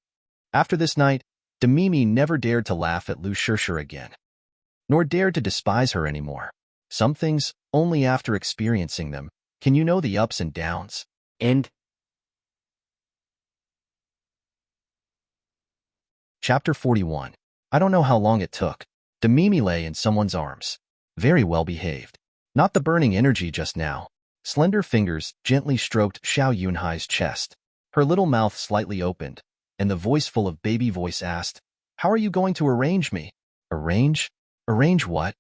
After this night, Demimi never dared to laugh at Lu Shishir again, nor dared to despise her anymore. Some things, only after experiencing them, can you know the ups and downs. End. Chapter 41. I don't know how long it took. Demimi lay in someone's arms. Very well behaved. Not the burning energy just now. Slender fingers gently stroked Xiao Yunhai's chest. Her little mouth slightly opened, and the voice full of baby voice asked, How are you going to arrange me? Arrange? Arrange what?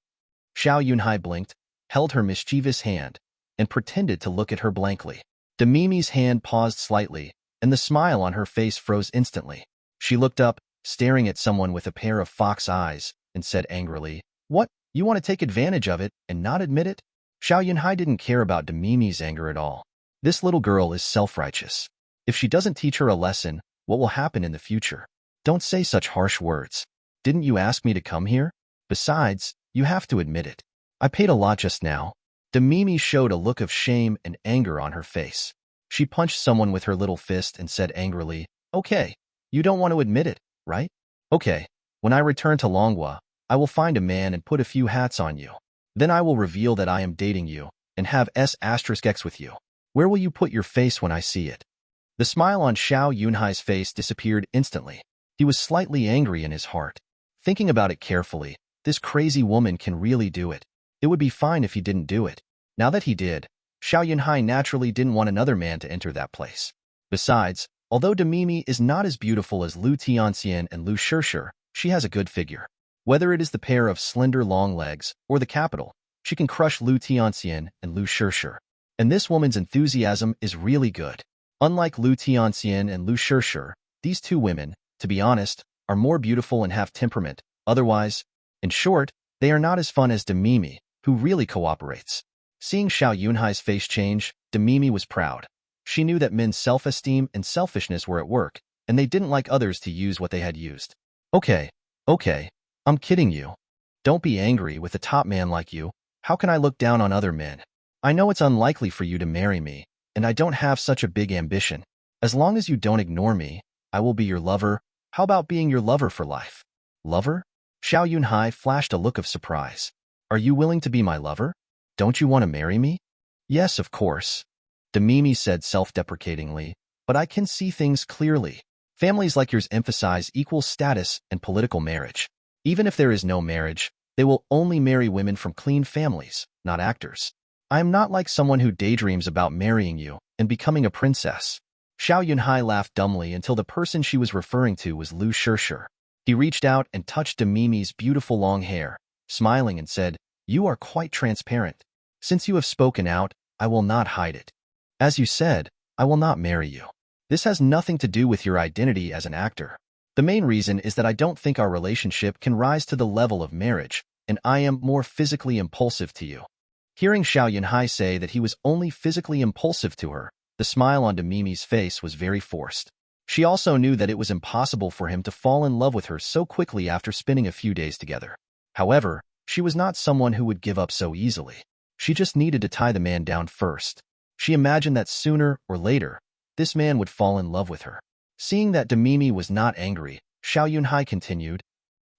Xiao Yunhai blinked, held her mischievous hand, and pretended to look at her blankly. Demimi's hand paused slightly, and the smile on her face froze instantly. She looked up, staring at someone with a pair of fox eyes, and said angrily, What? You want to take advantage of it and not admit it? Xiao Yunhai didn't care about Demimi's anger at all. This little girl is self-righteous. If she doesn't teach her a lesson, what will happen in the future? Don't say such harsh words. Didn't you ask me to come here? Besides, you have to admit it. I paid a lot just now. Demimi showed a look of shame and anger on her face. She punched someone with her little fist and said angrily, Okay, you don't want to admit it, right? Okay, when I return to Longhua, I will find a man and put a few hats on you. Then I will reveal that I am dating you and have S*X with you. Where will you put your face when I see it? The smile on Xiao Yunhai's face disappeared instantly. He was slightly angry in his heart. Thinking about it carefully, this crazy woman can really do it. It would be fine if he didn't do it. Now that he did, Xiao Yunhai naturally didn't want another man to enter that place. Besides, although Demimi is not as beautiful as Lu Tianxian and Lu Shishir, she has a good figure. Whether it is the pair of slender long legs or the capital, she can crush Lu Tianxian and Lu Shishir. And this woman's enthusiasm is really good. Unlike Lu Tianxian and Lu Shishir, these two women, to be honest, are more beautiful and have temperament. Otherwise, in short, they are not as fun as Demimi, who really cooperates. Seeing Xiao Yunhai's face change, Demimi was proud. She knew that men's self-esteem and selfishness were at work, and they didn't like others to use what they had used. Okay, I'm kidding you. Don't be angry with a top man like you. How can I look down on other men? I know it's unlikely for you to marry me, and I don't have such a big ambition. As long as you don't ignore me, I will be your lover. How about being your lover for life? Lover? Xiao Yunhai flashed a look of surprise. Are you willing to be my lover? Don't you want to marry me? Yes, of course. Demimi said self-deprecatingly, but I can see things clearly. Families like yours emphasize equal status and political marriage. Even if there is no marriage, they will only marry women from clean families, not actors. I am not like someone who daydreams about marrying you and becoming a princess. Xiao Yunhai laughed dumbly until the person she was referring to was Lu Shishir. He reached out and touched Demimi's beautiful long hair, smiling and said, You are quite transparent. Since you have spoken out, I will not hide it. As you said, I will not marry you. This has nothing to do with your identity as an actor. The main reason is that I don't think our relationship can rise to the level of marriage, and I am more physically impulsive to you. Hearing Xiao Yunhai say that he was only physically impulsive to her, the smile on Demimi's face was very forced. She also knew that it was impossible for him to fall in love with her so quickly after spending a few days together. However, she was not someone who would give up so easily. She just needed to tie the man down first. She imagined that sooner or later, this man would fall in love with her. Seeing that Demimi was not angry, Xiao Yunhai continued,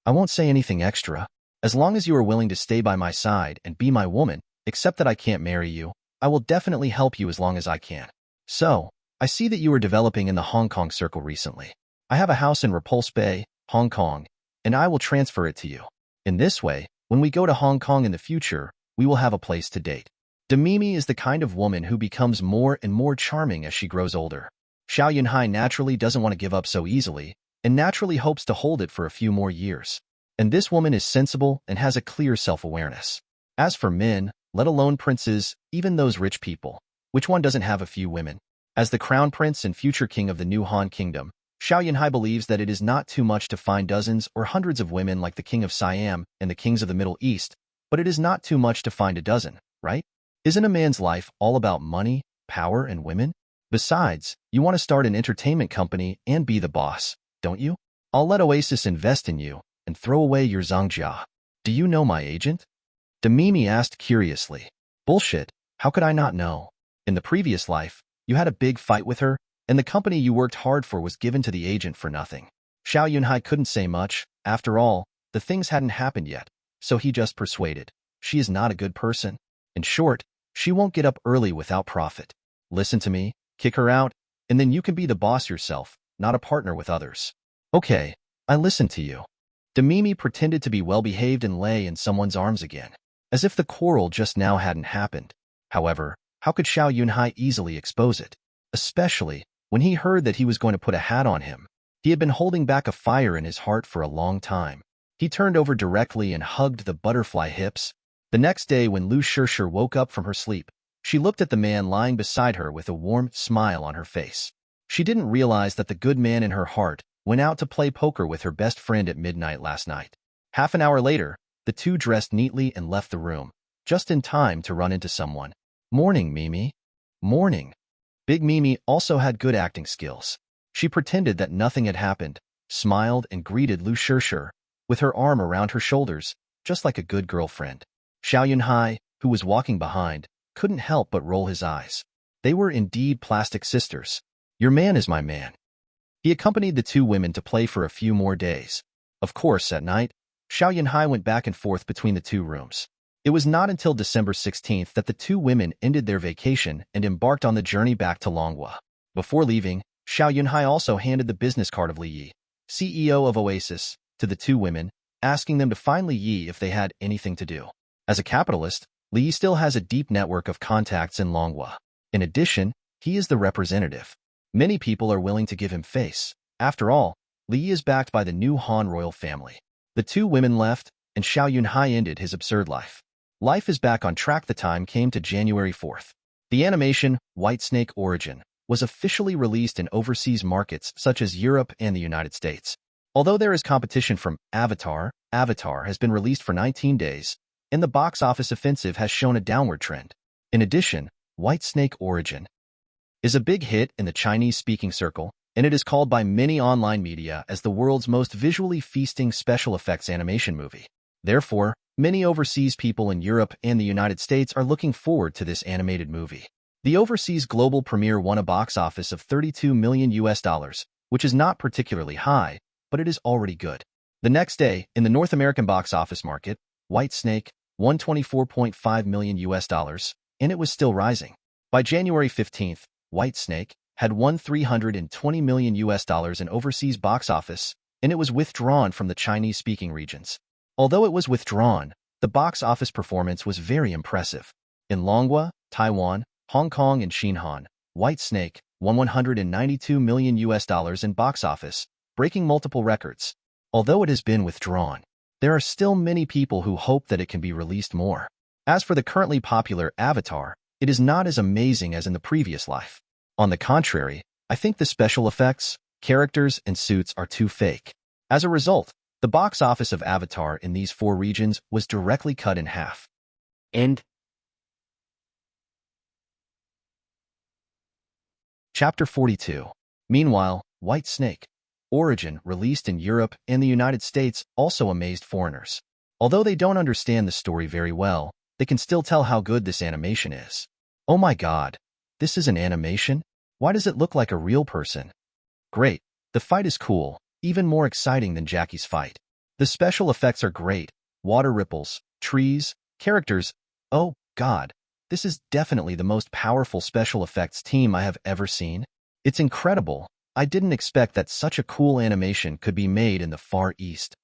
I won't say anything extra. As long as you are willing to stay by my side and be my woman, except that I can't marry you, I will definitely help you as long as I can. So, I see that you are developing in the Hong Kong circle recently. I have a house in Repulse Bay, Hong Kong, and I will transfer it to you. In this way, when we go to Hong Kong in the future, we will have a place to date. Demimi is the kind of woman who becomes more and more charming as she grows older. Xiao Yunhai naturally doesn't want to give up so easily, and naturally hopes to hold it for a few more years. And this woman is sensible and has a clear self-awareness. As for men, let alone princes, even those rich people, which one doesn't have a few women? As the crown prince and future king of the new Han kingdom, Xiao Yunhai believes that it is not too much to find dozens or hundreds of women like the king of Siam and the kings of the Middle East, but it is not too much to find a dozen, right? Isn't a man's life all about money, power, and women? Besides, you want to start an entertainment company and be the boss, don't you? I'll let Oasis invest in you and throw away your Zhangjia. Do you know my agent? Demimi asked curiously. Bullshit, how could I not know? In the previous life, you had a big fight with her, and the company you worked hard for was given to the agent for nothing. Xiao Yunhai couldn't say much. After all, the things hadn't happened yet, so he just persuaded. She is not a good person. In short, she won't get up early without profit. Listen to me, kick her out, and then you can be the boss yourself, not a partner with others. Okay, I listen to you. Demimi pretended to be well-behaved and lay in someone's arms again, as if the quarrel just now hadn't happened. However, how could Xiao Yunhai easily expose it? Especially when he heard that he was going to put a hat on him. He had been holding back a fire in his heart for a long time. He turned over directly and hugged the butterfly hips. The next day when Lu Shirshir woke up from her sleep, she looked at the man lying beside her with a warm smile on her face. She didn't realize that the good man in her heart went out to play poker with her best friend at midnight last night. Half an hour later, the two dressed neatly and left the room, just in time to run into someone. Morning, Mimi. Morning. Big Mimi also had good acting skills. She pretended that nothing had happened, smiled and greeted Lu Shirshir, with her arm around her shoulders, just like a good girlfriend. Xiao Yunhai, who was walking behind, couldn't help but roll his eyes. They were indeed plastic sisters. Your man is my man. He accompanied the two women to play for a few more days. Of course, at night, Xiao Yunhai went back and forth between the two rooms. It was not until December 16th that the two women ended their vacation and embarked on the journey back to Longhua. Before leaving, Xiao Yunhai also handed the business card of Li Yi, CEO of Oasis, to the two women, asking them to find Li Yi if they had anything to do. As a capitalist, Li Yi still has a deep network of contacts in Longhua. In addition, he is the representative. Many people are willing to give him face. After all, Li Yi is backed by the new Han royal family. The two women left, and Xiao Yunhai ended his absurd life. Life is back on track. The time came to January 4th. The animation, Whitesnake Origin, was officially released in overseas markets such as Europe and the United States. Although there is competition from Avatar, Avatar has been released for 19 days, and the box office offensive has shown a downward trend. In addition, Whitesnake Origin is a big hit in the Chinese-speaking circle, and it is called by many online media as the world's most visually feasting special effects animation movie. Therefore, many overseas people in Europe and the United States are looking forward to this animated movie. The overseas global premiere won a box office of $32 million, which is not particularly high, but it is already good. The next day, in the North American box office market, Whitesnake won $24.5 million, and it was still rising. By January 15th, Whitesnake had won $320 million in overseas box office, and it was withdrawn from the Chinese-speaking regions. Although it was withdrawn, the box office performance was very impressive. In Longhua, Taiwan, Hong Kong, and Xinhan, Whitesnake won $192 million in box office, breaking multiple records. Although it has been withdrawn, there are still many people who hope that it can be released more. As for the currently popular Avatar, it is not as amazing as in the previous life. On the contrary, I think the special effects, characters, and suits are too fake. As a result, the box office of Avatar in these four regions was directly cut in half. End. Chapter 42. Meanwhile, Whitesnake Origin, released in Europe and the United States, also amazed foreigners. Although they don't understand the story very well, they can still tell how good this animation is. Oh my god, this is an animation? Why does it look like a real person? Great, the fight is cool, even more exciting than Jackie's fight. The special effects are great, water ripples, trees, characters. Oh god, this is definitely the most powerful special effects team I have ever seen. It's incredible. I didn't expect that such a cool animation could be made in the Far East.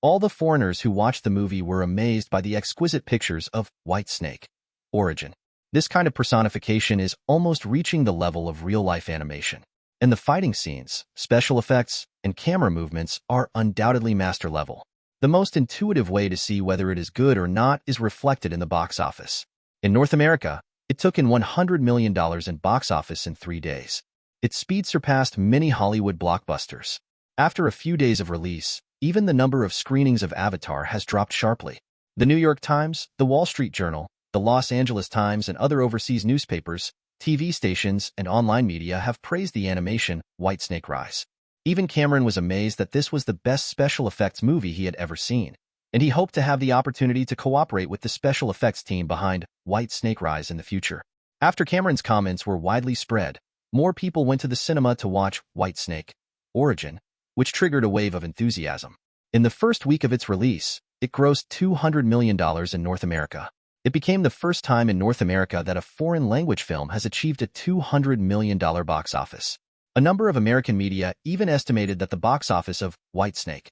All the foreigners who watched the movie were amazed by the exquisite pictures of Whitesnake Origin. This kind of personification is almost reaching the level of real-life animation. And the fighting scenes, special effects, and camera movements are undoubtedly master level. The most intuitive way to see whether it is good or not is reflected in the box office. In North America, it took in $100 million in box office in 3 days. Its speed surpassed many Hollywood blockbusters. After a few days of release, even the number of screenings of Avatar has dropped sharply. The New York Times, the Wall Street Journal, the Los Angeles Times, and other overseas newspapers, TV stations, and online media have praised the animation Whitesnake Rise. Even Cameron was amazed that this was the best special effects movie he had ever seen, and he hoped to have the opportunity to cooperate with the special effects team behind Whitesnake Rise in the future. After Cameron's comments were widely spread, more people went to the cinema to watch Whitesnake Origin, which triggered a wave of enthusiasm. In the first week of its release, it grossed $200 million in North America. It became the first time in North America that a foreign language film has achieved a $200 million box office. A number of American media even estimated that the box office of Whitesnake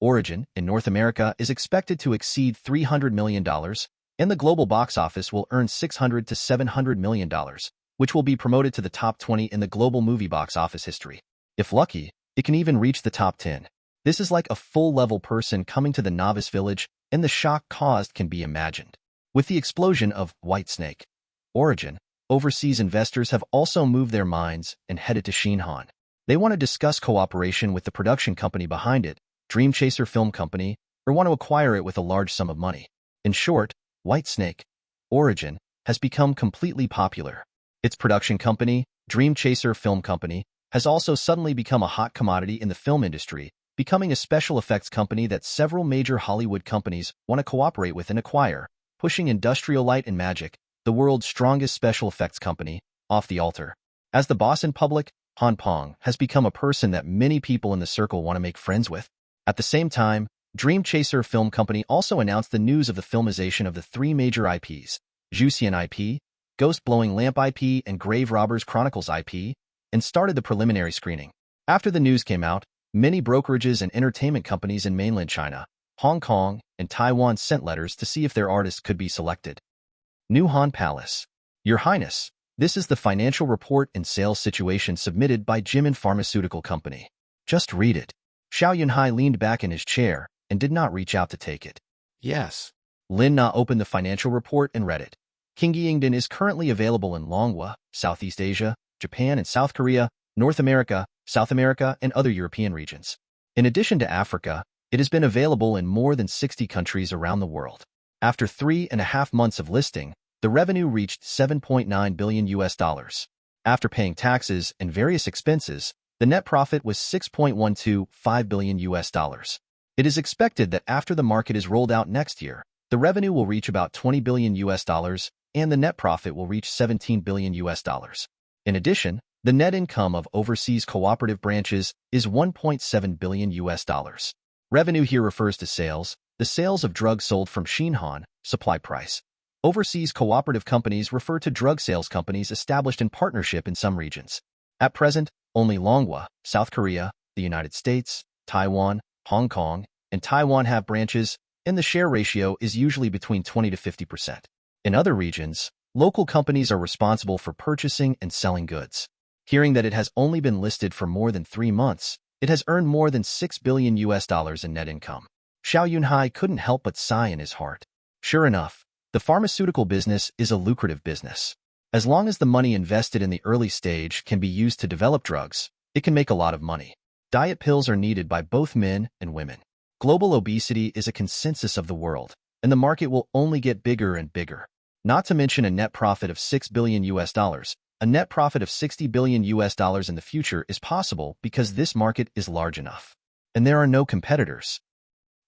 Origin in North America is expected to exceed $300 million, and the global box office will earn $600 to $700 million, which will be promoted to the top 20 in the global movie box office history. If lucky, it can even reach the top 10. This is like a full-level person coming to the novice village, and the shock caused can be imagined. With the explosion of Whitesnake Origin, overseas investors have also moved their minds and headed to Xinhan. They want to discuss cooperation with the production company behind it, Dream Chaser Film Company, or want to acquire it with a large sum of money. In short, Whitesnake Origin has become completely popular. Its production company, Dream Chaser Film Company, has also suddenly become a hot commodity in the film industry, becoming a special effects company that several major Hollywood companies want to cooperate with and acquire, pushing Industrial Light and Magic, the world's strongest special effects company, off the altar. As the boss in public, Han Pong has become a person that many people in the circle want to make friends with. At the same time, Dream Chaser Film Company also announced the news of the filmization of the 3 major IPs, Juician IP, Ghost Blowing Lamp IP, and Grave Robbers Chronicles IP, and started the preliminary screening. After the news came out, many brokerages and entertainment companies in mainland China, Hong Kong, and Taiwan sent letters to see if their artists could be selected. New Han Palace. Your Highness, this is the financial report and sales situation submitted by Jimin Pharmaceutical Company. Just read it. Xiao Yunhai leaned back in his chair and did not reach out to take it. Yes. Lin Na opened the financial report and read it. King Yingdan is currently available in Longwa, Southeast Asia, Japan and South Korea, North America, South America, and other European regions. In addition to Africa, it has been available in more than 60 countries around the world. After 3.5 months of listing, the revenue reached $7.9 billion. After paying taxes and various expenses, the net profit was $6.125 billion. It is expected that after the market is rolled out next year, the revenue will reach about $20 billion, and the net profit will reach $17 billion. In addition, the net income of overseas cooperative branches is $1.7 billion. Revenue here refers to sales, the sales of drugs sold from Xinhan, supply price. Overseas cooperative companies refer to drug sales companies established in partnership in some regions. At present, only Longwa, South Korea, the United States, Taiwan, Hong Kong, and Taiwan have branches, and the share ratio is usually between 20 to 50%. In other regions, local companies are responsible for purchasing and selling goods. Hearing that it has only been listed for more than 3 months, it has earned more than $6 billion in net income. Xiao Yunhai couldn't help but sigh in his heart. Sure enough, the pharmaceutical business is a lucrative business. As long as the money invested in the early stage can be used to develop drugs, it can make a lot of money. Diet pills are needed by both men and women. Global obesity is a consensus of the world, and the market will only get bigger and bigger. Not to mention a net profit of $6 billion. A net profit of $60 billion in the future is possible because this market is large enough. And there are no competitors.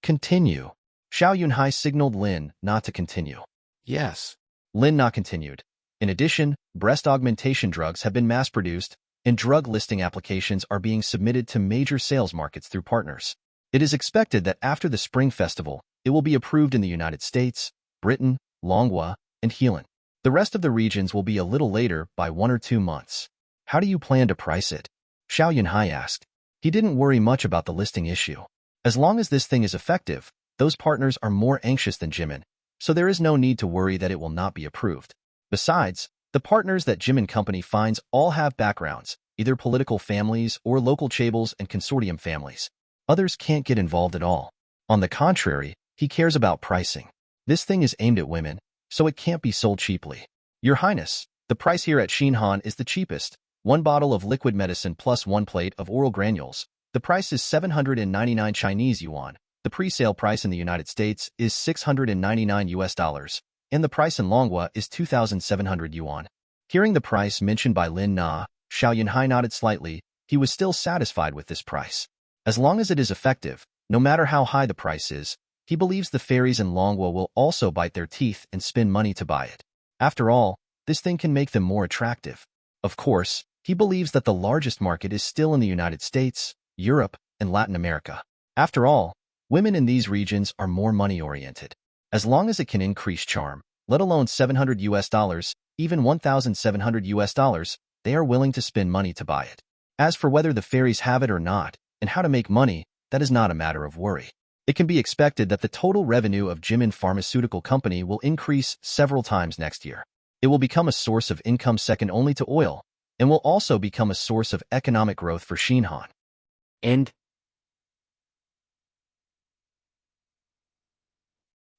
Continue. Xiao Yunhai signaled Lin not to continue. Yes. Lin Na continued. In addition, breast augmentation drugs have been mass-produced, and drug listing applications are being submitted to major sales markets through partners. It is expected that after the Spring Festival, it will be approved in the United States, Britain, Longwa, and Heilongjiang. The rest of the regions will be a little later by 1 or 2 months. How do you plan to price it? Xiao Yunhai asked. He didn't worry much about the listing issue. As long as this thing is effective, those partners are more anxious than Jimin, so there is no need to worry that it will not be approved. Besides, the partners that Jimin Company finds all have backgrounds, either political families or local chaebols and consortium families. Others can't get involved at all. On the contrary, he cares about pricing. This thing is aimed at women, so it can't be sold cheaply. Your Highness, the price here at Xinhan is the cheapest. 1 bottle of liquid medicine plus 1 plate of oral granules. The price is 799 Chinese yuan. The pre-sale price in the United States is 699 US dollars, and the price in Longhua is 2,700 yuan. Hearing the price mentioned by Lin Na, Xiao Yunhai nodded slightly. He was still satisfied with this price. As long as it is effective, no matter how high the price is, he believes the fairies in Longhua will also bite their teeth and spend money to buy it. After all, this thing can make them more attractive. Of course, he believes that the largest market is still in the United States, Europe, and Latin America. After all, women in these regions are more money-oriented. As long as it can increase charm, let alone 700 US dollars, even 1,700 US dollars, they are willing to spend money to buy it. As for whether the fairies have it or not, and how to make money, that is not a matter of worry. It can be expected that the total revenue of Jimin Pharmaceutical Company will increase several times next year. It will become a source of income second only to oil, and will also become a source of economic growth for Xinhan. End.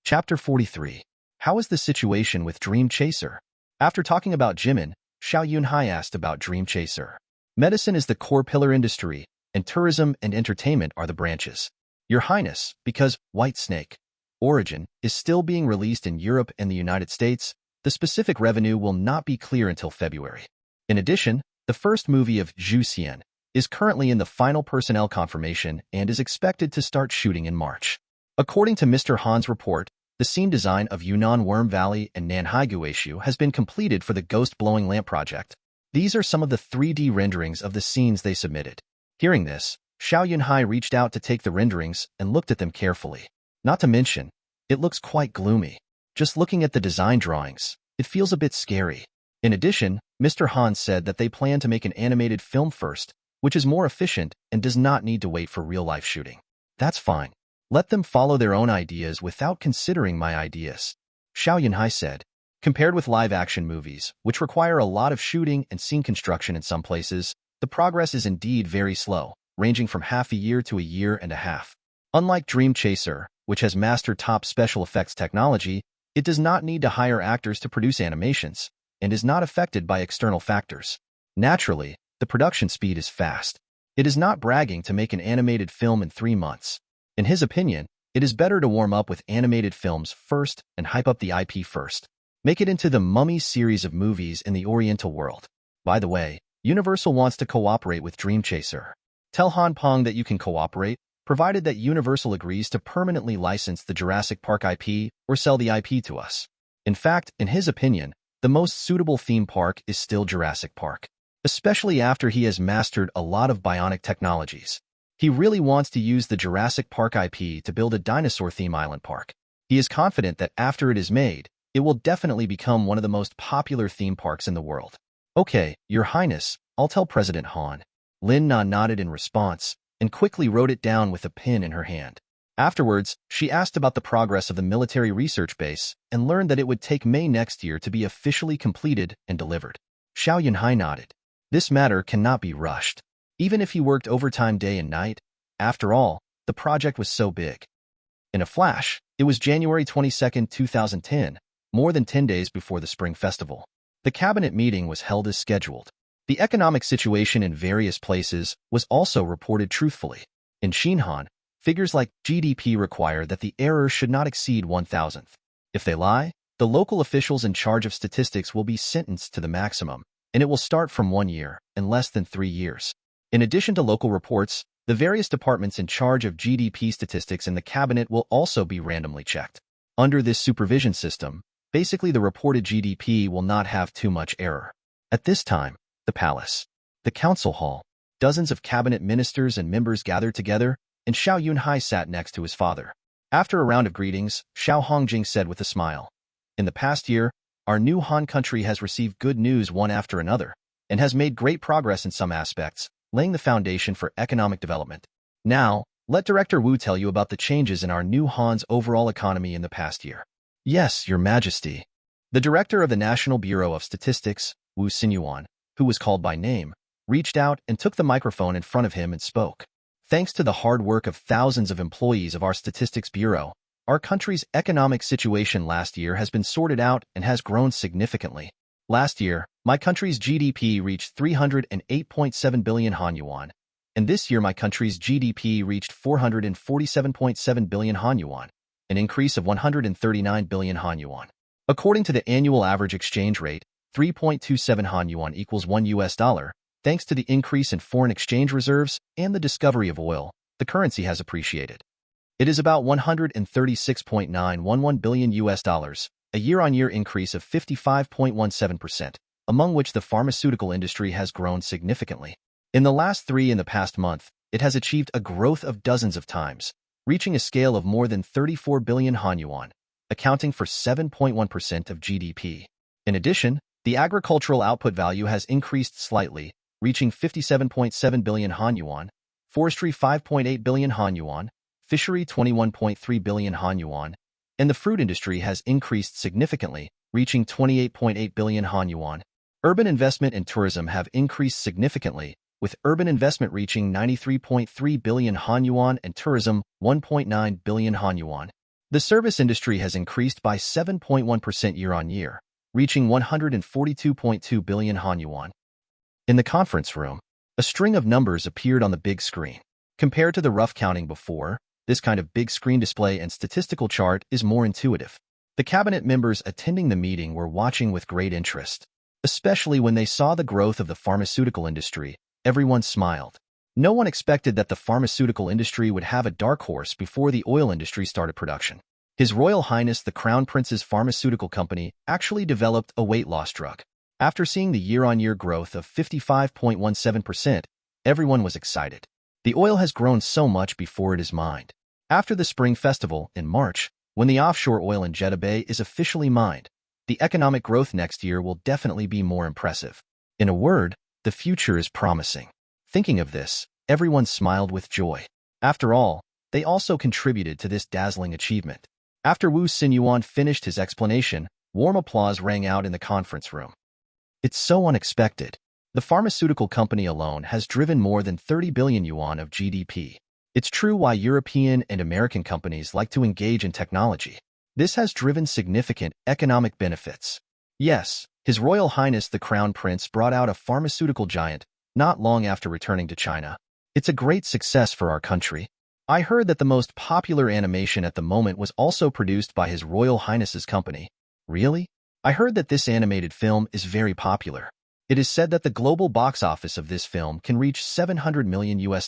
Chapter 43. How is the situation with Dream Chaser? After talking about Jimin, Xiao Yunhai asked about Dream Chaser. Medicine is the core pillar industry, and tourism and entertainment are the branches. Your Highness, because White Snake Origin is still being released in Europe and the United States, the specific revenue will not be clear until February. In addition, the first movie of Zhu Xian is currently in the final personnel confirmation and is expected to start shooting in March. According to Mr. Han's report, the scene design of Yunnan Worm Valley and Nanhai Guishu has been completed for the Ghost Blowing Lamp project. These are some of the 3D renderings of the scenes they submitted. Hearing this, Xiao Yunhai reached out to take the renderings and looked at them carefully. Not to mention, it looks quite gloomy. Just looking at the design drawings, it feels a bit scary. In addition, Mr. Han said that they plan to make an animated film first, which is more efficient and does not need to wait for real-life shooting. That's fine. Let them follow their own ideas without considering my ideas, Xiao Yunhai said. Compared with live-action movies, which require a lot of shooting and scene construction in some places, the progress is indeed very slow, ranging from half a year to a year and a half. Unlike Dream Chaser, which has mastered top special effects technology, it does not need to hire actors to produce animations, and is not affected by external factors. Naturally, the production speed is fast. It is not bragging to make an animated film in 3 months. In his opinion, it is better to warm up with animated films first and hype up the IP first. Make it into the Mummy series of movies in the Oriental world. By the way, Universal wants to cooperate with Dream Chaser. Tell Han Peng that you can cooperate, provided that Universal agrees to permanently license the Jurassic Park IP or sell the IP to us. In fact, in his opinion, the most suitable theme park is still Jurassic Park, especially after he has mastered a lot of bionic technologies. He really wants to use the Jurassic Park IP to build a dinosaur-theme island park. He is confident that after it is made, it will definitely become one of the most popular theme parks in the world. Okay, Your Highness, I'll tell President Han. Lin Na nodded in response and quickly wrote it down with a pen in her hand. Afterwards, she asked about the progress of the military research base and learned that it would take May next year to be officially completed and delivered. Xiao Yunhai nodded. This matter cannot be rushed. Even if he worked overtime day and night, after all, the project was so big. In a flash, it was January 22, 2010, more than 10 days before the Spring Festival. The cabinet meeting was held as scheduled. The economic situation in various places was also reported truthfully. In Xinhan, figures like GDP require that the error should not exceed 1,000th. If they lie, the local officials in charge of statistics will be sentenced to the maximum, and it will start from 1 year and less than 3 years. In addition to local reports, the various departments in charge of GDP statistics in the cabinet will also be randomly checked. Under this supervision system, basically the reported GDP will not have too much error. At this time, the palace, the council hall, dozens of cabinet ministers and members gathered together, and Xiao Yunhai sat next to his father. After a round of greetings, Xiao Hongjing said with a smile, "In the past year, our new Han country has received good news one after another, and has made great progress in some aspects, laying the foundation for economic development. Now, let Director Wu tell you about the changes in our new Han's overall economy in the past year." "Yes, Your Majesty." The director of the National Bureau of Statistics, Wu Xinyuan, who was called by name, reached out and took the microphone in front of him and spoke. Thanks to the hard work of thousands of employees of our Statistics Bureau, our country's economic situation last year has been sorted out and has grown significantly. Last year, my country's GDP reached 308.7 billion Han yuan, and this year my country's GDP reached 447.7 billion Han yuan, an increase of 139 billion Han yuan. According to the annual average exchange rate, 3.27 Han yuan equals $1. Thanks to the increase in foreign exchange reserves and the discovery of oil, the currency has appreciated. It is about 136.911 billion dollars, a year-on-year increase of 55.17%, among which the pharmaceutical industry has grown significantly. In the last past month, it has achieved a growth of dozens of times, reaching a scale of more than 34 billion Han yuan, accounting for 7.1% of GDP. In addition, the agricultural output value has increased slightly, reaching 57.7 billion Han yuan, forestry 5.8 billion Han yuan, fishery 21.3 billion Han yuan, and the fruit industry has increased significantly, reaching 28.8 billion Han yuan. Urban investment and tourism have increased significantly, with urban investment reaching 93.3 billion Han yuan and tourism 1.9 billion Han yuan. The service industry has increased by 7.1% year-on-year, reaching 142.2 billion Han yuan. In the conference room, a string of numbers appeared on the big screen. Compared to the rough counting before, this kind of big screen display and statistical chart is more intuitive. The cabinet members attending the meeting were watching with great interest. Especially when they saw the growth of the pharmaceutical industry, everyone smiled. No one expected that the pharmaceutical industry would have a dark horse before the oil industry started production. His Royal Highness the Crown Prince's pharmaceutical company actually developed a weight loss drug. After seeing the year-on-year growth of 55.17%, everyone was excited. The oil has grown so much before it is mined. After the Spring Festival in March, when the offshore oil in Jeddah Bay is officially mined, the economic growth next year will definitely be more impressive. In a word, the future is promising. Thinking of this, everyone smiled with joy. After all, they also contributed to this dazzling achievement. After Wu Xinyuan finished his explanation, warm applause rang out in the conference room. It's so unexpected. The pharmaceutical company alone has driven more than 30 billion yuan of GDP. It's true why European and American companies like to engage in technology. This has driven significant economic benefits. Yes, His Royal Highness the Crown Prince brought out a pharmaceutical giant not long after returning to China. It's a great success for our country. I heard that the most popular animation at the moment was also produced by His Royal Highness's company. Really? I heard that this animated film is very popular. It is said that the global box office of this film can reach $700 million.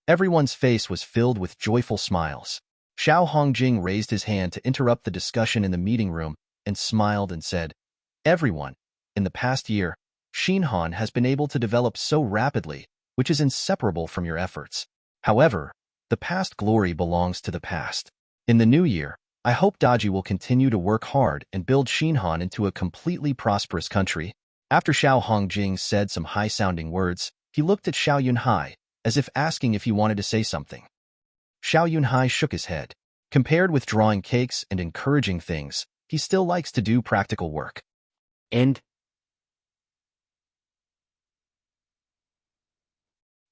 Everyone's face was filled with joyful smiles. Xiao Hongjing raised his hand to interrupt the discussion in the meeting room and smiled and said, "Everyone, in the past year, Xinhan has been able to develop so rapidly, which is inseparable from your efforts. However, the past glory belongs to the past. In the new year, I hope Daji will continue to work hard and build Xinhan into a completely prosperous country." After Xiao Hongjing said some high-sounding words, he looked at Xiao Yunhai, as if asking if he wanted to say something. Xiao Yunhai shook his head. Compared with drawing cakes and encouraging things, he still likes to do practical work. End.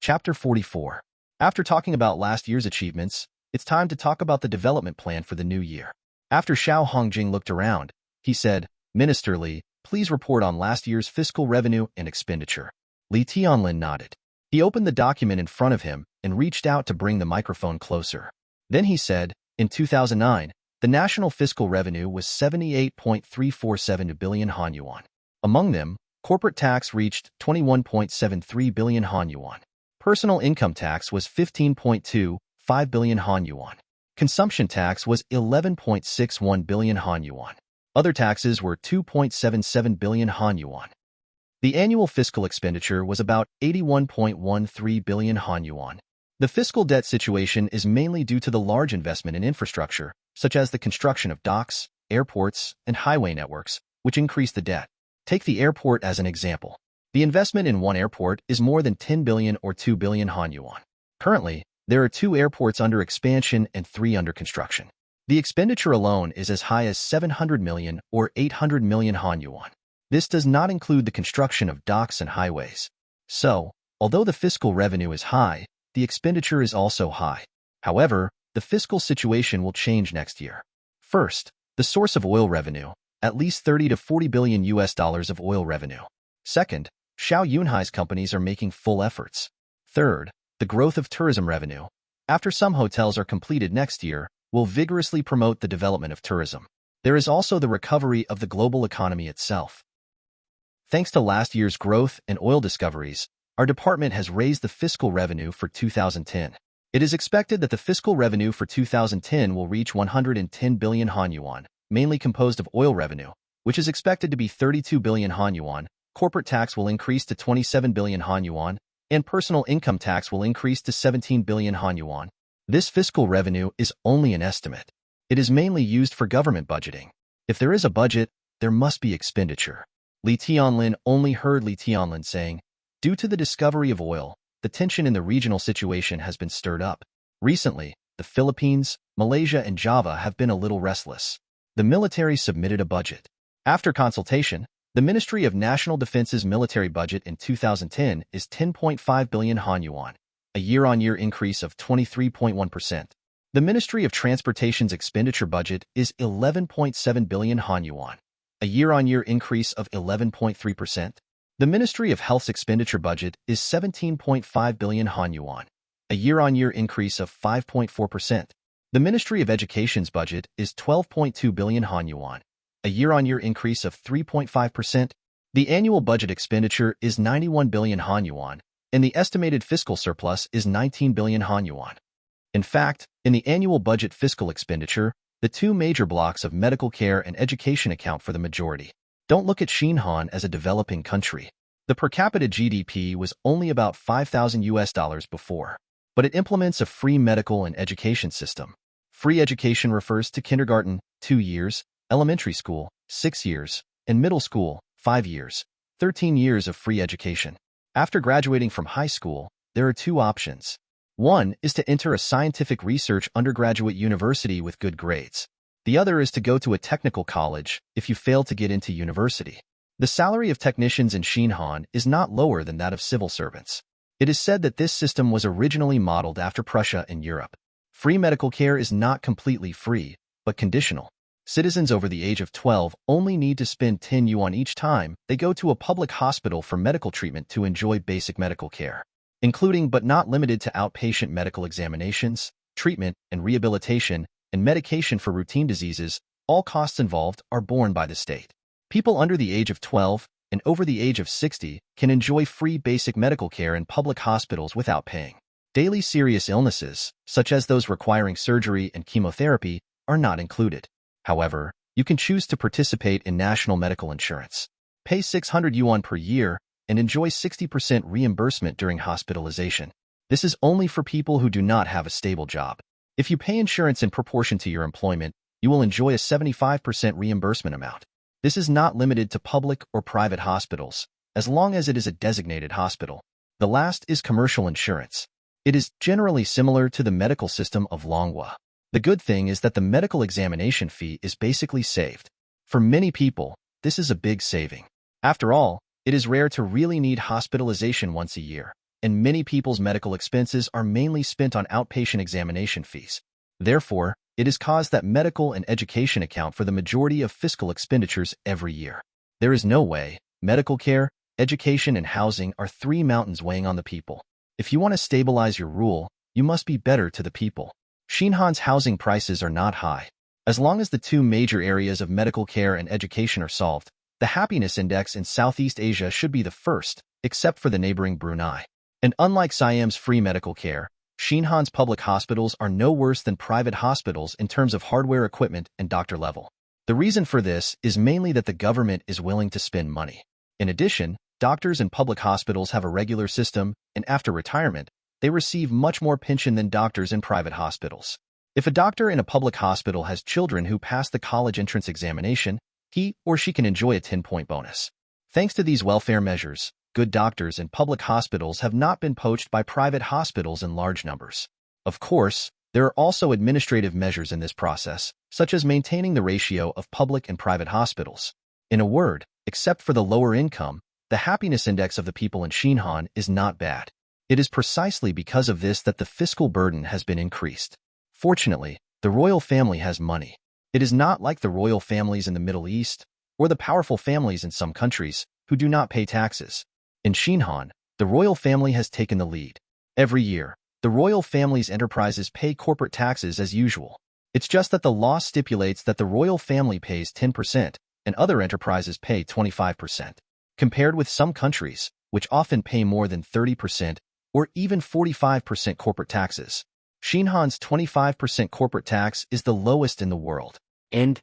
Chapter 44. After talking about last year's achievements, it's time to talk about the development plan for the new year. After Xiao Hongjing looked around, he said, "Minister Li, please report on last year's fiscal revenue and expenditure." Li Tianlin nodded. He opened the document in front of him and reached out to bring the microphone closer. Then he said, in 2009, the national fiscal revenue was 78.347 billion Han yuan. Among them, corporate tax reached 21.73 billion Han yuan. Personal income tax was 15.25 billion Han yuan. Consumption tax was 11.61 billion Han yuan. Other taxes were 2.77 billion Han yuan. The annual fiscal expenditure was about 81.13 billion Han yuan. The fiscal debt situation is mainly due to the large investment in infrastructure, such as the construction of docks, airports, and highway networks, which increase the debt. Take the airport as an example. The investment in one airport is more than 10 billion or 2 billion Han yuan. Currently, there are 2 airports under expansion and 3 under construction. The expenditure alone is as high as 700 million or 800 million Han yuan. This does not include the construction of docks and highways. So, although the fiscal revenue is high, the expenditure is also high. However, the fiscal situation will change next year. First, the source of oil revenue, at least 30 to 40 billion US dollars of oil revenue. Second, Xiao Yunhai's companies are making full efforts. Third, the growth of tourism revenue, after some hotels are completed next year, will vigorously promote the development of tourism. There is also the recovery of the global economy itself. Thanks to last year's growth and oil discoveries, our department has raised the fiscal revenue for 2010. It is expected that the fiscal revenue for 2010 will reach 110 billion Han yuan, mainly composed of oil revenue, which is expected to be 32 billion Han yuan, corporate tax will increase to 27 billion Han yuan, and personal income tax will increase to 17 billion Han yuan. This fiscal revenue is only an estimate. It is mainly used for government budgeting. If there is a budget, there must be expenditure. Li Tianlin only heard Li Tianlin saying, due to the discovery of oil, the tension in the regional situation has been stirred up. Recently, the Philippines, Malaysia, and Java have been a little restless. The military submitted a budget. After consultation, the Ministry of National Defense's military budget in 2010 is 10.5 billion Han yuan, a year-on-year increase of 23.1%. The Ministry of Transportation's expenditure budget is 11.7 billion Han yuan, a year-on-year increase of 11.3%. The Ministry of Health's expenditure budget is 17.5 billion Han yuan, a year-on-year increase of 5.4%. The Ministry of Education's budget is 12.2 billion Han yuan, a year-on-year increase of 3.5%. The annual budget expenditure is 91 billion Han yuan, and the estimated fiscal surplus is 19 billion Han yuan. In fact, in the annual budget fiscal expenditure, the two major blocks of medical care and education account for the majority. Don't look at Xinjiang as a developing country. The per capita GDP was only about 5,000 US dollars before, but it implements a free medical and education system. Free education refers to kindergarten, 2 years, elementary school, 6 years, and middle school, 5 years, 13 years of free education. After graduating from high school, there are two options. One is to enter a scientific research undergraduate university with good grades. The other is to go to a technical college if you fail to get into university. The salary of technicians in Xinjiang is not lower than that of civil servants. It is said that this system was originally modeled after Prussia and Europe. Free medical care is not completely free, but conditional. Citizens over the age of 12 only need to spend 10 yuan each time they go to a public hospital for medical treatment to enjoy basic medical care, including but not limited to outpatient medical examinations, treatment and rehabilitation, and medication for routine diseases. All costs involved are borne by the state. People under the age of 12 and over the age of 60 can enjoy free basic medical care in public hospitals without paying. Daily serious illnesses, such as those requiring surgery and chemotherapy, are not included. However, you can choose to participate in national medical insurance. Pay 600 yuan per year and enjoy 60% reimbursement during hospitalization. This is only for people who do not have a stable job. If you pay insurance in proportion to your employment, you will enjoy a 75% reimbursement amount. This is not limited to public or private hospitals, as long as it is a designated hospital. The last is commercial insurance. It is generally similar to the medical system of Longhua. The good thing is that the medical examination fee is basically saved. For many people, this is a big saving. After all, it is rare to really need hospitalization once a year, and many people's medical expenses are mainly spent on outpatient examination fees. Therefore, it is caused that medical and education account for the majority of fiscal expenditures every year. There is no way. Medical care, education, and housing are three mountains weighing on the people. If you want to stabilize your rule, you must be better to the people. Xinjiang's housing prices are not high. As long as the two major areas of medical care and education are solved, the happiness index in Southeast Asia should be the first, except for the neighboring Brunei. And unlike Siam's free medical care, Xinjiang's public hospitals are no worse than private hospitals in terms of hardware equipment and doctor level. The reason for this is mainly that the government is willing to spend money. In addition, doctors in public hospitals have a regular system, and after retirement, they receive much more pension than doctors in private hospitals. If a doctor in a public hospital has children who pass the college entrance examination, he or she can enjoy a 10-point bonus. Thanks to these welfare measures, good doctors in public hospitals have not been poached by private hospitals in large numbers. Of course, there are also administrative measures in this process, such as maintaining the ratio of public and private hospitals. In a word, except for the lower income, the happiness index of the people in Xinhan is not bad. It is precisely because of this that the fiscal burden has been increased. Fortunately, the royal family has money. It is not like the royal families in the Middle East or the powerful families in some countries who do not pay taxes. In Xinhan, the royal family has taken the lead. Every year, the royal family's enterprises pay corporate taxes as usual. It's just that the law stipulates that the royal family pays 10% and other enterprises pay 25%. Compared with some countries, which often pay more than 30% or even 45% corporate taxes, Xinhan's 25% corporate tax is the lowest in the world. End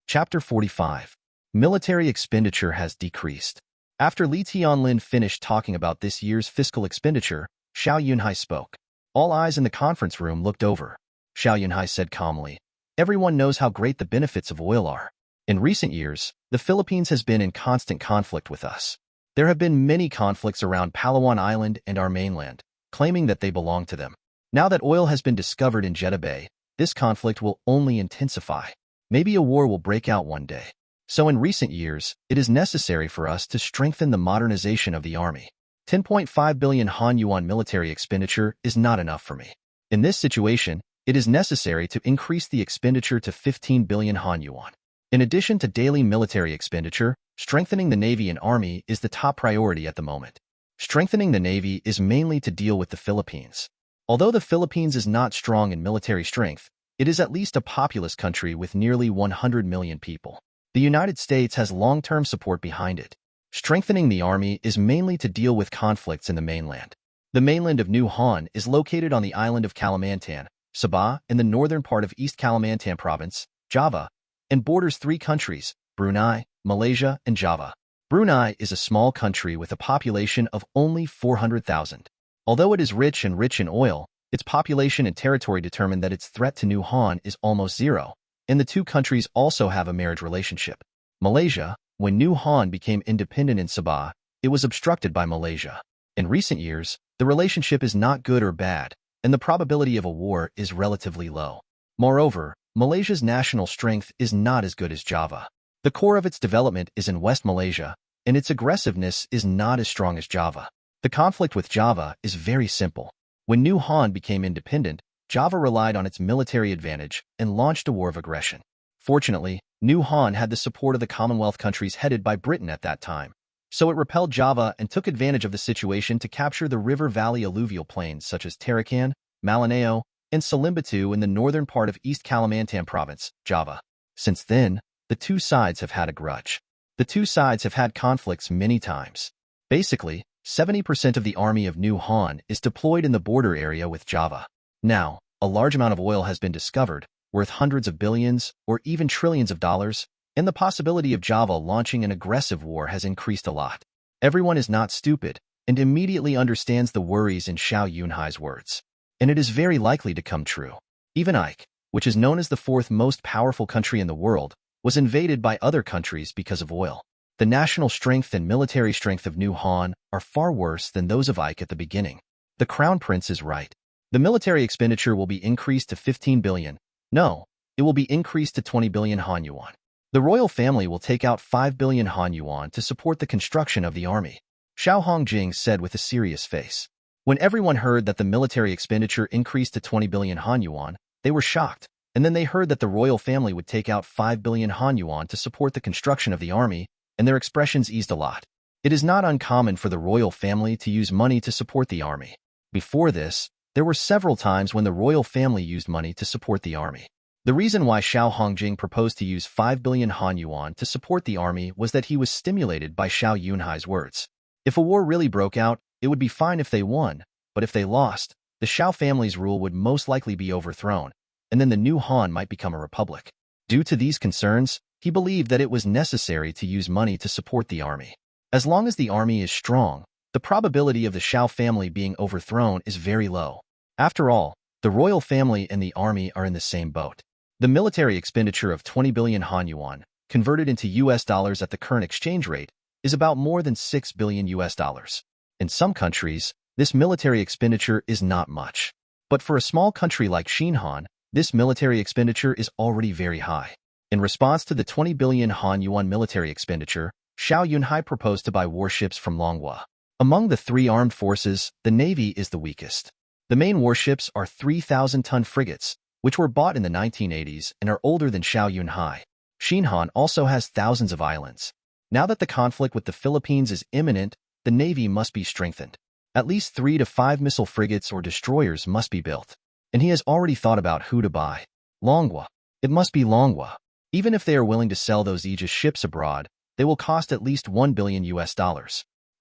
Chapter 45. Military expenditure has decreased. After Li Tianlin finished talking about this year's fiscal expenditure, Xiao Yunhai spoke. All eyes in the conference room looked over. Xiao Yunhai said calmly, "Everyone knows how great the benefits of oil are. In recent years, the Philippines has been in constant conflict with us. There have been many conflicts around Palawan Island and our mainland, claiming that they belong to them. Now that oil has been discovered in Jeddah Bay, this conflict will only intensify. Maybe a war will break out one day. So in recent years, it is necessary for us to strengthen the modernization of the army. 10.5 billion Han yuan military expenditure is not enough for me. In this situation, it is necessary to increase the expenditure to 15 billion Han yuan. In addition to daily military expenditure, strengthening the Navy and Army is the top priority at the moment. Strengthening the Navy is mainly to deal with the Philippines. Although the Philippines is not strong in military strength, it is at least a populous country with nearly 100 million people. The United States has long-term support behind it. Strengthening the army is mainly to deal with conflicts in the mainland. The mainland of New Han is located on the island of Kalimantan, Sabah, in the northern part of East Kalimantan province, Java, and borders three countries, Brunei, Malaysia, and Java. Brunei is a small country with a population of only 400,000. Although it is rich in oil, its population and territory determine that its threat to New Han is almost zero, and the two countries also have a marriage relationship. Malaysia, when New Han became independent in Sabah, it was obstructed by Malaysia. In recent years, the relationship is not good or bad, and the probability of a war is relatively low. Moreover, Malaysia's national strength is not as good as Java. The core of its development is in West Malaysia, and its aggressiveness is not as strong as Java. The conflict with Java is very simple. When New Han became independent, Java relied on its military advantage and launched a war of aggression. Fortunately, New Han had the support of the Commonwealth countries headed by Britain at that time, so it repelled Java and took advantage of the situation to capture the river valley alluvial plains such as Tarakan, Malinao, and Salimbatu in the northern part of East Kalimantan province, Java. Since then, the two sides have had a grudge. The two sides have had conflicts many times. Basically, 70% of the army of New Han is deployed in the border area with Java. Now, a large amount of oil has been discovered, worth hundreds of billions or even trillions of dollars, and the possibility of Java launching an aggressive war has increased a lot. Everyone is not stupid and immediately understands the worries in Xiao Yunhai's words. And it is very likely to come true. Even Ike, which is known as the fourth most powerful country in the world, was invaded by other countries because of oil. The national strength and military strength of New Han are far worse than those of Ike at the beginning. The Crown Prince is right. The military expenditure will be increased to 15 billion. No, it will be increased to 20 billion Han yuan. The royal family will take out 5 billion Han yuan to support the construction of the army. Xiao Hongjing said with a serious face. When everyone heard that the military expenditure increased to 20 billion Han yuan, they were shocked, and then they heard that the royal family would take out 5 billion Han yuan to support the construction of the army, and their expressions eased a lot. It is not uncommon for the royal family to use money to support the army. Before this, there were several times when the royal family used money to support the army. The reason why Xiao Hongjing proposed to use 5 billion Han yuan to support the army was that he was stimulated by Xiao Yunhai's words. If a war really broke out, it would be fine if they won, but if they lost, the Xiao family's rule would most likely be overthrown, and then the new Han might become a republic. Due to these concerns, he believed that it was necessary to use money to support the army. As long as the army is strong, the probability of the Xiao family being overthrown is very low. After all, the royal family and the army are in the same boat. The military expenditure of 20 billion Han yuan, converted into US dollars at the current exchange rate, is about more than 6 billion US dollars. In some countries, this military expenditure is not much. But for a small country like Xinhan, this military expenditure is already very high. In response to the 20 billion Han yuan military expenditure, Xiao Yunhai proposed to buy warships from Longhua. Among the three armed forces, the Navy is the weakest. The main warships are 3,000-ton frigates, which were bought in the 1980s and are older than Xiao Yunhai. Xinhan also has thousands of islands. Now that the conflict with the Philippines is imminent, the Navy must be strengthened. At least 3 to 5 missile frigates or destroyers must be built. And he has already thought about who to buy. Longhua. It must be Longhua. Even if they are willing to sell those Aegis ships abroad, they will cost at least $1 billion.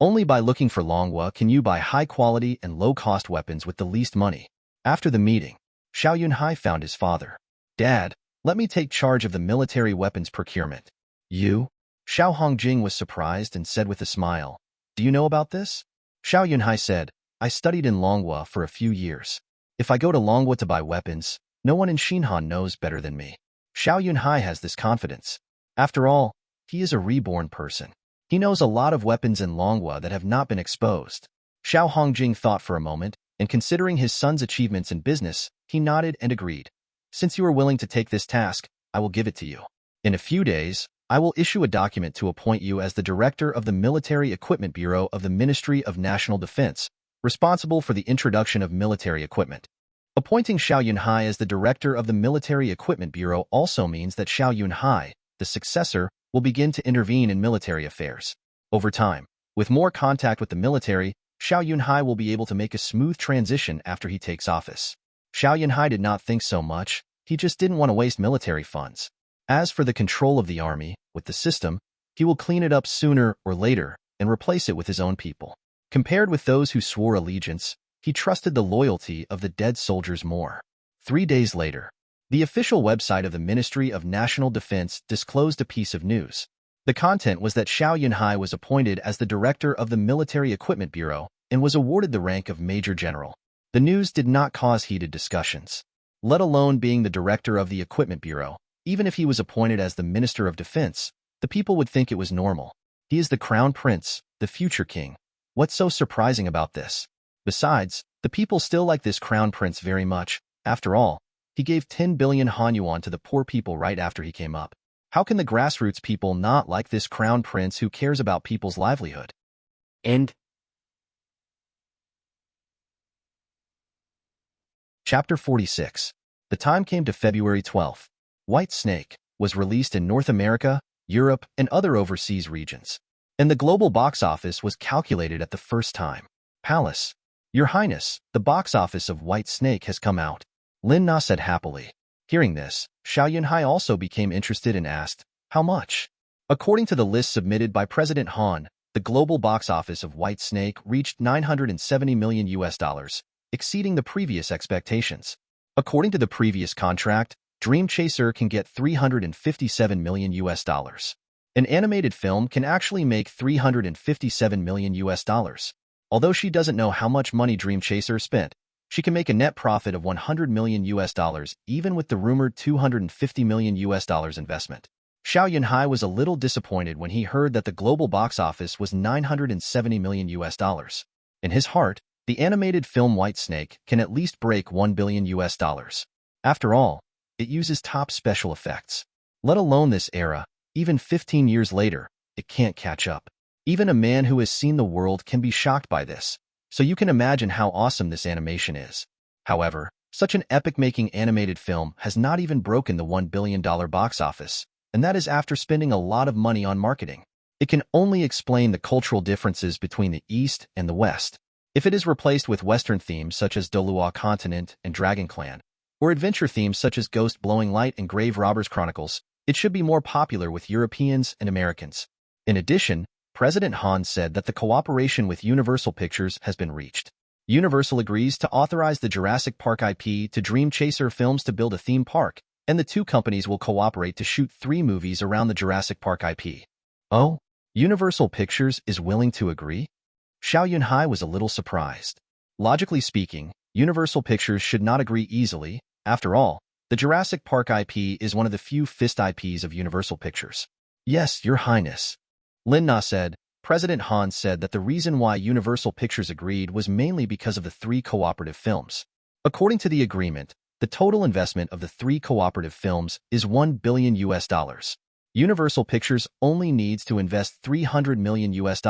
Only by looking for Longhua can you buy high-quality and low-cost weapons with the least money. After the meeting, Xiao Yunhai found his father. Dad, let me take charge of the military weapons procurement. You? Xiao Hongjing was surprised and said with a smile, Do you know about this? Xiao Yunhai said, I studied in Longhua for a few years. If I go to Longhua to buy weapons, no one in Xinhan knows better than me. Xiao Yunhai has this confidence. After all, he is a reborn person. He knows a lot of weapons in Longhua that have not been exposed. Xiao Hongjing thought for a moment, and considering his son's achievements in business, he nodded and agreed. Since you are willing to take this task, I will give it to you. In a few days, I will issue a document to appoint you as the director of the Military Equipment Bureau of the Ministry of National Defense, responsible for the introduction of military equipment. Appointing Xiao Yunhai as the director of the Military Equipment Bureau also means that Xiao Yunhai, the successor, will begin to intervene in military affairs. Over time, with more contact with the military, Xiao Yunhai will be able to make a smooth transition after he takes office. Xiao Yunhai did not think so much, he just didn't want to waste military funds. As for the control of the army, with the system, he will clean it up sooner or later and replace it with his own people. Compared with those who swore allegiance, he trusted the loyalty of the dead soldiers more. 3 days later, the official website of the Ministry of National Defense disclosed a piece of news. The content was that Xiao Yunhai was appointed as the director of the Military Equipment Bureau and was awarded the rank of Major General. The news did not cause heated discussions. Let alone being the director of the Equipment Bureau, even if he was appointed as the Minister of Defense, the people would think it was normal. He is the Crown Prince, the future king. What's so surprising about this? Besides, the people still like this Crown Prince very much. After all, he gave 10 billion Han yuan to the poor people right after he came up. How can the grassroots people not like this Crown Prince who cares about people's livelihood? End. Chapter 46. The time came to February 12th. White Snake was released in North America, Europe, and other overseas regions. And the global box office was calculated at the first time. Palace. Your Highness, the box office of White Snake has come out. Lin Na said happily. Hearing this, Xiao Yunhai also became interested and asked, How much? According to the list submitted by President Han, the global box office of White Snake reached $970 million, exceeding the previous expectations. According to the previous contract, Dream Chaser can get $357 million. An animated film can actually make $357 million. Although she doesn't know how much money Dream Chaser spent, she can make a net profit of $100 million even with the rumored $250 million investment. Xiao Yunhai was a little disappointed when he heard that the global box office was $970 million. In his heart, the animated film White Snake can at least break $1 billion. After all, it uses top special effects. Let alone this era, even 15 years later, it can't catch up. Even a man who has seen the world can be shocked by this, so you can imagine how awesome this animation is. However, such an epic-making animated film has not even broken the $1 billion box office, and that is after spending a lot of money on marketing. It can only explain the cultural differences between the East and the West. If it is replaced with Western themes such as Dolua Continent and Dragon Clan, or adventure themes such as Ghost Blowing Light and Grave Robbers Chronicles, it should be more popular with Europeans and Americans. In addition, President Han said that the cooperation with Universal Pictures has been reached. Universal agrees to authorize the Jurassic Park IP to Dream Chaser Films to build a theme park, and the two companies will cooperate to shoot 3 movies around the Jurassic Park IP. Oh, Universal Pictures is willing to agree? Xiao Yunhai was a little surprised. Logically speaking, Universal Pictures should not agree easily. After all, the Jurassic Park IP is one of the few fist IPs of Universal Pictures. Yes, Your Highness. Lin Na said. President Han said that the reason why Universal Pictures agreed was mainly because of the 3 cooperative films. According to the agreement, the total investment of the three cooperative films is $1 billion US. Universal Pictures only needs to invest $300 million US,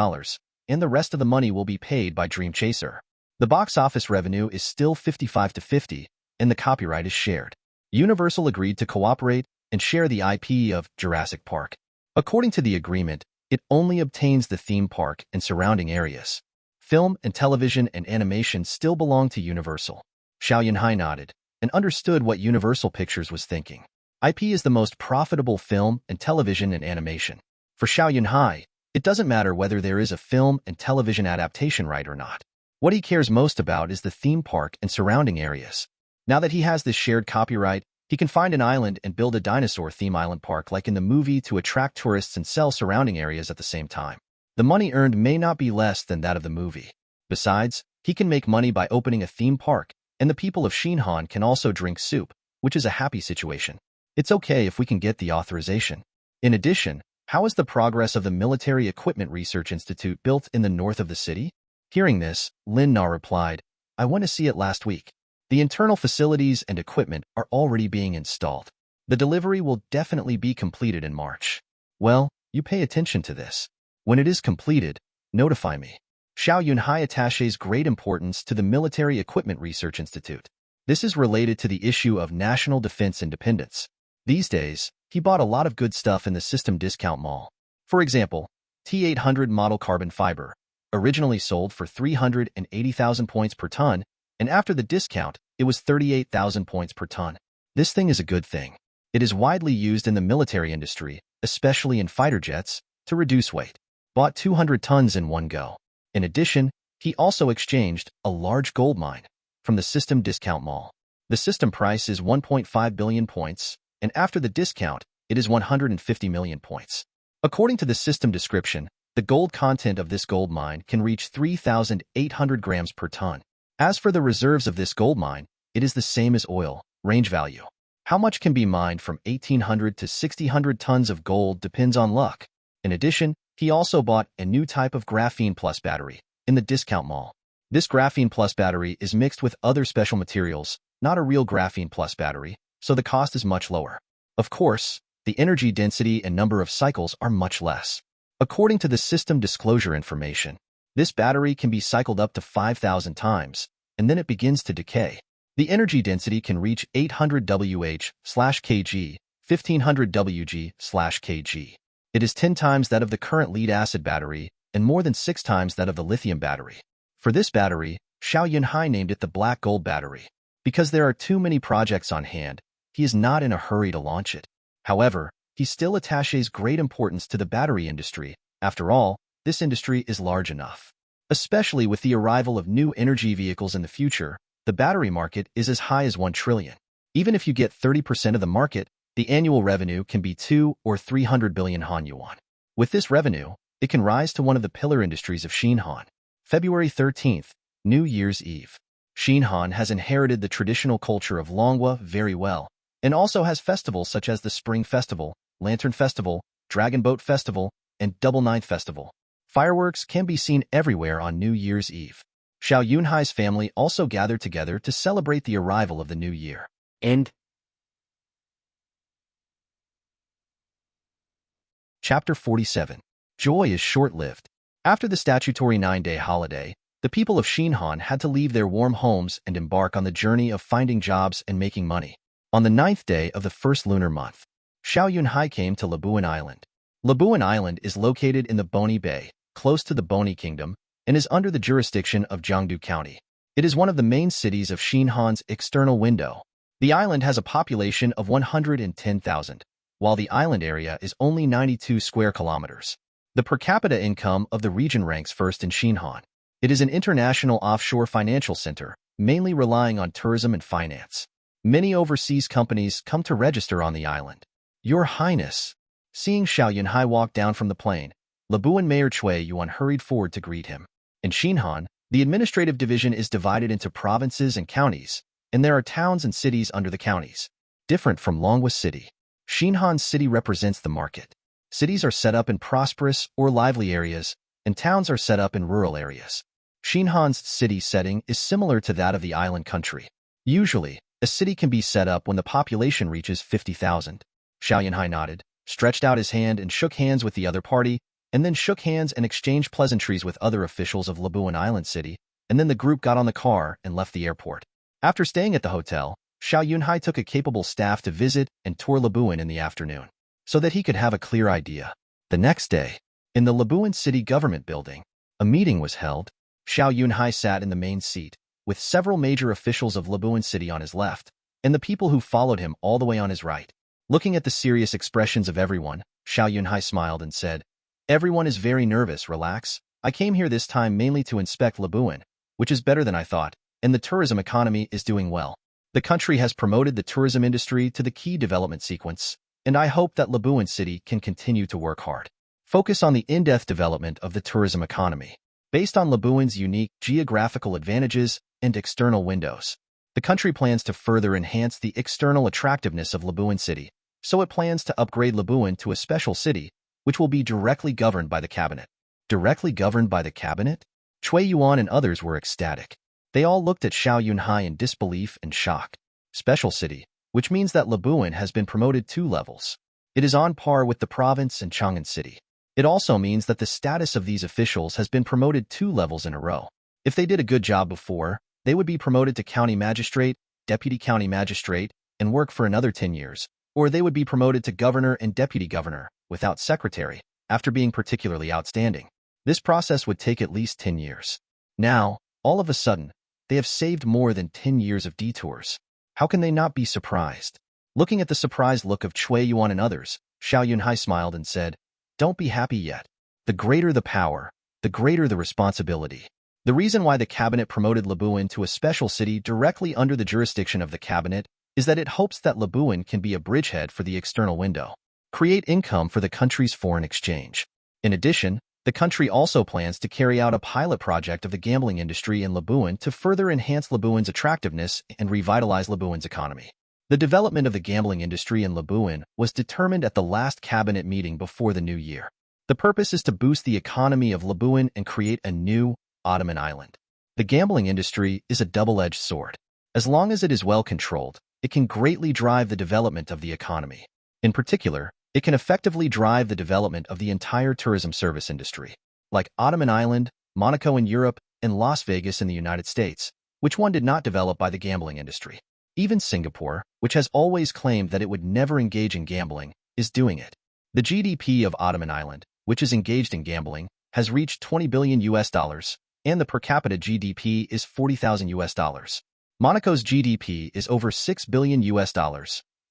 and the rest of the money will be paid by Dream Chaser. The box office revenue is still 50-50, and the copyright is shared. Universal agreed to cooperate and share the IP of Jurassic Park. According to the agreement, it only obtains the theme park and surrounding areas. Film and television and animation still belong to Universal. Xiao Yunhai nodded and understood what Universal Pictures was thinking. IP is the most profitable film and television and animation. For Xiao Yunhai, it doesn't matter whether there is a film and television adaptation right or not. What he cares most about is the theme park and surrounding areas. Now that he has this shared copyright, he can find an island and build a dinosaur theme island park like in the movie to attract tourists and sell surrounding areas at the same time. The money earned may not be less than that of the movie. Besides, he can make money by opening a theme park, and the people of Xinhan can also drink soup, which is a happy situation. It's okay if we can get the authorization. In addition, how is the progress of the Military Equipment Research Institute built in the north of the city? Hearing this, Lin Na replied, I went to see it last week. The internal facilities and equipment are already being installed. The delivery will definitely be completed in March. Well, you pay attention to this. When it is completed, notify me. Xiao Yunhai attaches great importance to the Military Equipment Research Institute. This is related to the issue of national defense independence. These days, he bought a lot of good stuff in the System Discount Mall. For example, T800 model carbon fiber, originally sold for 380,000 points per ton, and after the discount, it was 38,000 points per ton. This thing is a good thing. It is widely used in the military industry, especially in fighter jets, to reduce weight. Bought 200 tons in one go. In addition, he also exchanged a large gold mine from the System Discount Mall. The system price is 1.5 billion points, and after the discount, it is 150 million points. According to the system description, the gold content of this gold mine can reach 3,800 grams per ton. As for the reserves of this gold mine, it is the same as oil, range value. How much can be mined from 1,800 to 1,600 tons of gold depends on luck. In addition, he also bought a new type of Graphene Plus battery in the discount mall. This Graphene Plus battery is mixed with other special materials, not a real Graphene Plus battery, so the cost is much lower. Of course, the energy density and number of cycles are much less. According to the system disclosure information, this battery can be cycled up to 5,000 times, and then it begins to decay. The energy density can reach 800 Wh/kg, 1500 Wg/kg. It is 10 times that of the current lead-acid battery and more than 6 times that of the lithium battery. For this battery, Xiao Yunhai named it the Black Gold battery. Because there are too many projects on hand, he is not in a hurry to launch it. However, he still attaches great importance to the battery industry. After all, this industry is large enough. Especially with the arrival of new energy vehicles in the future, the battery market is as high as 1 trillion. Even if you get 30% of the market, the annual revenue can be 2 or 300 billion Han yuan. With this revenue, it can rise to one of the pillar industries of Xinhan. February 13th, New Year's Eve. Xinhan has inherited the traditional culture of Longhua very well, and also has festivals such as the Spring Festival, Lantern Festival, Dragon Boat Festival, and Double Ninth Festival. Fireworks can be seen everywhere on New Year's Eve. Xiao Yunhai's family also gathered together to celebrate the arrival of the new year. End. Chapter 47. Joy is short-lived. After the statutory 9-day holiday, the people of Xinhan had to leave their warm homes and embark on the journey of finding jobs and making money. On the 9th day of the first lunar month, Xiao Yunhai came to Labuan Island. Labuan Island is located in the Boni Bay, close to the Boni Kingdom, and is under the jurisdiction of Jiangdu County. It is one of the main cities of Xinhan's external window. The island has a population of 110,000, while the island area is only 92 square kilometers. The per capita income of the region ranks first in Xinhan. It is an international offshore financial center, mainly relying on tourism and finance. Many overseas companies come to register on the island. Your Highness. Seeing Xiao Yunhai walk down from the plane, Labuan Mayor Cui Yuan hurried forward to greet him. In Xinhan, the administrative division is divided into provinces and counties, and there are towns and cities under the counties. Different from Longhua City, Xinhan City represents the market. Cities are set up in prosperous or lively areas, and towns are set up in rural areas. Xinhan's city setting is similar to that of the island country. Usually, a city can be set up when the population reaches 50,000. Xiao Yunhai nodded, stretched out his hand and shook hands with the other party, and then shook hands and exchanged pleasantries with other officials of Labuan Island City, and then the group got on the car and left the airport. After staying at the hotel, Xiao Yunhai took a capable staff to visit and tour Labuan in the afternoon, so that he could have a clear idea. The next day, in the Labuan City Government Building, a meeting was held. Xiao Yunhai sat in the main seat, with several major officials of Labuan City on his left, and the people who followed him all the way on his right. Looking at the serious expressions of everyone, Xiao Yunhai smiled and said, "Everyone is very nervous, relax. I came here this time mainly to inspect Labuan, which is better than I thought, and the tourism economy is doing well. The country has promoted the tourism industry to the key development sequence, and I hope that Labuan City can continue to work hard. Focus on the in-depth development of the tourism economy. Based on Labuan's unique geographical advantages and external windows, the country plans to further enhance the external attractiveness of Labuan City, so it plans to upgrade Labuan to a special city, which will be directly governed by the cabinet." Directly governed by the cabinet? Cui Yuan and others were ecstatic. They all looked at Xiao Yunhai in disbelief and shock. Special city, which means that Labuan has been promoted 2 levels. It is on par with the province and Chang'an City. It also means that the status of these officials has been promoted 2 levels in a row. If they did a good job before, they would be promoted to county magistrate, deputy county magistrate, and work for another 10 years, or they would be promoted to governor and deputy governor, without secretary, after being particularly outstanding. This process would take at least 10 years. Now, all of a sudden, they have saved more than 10 years of detours. How can they not be surprised? Looking at the surprised look of Cui Yuan and others, Xiao Yunhai smiled and said, "Don't be happy yet. The greater the power, the greater the responsibility. The reason why the cabinet promoted Labuan to a special city directly under the jurisdiction of the cabinet is that it hopes that Labuan can be a bridgehead for the external window, create income for the country's foreign exchange. In addition, the country also plans to carry out a pilot project of the gambling industry in Labuan to further enhance Labuan's attractiveness and revitalize Labuan's economy." The development of the gambling industry in Labuan was determined at the last cabinet meeting before the new year. The purpose is to boost the economy of Labuan and create a new Ottoman island. The gambling industry is a double-edged sword. As long as it is well controlled, it can greatly drive the development of the economy. In particular, it can effectively drive the development of the entire tourism service industry, like Ottoman Island, Monaco in Europe, and Las Vegas in the United States, which one did not develop by the gambling industry. Even Singapore, which has always claimed that it would never engage in gambling, is doing it. The GDP of Ottoman Island, which is engaged in gambling, has reached $20 billion, and the per capita GDP is $40,000. Monaco's GDP is over $6 billion,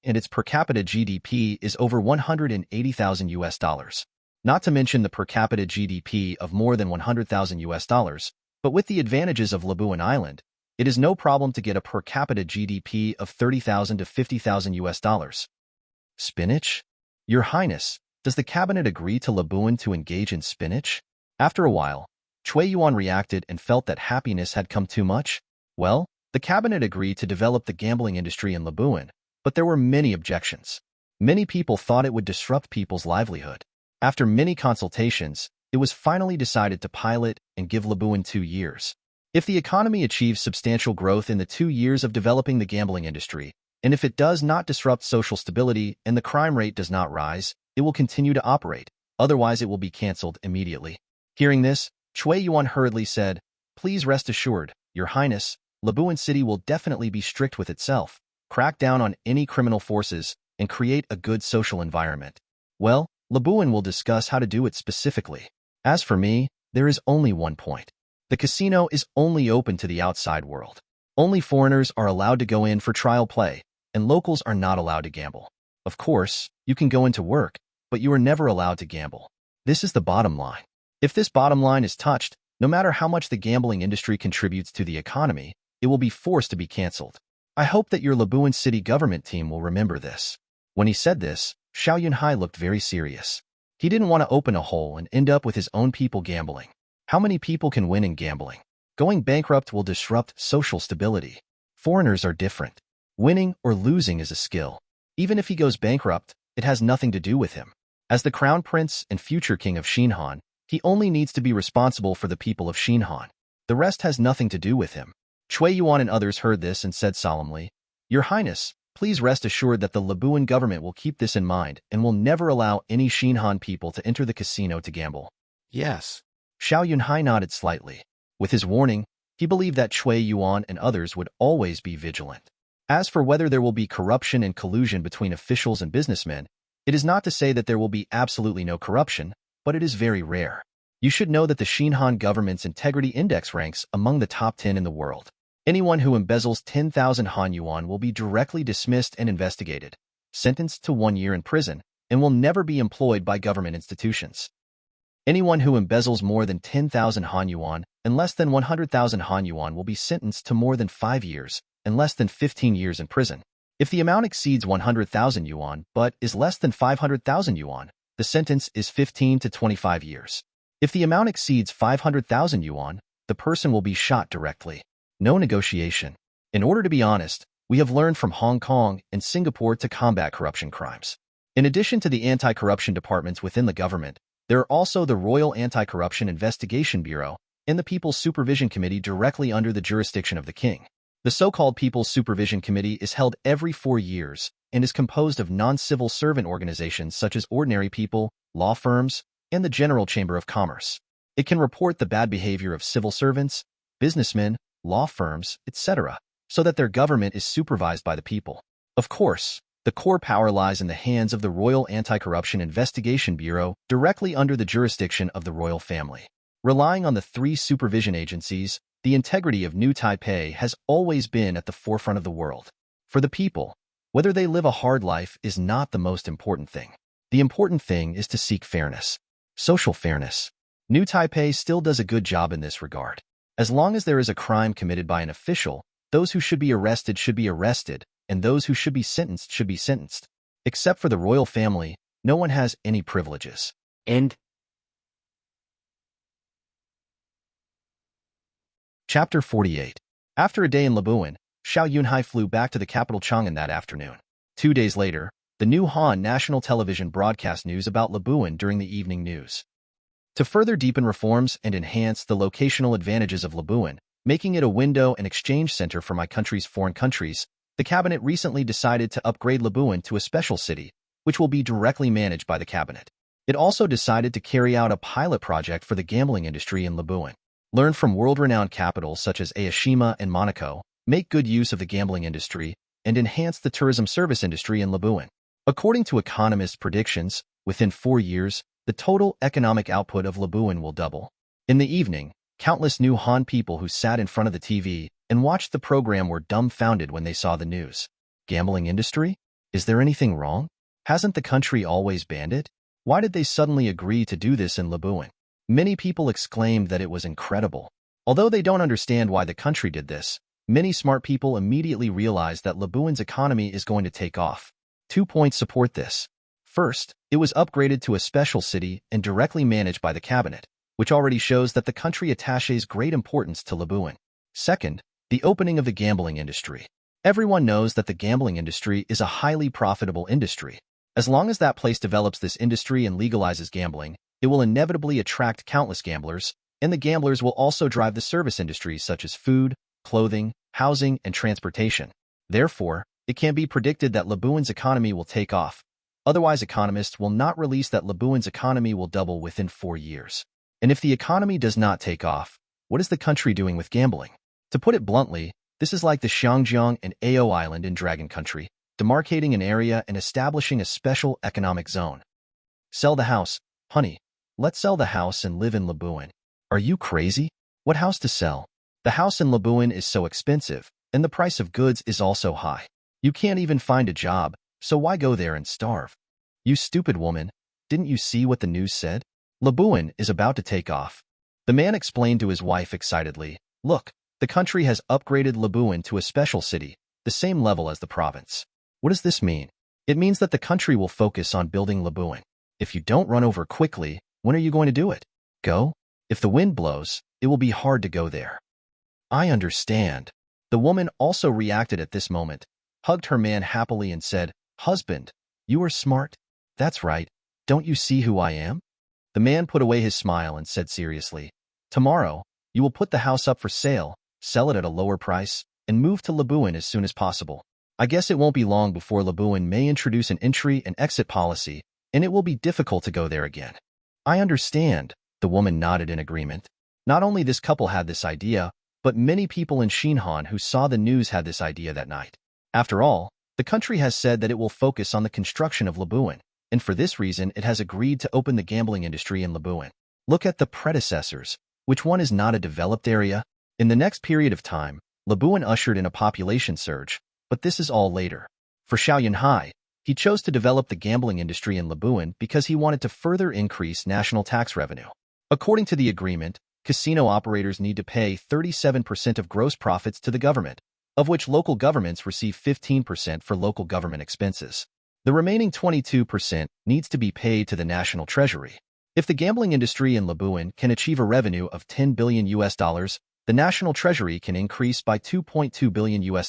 and its per capita GDP is over $180,000. Not to mention the per capita GDP of more than $100,000, but with the advantages of Labuan Island, it is no problem to get a per capita GDP of $30,000 to $50,000. Spinach? Your Highness, does the cabinet agree to Labuan to engage in spinach? After a while, Cui Yuan reacted and felt that happiness had come too much. Well, the cabinet agreed to develop the gambling industry in Labuan, but there were many objections. Many people thought it would disrupt people's livelihood. After many consultations, it was finally decided to pilot and give Labuan 2 years. If the economy achieves substantial growth in the 2 years of developing the gambling industry, and if it does not disrupt social stability and the crime rate does not rise, it will continue to operate. Otherwise, it will be cancelled immediately. Hearing this, Cui Yuan hurriedly said, "Please rest assured, Your Highness, Labuan City will definitely be strict with itself, crack down on any criminal forces, and create a good social environment. Well, Labuan will discuss how to do it specifically. As for me, there is only one point. The casino is only open to the outside world. Only foreigners are allowed to go in for trial play, and locals are not allowed to gamble. Of course, you can go into work, but you are never allowed to gamble. This is the bottom line. If this bottom line is touched, no matter how much the gambling industry contributes to the economy, it will be forced to be cancelled. I hope that your Labuan City government team will remember this." When he said this, Xiao Yunhai looked very serious. He didn't want to open a hole and end up with his own people gambling. How many people can win in gambling? Going bankrupt will disrupt social stability. Foreigners are different. Winning or losing is a skill. Even if he goes bankrupt, it has nothing to do with him. As the crown prince and future king of Xinhan, he only needs to be responsible for the people of Xinhan. The rest has nothing to do with him. Chui Yuan and others heard this and said solemnly, "Your Highness, please rest assured that the Labuan government will keep this in mind and will never allow any Xinhan people to enter the casino to gamble." Yes. Xiao Yunhai nodded slightly. With his warning, he believed that Chui Yuan and others would always be vigilant. As for whether there will be corruption and collusion between officials and businessmen, it is not to say that there will be absolutely no corruption, but it is very rare. You should know that the Xinhan government's integrity index ranks among the top 10 in the world. Anyone who embezzles 10,000 Han Yuan will be directly dismissed and investigated, sentenced to 1 year in prison, and will never be employed by government institutions. Anyone who embezzles more than 10,000 Han Yuan and less than 100,000 Han Yuan will be sentenced to more than 5 years and less than 15 years in prison. If the amount exceeds 100,000 yuan but is less than 500,000 yuan, the sentence is 15 to 25 years. If the amount exceeds 500,000 yuan, the person will be shot directly. No negotiation. In order to be honest, we have learned from Hong Kong and Singapore to combat corruption crimes. In addition to the anti-corruption departments within the government, there are also the Royal Anti-Corruption Investigation Bureau and the People's Supervision Committee directly under the jurisdiction of the King. The so-called People's Supervision Committee is held every 4 years and is composed of non-civil servant organizations such as ordinary people, law firms, and the General Chamber of Commerce. It can report the bad behavior of civil servants, businessmen, law firms, etc., so that their government is supervised by the people. Of course, the core power lies in the hands of the Royal Anti-Corruption Investigation Bureau directly under the jurisdiction of the royal family. Relying on the 3 supervision agencies, the integrity of New Taipei has always been at the forefront of the world. For the people, whether they live a hard life is not the most important thing. The important thing is to seek fairness. Social fairness. New Taipei still does a good job in this regard. As long as there is a crime committed by an official, those who should be arrested, and those who should be sentenced. Except for the royal family, no one has any privileges. End. Chapter 48. After a day in Labuan, Xiao Yunhai flew back to the capital Chang'an that afternoon. 2 days later, the new Han national television broadcast news about Labuan during the evening news. To further deepen reforms and enhance the locational advantages of Labuan, making it a window and exchange center for my country's foreign countries, the cabinet recently decided to upgrade Labuan to a special city, which will be directly managed by the cabinet. It also decided to carry out a pilot project for the gambling industry in Labuan. Learn from world-renowned capitals such as Aoshima and Monaco, make good use of the gambling industry, and enhance the tourism service industry in Labuan. According to economists' predictions, within 4 years, the total economic output of Labuan will double. In the evening, countless new Han people who sat in front of the TV and watched the program were dumbfounded when they saw the news. Gambling industry? Is there anything wrong? Hasn't the country always banned it? Why did they suddenly agree to do this in Labuan? Many people exclaimed that it was incredible. Although they don't understand why the country did this, many smart people immediately realized that Labuan's economy is going to take off. 2 points support this. First, it was upgraded to a special city and directly managed by the cabinet, which already shows that the country attaches great importance to Labuan. Second, the opening of the gambling industry. Everyone knows that the gambling industry is a highly profitable industry. As long as that place develops this industry and legalizes gambling, it will inevitably attract countless gamblers, and the gamblers will also drive the service industries such as food, clothing, housing, and transportation. Therefore, it can be predicted that Labuan's economy will take off. Otherwise, economists will not release that Labuan's economy will double within 4 years. And if the economy does not take off, what is the country doing with gambling? To put it bluntly, this is like the Xiangjiang and Ao Island in Dragon Country, demarcating an area and establishing a special economic zone. Sell the house, honey. Let's sell the house and live in Labuan. Are you crazy? What house to sell? The house in Labuan is so expensive, and the price of goods is also high. You can't even find a job, so why go there and starve? You stupid woman, didn't you see what the news said? Labuan is about to take off. The man explained to his wife excitedly, "Look, the country has upgraded Labuan to a special city, the same level as the province." What does this mean? It means that the country will focus on building Labuan. If you don't run over quickly, when are you going to do it? Go? If the wind blows, it will be hard to go there. I understand. The woman also reacted at this moment, hugged her man happily and said, "Husband, you are smart. That's right. Don't you see who I am?" The man put away his smile and said seriously, "Tomorrow, you will put the house up for sale, sell it at a lower price, and move to Labuan as soon as possible. I guess it won't be long before Labuan may introduce an entry and exit policy, and it will be difficult to go there again. I understand, the woman nodded in agreement. Not only this couple had this idea, but many people in Xinhan who saw the news had this idea that night. After all, the country has said that it will focus on the construction of Labuan, and for this reason it has agreed to open the gambling industry in Labuan. Look at the predecessors. Which one is not a developed area? In the next period of time, Labuan ushered in a population surge, but this is all later. For Xiao Yunhai, he chose to develop the gambling industry in Labuan because he wanted to further increase national tax revenue. According to the agreement, casino operators need to pay 37% of gross profits to the government, of which local governments receive 15% for local government expenses. The remaining 22% needs to be paid to the national treasury. If the gambling industry in Labuan can achieve a revenue of $10 billion, the national treasury can increase by $2.2 billion.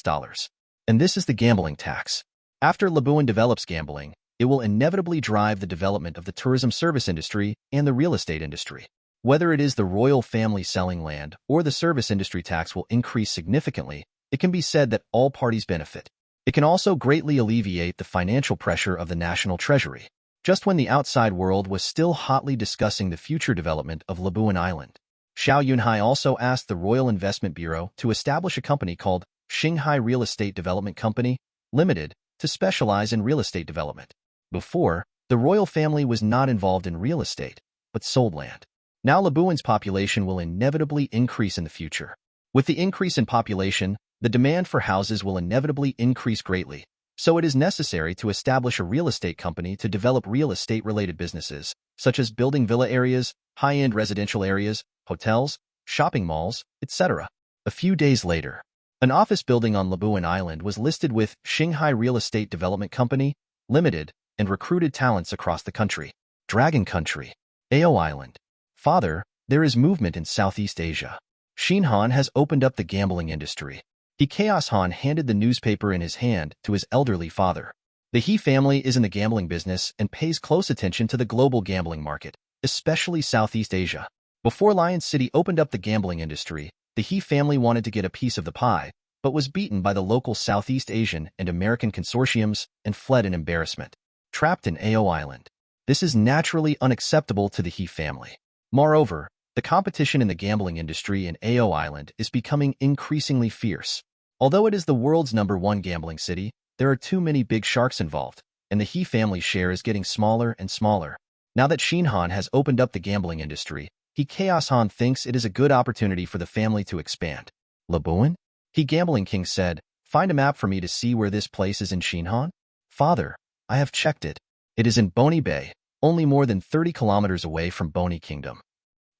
And this is the gambling tax. After Labuan develops gambling, it will inevitably drive the development of the tourism service industry and the real estate industry. Whether it is the royal family selling land or the service industry, tax will increase significantly. It can be said that all parties benefit. It can also greatly alleviate the financial pressure of the national treasury. Just when the outside world was still hotly discussing the future development of Labuan Island, Xiao Yunhai also asked the Royal Investment Bureau to establish a company called Shanghai Real Estate Development Company, Limited, to specialize in real estate development. Before, the royal family was not involved in real estate, but sold land. Now Labuan's population will inevitably increase in the future. With the increase in population, the demand for houses will inevitably increase greatly, so it is necessary to establish a real estate company to develop real estate-related businesses, such as building villa areas, high-end residential areas, hotels, shopping malls, etc. A few days later, an office building on Labuan Island was listed with Shanghai Real Estate Development Company, Limited, and recruited talents across the country. Dragon Country, Ao Island. Father, there is movement in Southeast Asia. Xinhan has opened up the gambling industry. He Chaos Han handed the newspaper in his hand to his elderly father. The He family is in the gambling business and pays close attention to the global gambling market, especially Southeast Asia. Before Lion City opened up the gambling industry, the He family wanted to get a piece of the pie, but was beaten by the local Southeast Asian and American consortiums and fled in embarrassment. Trapped in Ao Island. This is naturally unacceptable to the He family. Moreover, the competition in the gambling industry in Ao Island is becoming increasingly fierce. Although it is the world's #1 gambling city, there are too many big sharks involved, and the He family's share is getting smaller and smaller. Now that Xinhan has opened up the gambling industry, He Chaos Han thinks it is a good opportunity for the family to expand. Labuan? He Gambling King said, "Find a map for me to see where this place is in Xinhan." Father, I have checked it. It is in Boni Bay, only more than 30 kilometers away from Boni Kingdom.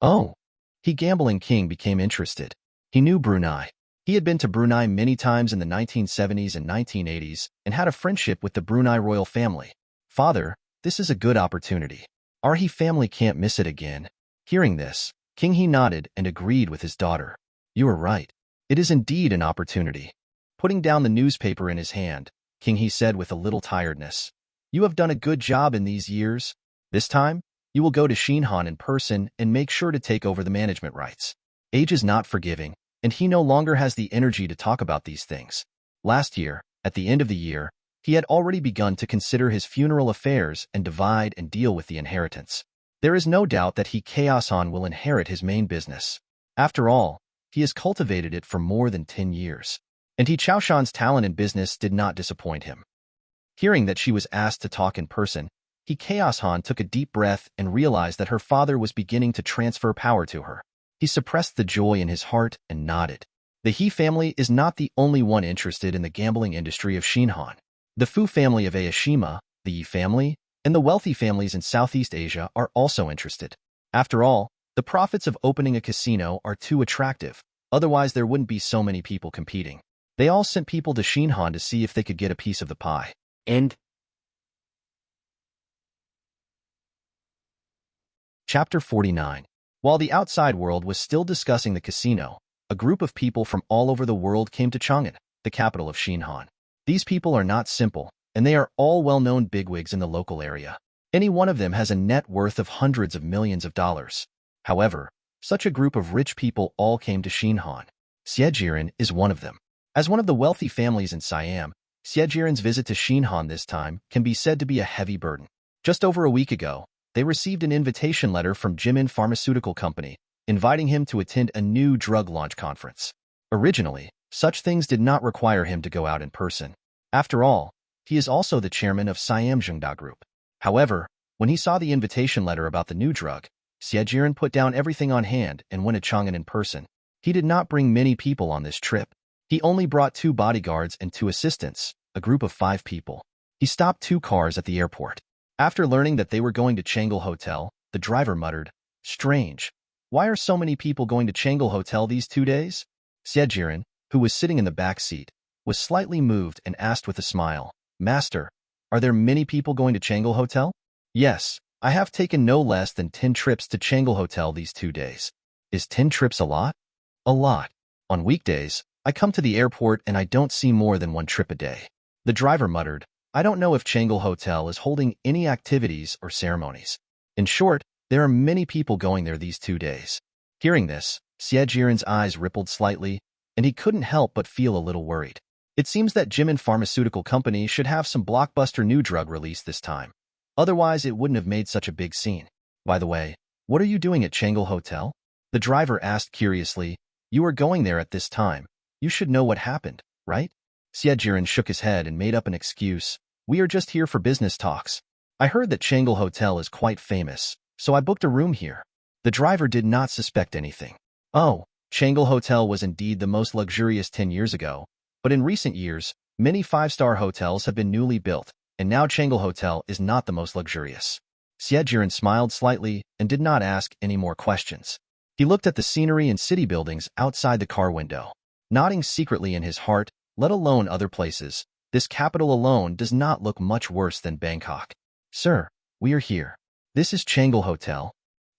Oh. He Gambling King became interested. He knew Brunei. He had been to Brunei many times in the 1970s and 1980s and had a friendship with the Brunei royal family. Father, this is a good opportunity. Our He family can't miss it again. Hearing this, King He nodded and agreed with his daughter. You are right. It is indeed an opportunity. Putting down the newspaper in his hand, King He said with a little tiredness, You have done a good job in these years. This time, you will go to Xinhan in person and make sure to take over the management rights. Age is not forgiving, and he no longer has the energy to talk about these things. Last year, at the end of the year, he had already begun to consider his funeral affairs and divide and deal with the inheritance. There is no doubt that He Chaos Han will inherit his main business. After all, he has cultivated it for more than 10 years. And He Chaoshan's talent in business did not disappoint him. Hearing that she was asked to talk in person, He Chaos Han took a deep breath and realized that her father was beginning to transfer power to her. He suppressed the joy in his heart and nodded. The He family is not the only one interested in the gambling industry of Xinhan. The Fu family of Aoshima, the Yi family, and the wealthy families in Southeast Asia are also interested. After all, the profits of opening a casino are too attractive, otherwise there wouldn't be so many people competing. They all sent people to Xinhan to see if they could get a piece of the pie. End. Chapter 49. While the outside world was still discussing the casino, a group of people from all over the world came to Chang'an, the capital of Xinhan. These people are not simple, and they are all well-known bigwigs in the local area. Any one of them has a net worth of hundreds of millions of dollars. However, such a group of rich people all came to Xinhan. Xiejiren is one of them. As one of the wealthy families in Siam, Xiejiren's visit to Xinhan this time can be said to be a heavy burden. Just over a week ago, they received an invitation letter from Jimin Pharmaceutical Company, inviting him to attend a new drug launch conference. Originally, such things did not require him to go out in person. After all, he is also the chairman of Siam Zhengda Group. However, when he saw the invitation letter about the new drug, Xiejiren put down everything on hand and went to Chang'an in person. He did not bring many people on this trip. He only brought 2 bodyguards and 2 assistants, a group of 5 people. He stopped 2 cars at the airport. After learning that they were going to Changgol Hotel, the driver muttered, "Strange. Why are so many people going to Changgol Hotel these 2 days?" Xiejiren, who was sitting in the back seat, was slightly moved and asked with a smile, "Master, are there many people going to Changgol Hotel?" "Yes, I have taken no less than 10 trips to Changgol Hotel these 2 days." "Is 10 trips a lot?" "A lot. On weekdays, I come to the airport and I don't see more than 1 trip a day." The driver muttered, "I don't know if Changgol Hotel is holding any activities or ceremonies. In short, there are many people going there these 2 days." Hearing this, Xiejiren's eyes rippled slightly, and he couldn't help but feel a little worried. It seems that Jimin Pharmaceutical Company should have some blockbuster new drug release this time. Otherwise, it wouldn't have made such a big scene. "By the way, what are you doing at Changgol Hotel?" the driver asked curiously. "You are going there at this time. You should know what happened, right?" Xiejiren shook his head and made up an excuse. "We are just here for business talks. I heard that Changgol Hotel is quite famous, so I booked a room here." The driver did not suspect anything. Oh, Changgol Hotel was indeed the most luxurious 10 years ago, but in recent years, many 5-star hotels have been newly built, and now Changgol Hotel is not the most luxurious. Xiejiren smiled slightly and did not ask any more questions. He looked at the scenery and city buildings outside the car window, nodding secretly in his heart. Let alone other places, this capital alone does not look much worse than Bangkok. "Sir, we are here. This is Changgol Hotel."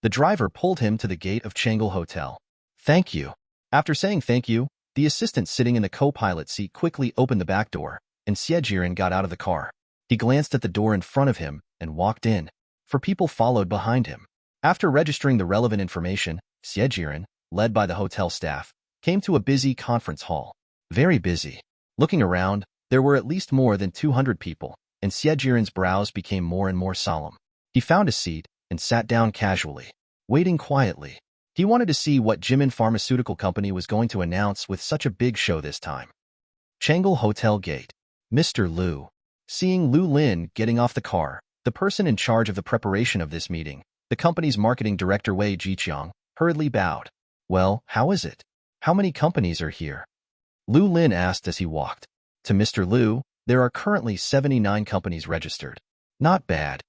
The driver pulled him to the gate of Changgol Hotel. "Thank you." After saying thank you, the assistant sitting in the co-pilot seat quickly opened the back door, and Xiejiren got out of the car. He glanced at the door in front of him and walked in. 4 people followed behind him. After registering the relevant information, Xiejiren, led by the hotel staff, came to a busy conference hall. Very busy. Looking around, there were at least more than 200 people, and Xiejiren's brows became more and more solemn. He found a seat and sat down casually, waiting quietly. He wanted to see what Jimin Pharmaceutical Company was going to announce with such a big show this time. Changgol Hotel Gate. Mr. Liu. Seeing Liu Lin getting off the car, the person in charge of the preparation of this meeting, the company's marketing director Wei Jiqiang, hurriedly bowed. "Well, how is it? How many companies are here?" Liu Lin asked as he walked. To Mr. Liu, there are currently 79 companies registered. "Not bad."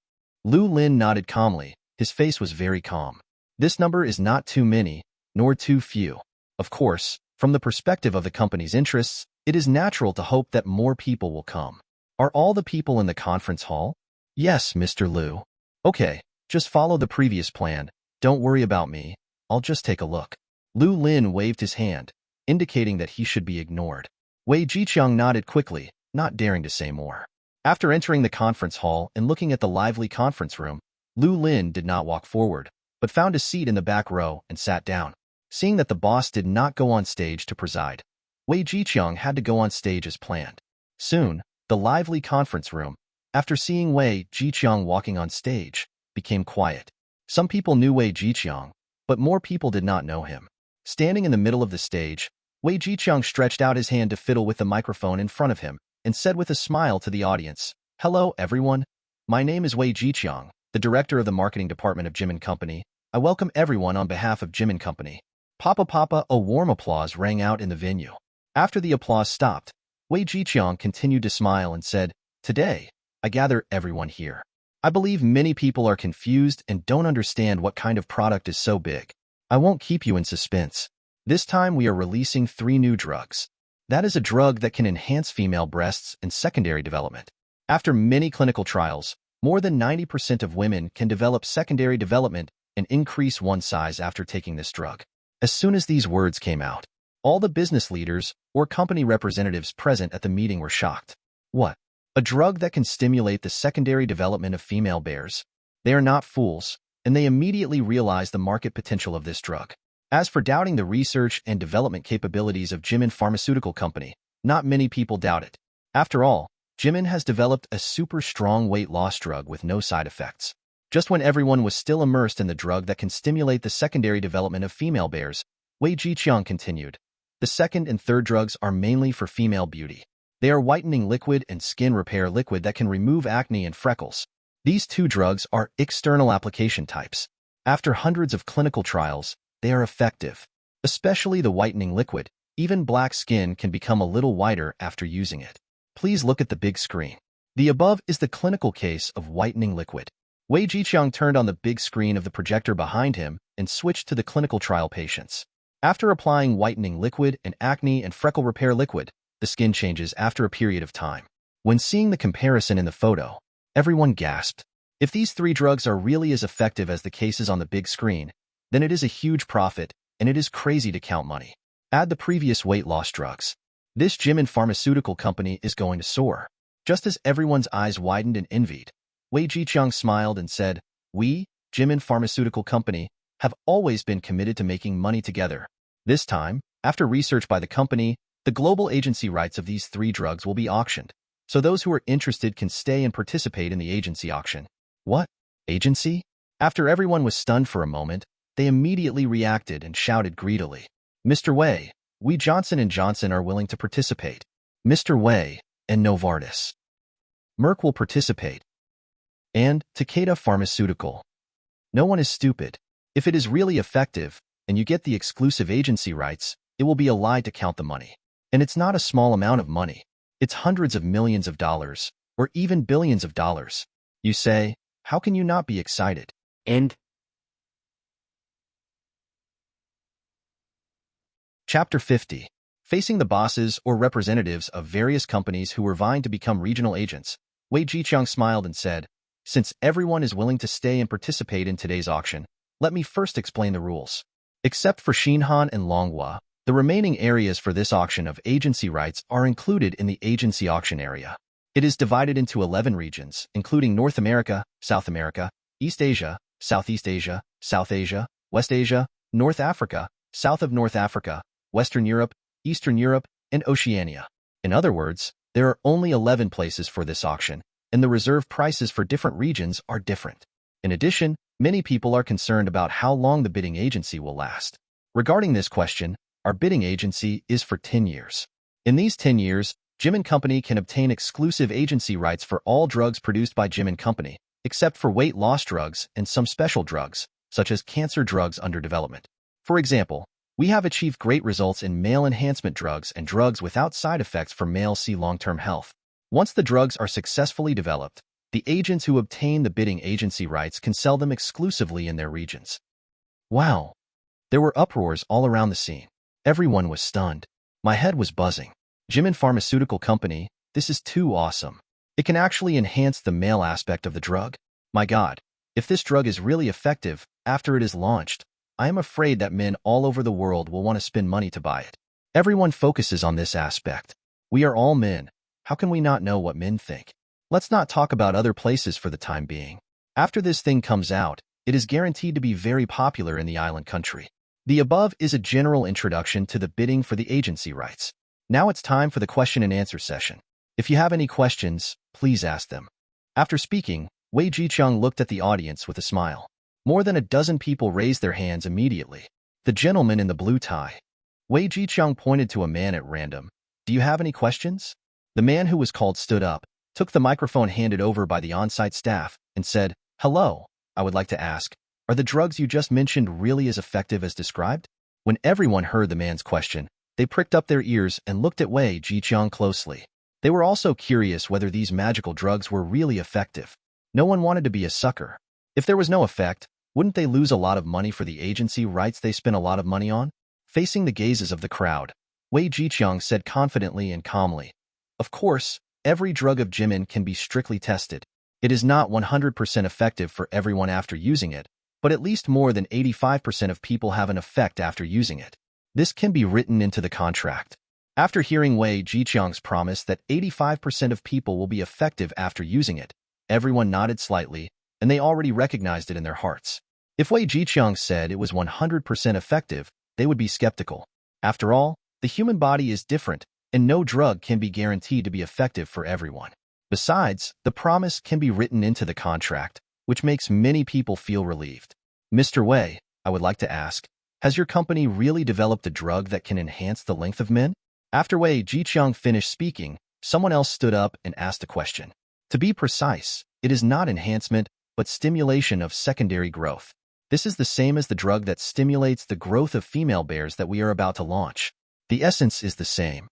Liu Lin nodded calmly. His face was very calm. This number is not too many, nor too few. Of course, from the perspective of the company's interests, it is natural to hope that more people will come. "Are all the people in the conference hall?" "Yes, Mr. Liu." "Okay, just follow the previous plan. Don't worry about me. I'll just take a look." Liu Lin waved his hand, indicating that he should be ignored. Wei Jiqiang nodded quickly, not daring to say more. After entering the conference hall and looking at the lively conference room, Liu Lin did not walk forward, but found a seat in the back row and sat down. Seeing that the boss did not go on stage to preside, Wei Jiqiang had to go on stage as planned. Soon, the lively conference room, after seeing Wei Jiqiang walking on stage, became quiet. Some people knew Wei Jiqiang, but more people did not know him. Standing in the middle of the stage, Wei Jiqiang stretched out his hand to fiddle with the microphone in front of him and said with a smile to the audience, "Hello, everyone. My name is Wei Jiqiang, the director of the marketing department of Jimin Company. I welcome everyone on behalf of Jimin Company." Papa Papa, a warm applause rang out in the venue. After the applause stopped, Wei Jiqiang continued to smile and said, "Today, I gather everyone here. I believe many people are confused and don't understand what kind of product is so big. I won't keep you in suspense. This time we are releasing 3 new drugs. That is a drug that can enhance female breasts and secondary development. After many clinical trials, more than 90% of women can develop secondary development and increase one size after taking this drug." As soon as these words came out, all the business leaders or company representatives present at the meeting were shocked. What? A drug that can stimulate the secondary development of female bears? They are not fools, and they immediately realized the market potential of this drug. As for doubting the research and development capabilities of Jimin Pharmaceutical Company, not many people doubt it. After all, Jimin has developed a super strong weight loss drug with no side effects. Just when everyone was still immersed in the drug that can stimulate the secondary development of female bears, Wei Jiqiang continued. The second and third drugs are mainly for female beauty. They are whitening liquid and skin repair liquid that can remove acne and freckles. These two drugs are external application types. After hundreds of clinical trials, they are effective. Especially the whitening liquid, even black skin can become a little whiter after using it. Please look at the big screen. The above is the clinical case of whitening liquid. Wei Jiqiang turned on the big screen of the projector behind him and switched to the clinical trial patients. After applying whitening liquid and acne and freckle repair liquid, the skin changes after a period of time. When seeing the comparison in the photo, everyone gasped. If these three drugs are really as effective as the cases on the big screen, then it is a huge profit, and it is crazy to count money. Add the previous weight loss drugs. This Jimin Pharmaceutical Company is going to soar. Just as everyone's eyes widened and envied, Wei Jiqiang smiled and said, "We, Jimin Pharmaceutical Company, have always been committed to making money together. This time, after research by the company, the global agency rights of these three drugs will be auctioned, so those who are interested can stay and participate in the agency auction." What? Agency? After everyone was stunned for a moment, they immediately reacted and shouted greedily, "Mr. Wei, we Johnson & Johnson are willing to participate. Mr. Wei and Novartis. Merck will participate. And Takeda Pharmaceutical. No one is stupid. If it is really effective, and you get the exclusive agency rights, it will be a lie to count the money. And it's not a small amount of money. It's hundreds of millions of dollars, or even billions of dollars. You say, how can you not be excited? End. Chapter 50. Facing the bosses or representatives of various companies who were vying to become regional agents, Wei Jiqiang smiled and said, "Since everyone is willing to stay and participate in today's auction, let me first explain the rules. Except for Xinhan and Longhua, the remaining areas for this auction of agency rights are included in the agency auction area. It is divided into 11 regions, including North America, South America, East Asia, Southeast Asia, South Asia, West Asia, North Africa, South of North Africa, Western Europe, Eastern Europe, and Oceania. In other words, there are only 11 places for this auction, and the reserve prices for different regions are different. In addition, many people are concerned about how long the bidding agency will last. Regarding this question, our bidding agency is for 10 years. In these 10 years, Jimin Company can obtain exclusive agency rights for all drugs produced by Jimin Company, except for weight loss drugs and some special drugs, such as cancer drugs under development. For example, we have achieved great results in male enhancement drugs and drugs without side effects for male C long-term health. Once the drugs are successfully developed, the agents who obtain the bidding agency rights can sell them exclusively in their regions." Wow! There were uproars all around the scene. Everyone was stunned. My head was buzzing. Jimin Pharmaceutical Company, this is too awesome. It can actually enhance the male aspect of the drug. My God, if this drug is really effective after it is launched, I am afraid that men all over the world will want to spend money to buy it. Everyone focuses on this aspect. We are all men. How can we not know what men think? Let's not talk about other places for the time being. After this thing comes out, it is guaranteed to be very popular in the island country. The above is a general introduction to the bidding for the agency rights. Now it's time for the question and answer session. If you have any questions, please ask them. After speaking, Wei Jiqiang looked at the audience with a smile. More than a dozen people raised their hands immediately. The gentleman in the blue tie. Wei Jiqiang pointed to a man at random. "Do you have any questions?" The man who was called stood up, took the microphone handed over by the on-site staff, and said, "Hello, I would like to ask, are the drugs you just mentioned really as effective as described?" When everyone heard the man's question, they pricked up their ears and looked at Wei Jiqiang closely. They were also curious whether these magical drugs were really effective. No one wanted to be a sucker. If there was no effect, wouldn't they lose a lot of money for the agency rights they spent a lot of money on? Facing the gazes of the crowd, Wei Jiqiang said confidently and calmly, "Of course, every drug of Jimin can be strictly tested. It is not 100% effective for everyone after using it, but at least more than 85% of people have an effect after using it. This can be written into the contract." After hearing Wei Jiqiang's promise that 85% of people will be effective after using it, everyone nodded slightly, and they already recognized it in their hearts. If Wei Jiqiang said it was 100% effective, they would be skeptical. After all, the human body is different, and no drug can be guaranteed to be effective for everyone. Besides, the promise can be written into the contract, which makes many people feel relieved. Mr. Wei, I would like to ask, has your company really developed a drug that can enhance the length of men? After Wei Jiqiang finished speaking, someone else stood up and asked a question. To be precise, it is not enhancement, but stimulation of secondary growth. This is the same as the drug that stimulates the growth of female bears that we are about to launch. The essence is the same.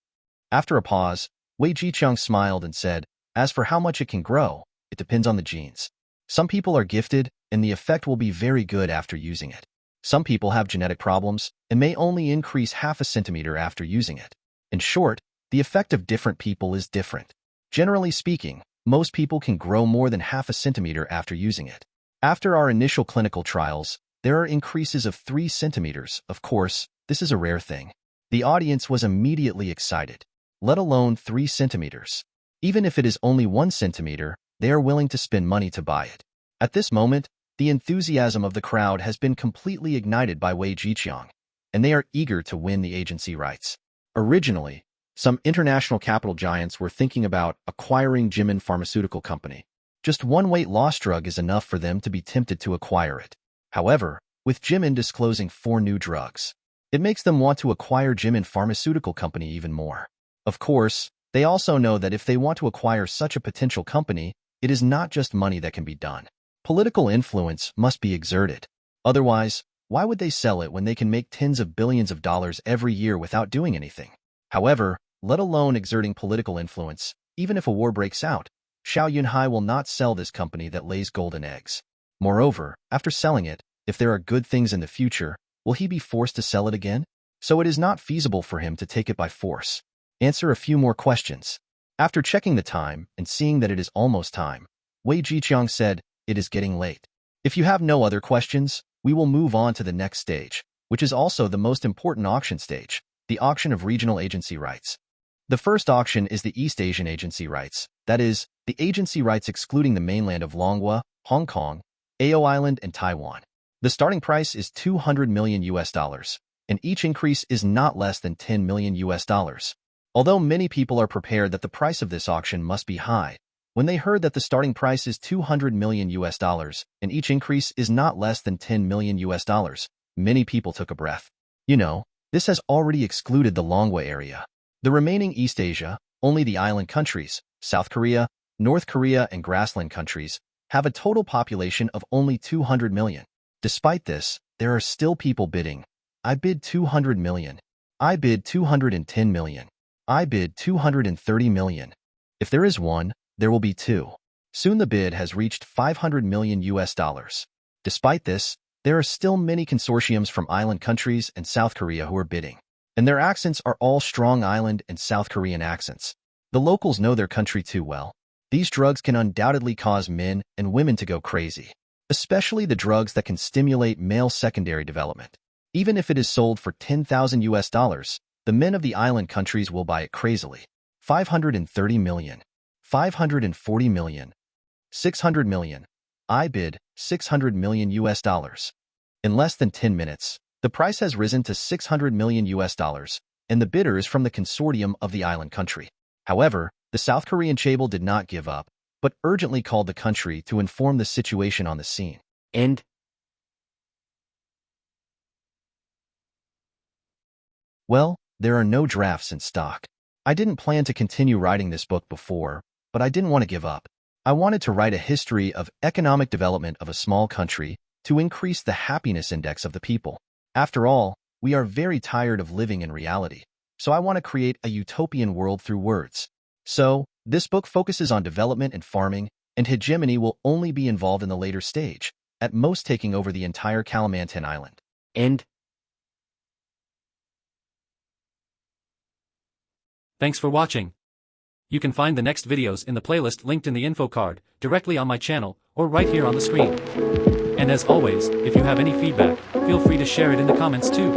After a pause, Wei Jiqiang smiled and said, as for how much it can grow, it depends on the genes. Some people are gifted, and the effect will be very good after using it. Some people have genetic problems and may only increase half a centimeter after using it. In short, the effect of different people is different. Generally speaking, most people can grow more than half a centimeter after using it. After our initial clinical trials, there are increases of 3 centimeters. Of course, this is a rare thing. The audience was immediately excited, let alone 3 centimeters. Even if it is only 1 centimeter, they are willing to spend money to buy it. At this moment, the enthusiasm of the crowd has been completely ignited by Wei Jiqiang, and they are eager to win the agency rights. Originally, some international capital giants were thinking about acquiring Jimin Pharmaceutical Company. Just one weight loss drug is enough for them to be tempted to acquire it. However, with Jimin disclosing 4 new drugs, it makes them want to acquire Jimin Pharmaceutical Company even more. Of course, they also know that if they want to acquire such a potential company, it is not just money that can be done. Political influence must be exerted. Otherwise, why would they sell it when they can make tens of billions of dollars every year without doing anything? However, let alone exerting political influence, even if a war breaks out, Xiao Yunhai will not sell this company that lays golden eggs. Moreover, after selling it, if there are good things in the future, will he be forced to sell it again? So it is not feasible for him to take it by force. Answer a few more questions. After checking the time and seeing that it is almost time, Wei Jiqiang said, it is getting late. If you have no other questions, we will move on to the next stage, which is also the most important auction stage, the auction of regional agency rights. The first auction is the East Asian agency rights, that is, the agency rights excluding the mainland of Longhua, Hong Kong, Ao Island, and Taiwan. The starting price is $200 million, and each increase is not less than $10 million. Although many people are prepared that the price of this auction must be high, when they heard that the starting price is $200 million and each increase is not less than $10 million, many people took a breath. This has already excluded the Longhua area. The remaining East Asia, only the island countries, South Korea, North Korea, and grassland countries, have a total population of only 200 million. Despite this, there are still people bidding. I bid 200 million. I bid 210 million. I bid 230 million. If there is one, there will be 2. Soon the bid has reached $500 million. Despite this, there are still many consortiums from island countries and South Korea who are bidding. And their accents are all strong island and South Korean accents. The locals know their country too well. These drugs can undoubtedly cause men and women to go crazy, especially the drugs that can stimulate male secondary development. Even if it is sold for $10,000, the men of the island countries will buy it crazily. 530 million. 540 million. 600 million. I bid $600 million. In less than 10 minutes, the price has risen to $600 million, and the bidder is from the consortium of the island country. However, the South Korean chaebol did not give up, but urgently called the country to inform the situation on the scene. Well, there are no drafts in stock. I didn't plan to continue writing this book before, but I didn't want to give up. I wanted to write a history of economic development of a small country to increase the happiness index of the people. After all, we are very tired of living in reality, so I want to create a utopian world through words. So, this book focuses on development and farming, and hegemony will only be involved in the later stage, at most taking over the entire Kalimantan island. Thanks for watching. You can find the next videos in the playlist linked in the info card, directly on my channel, or right here on the screen. And as always, if you have any feedback, feel free to share it in the comments too.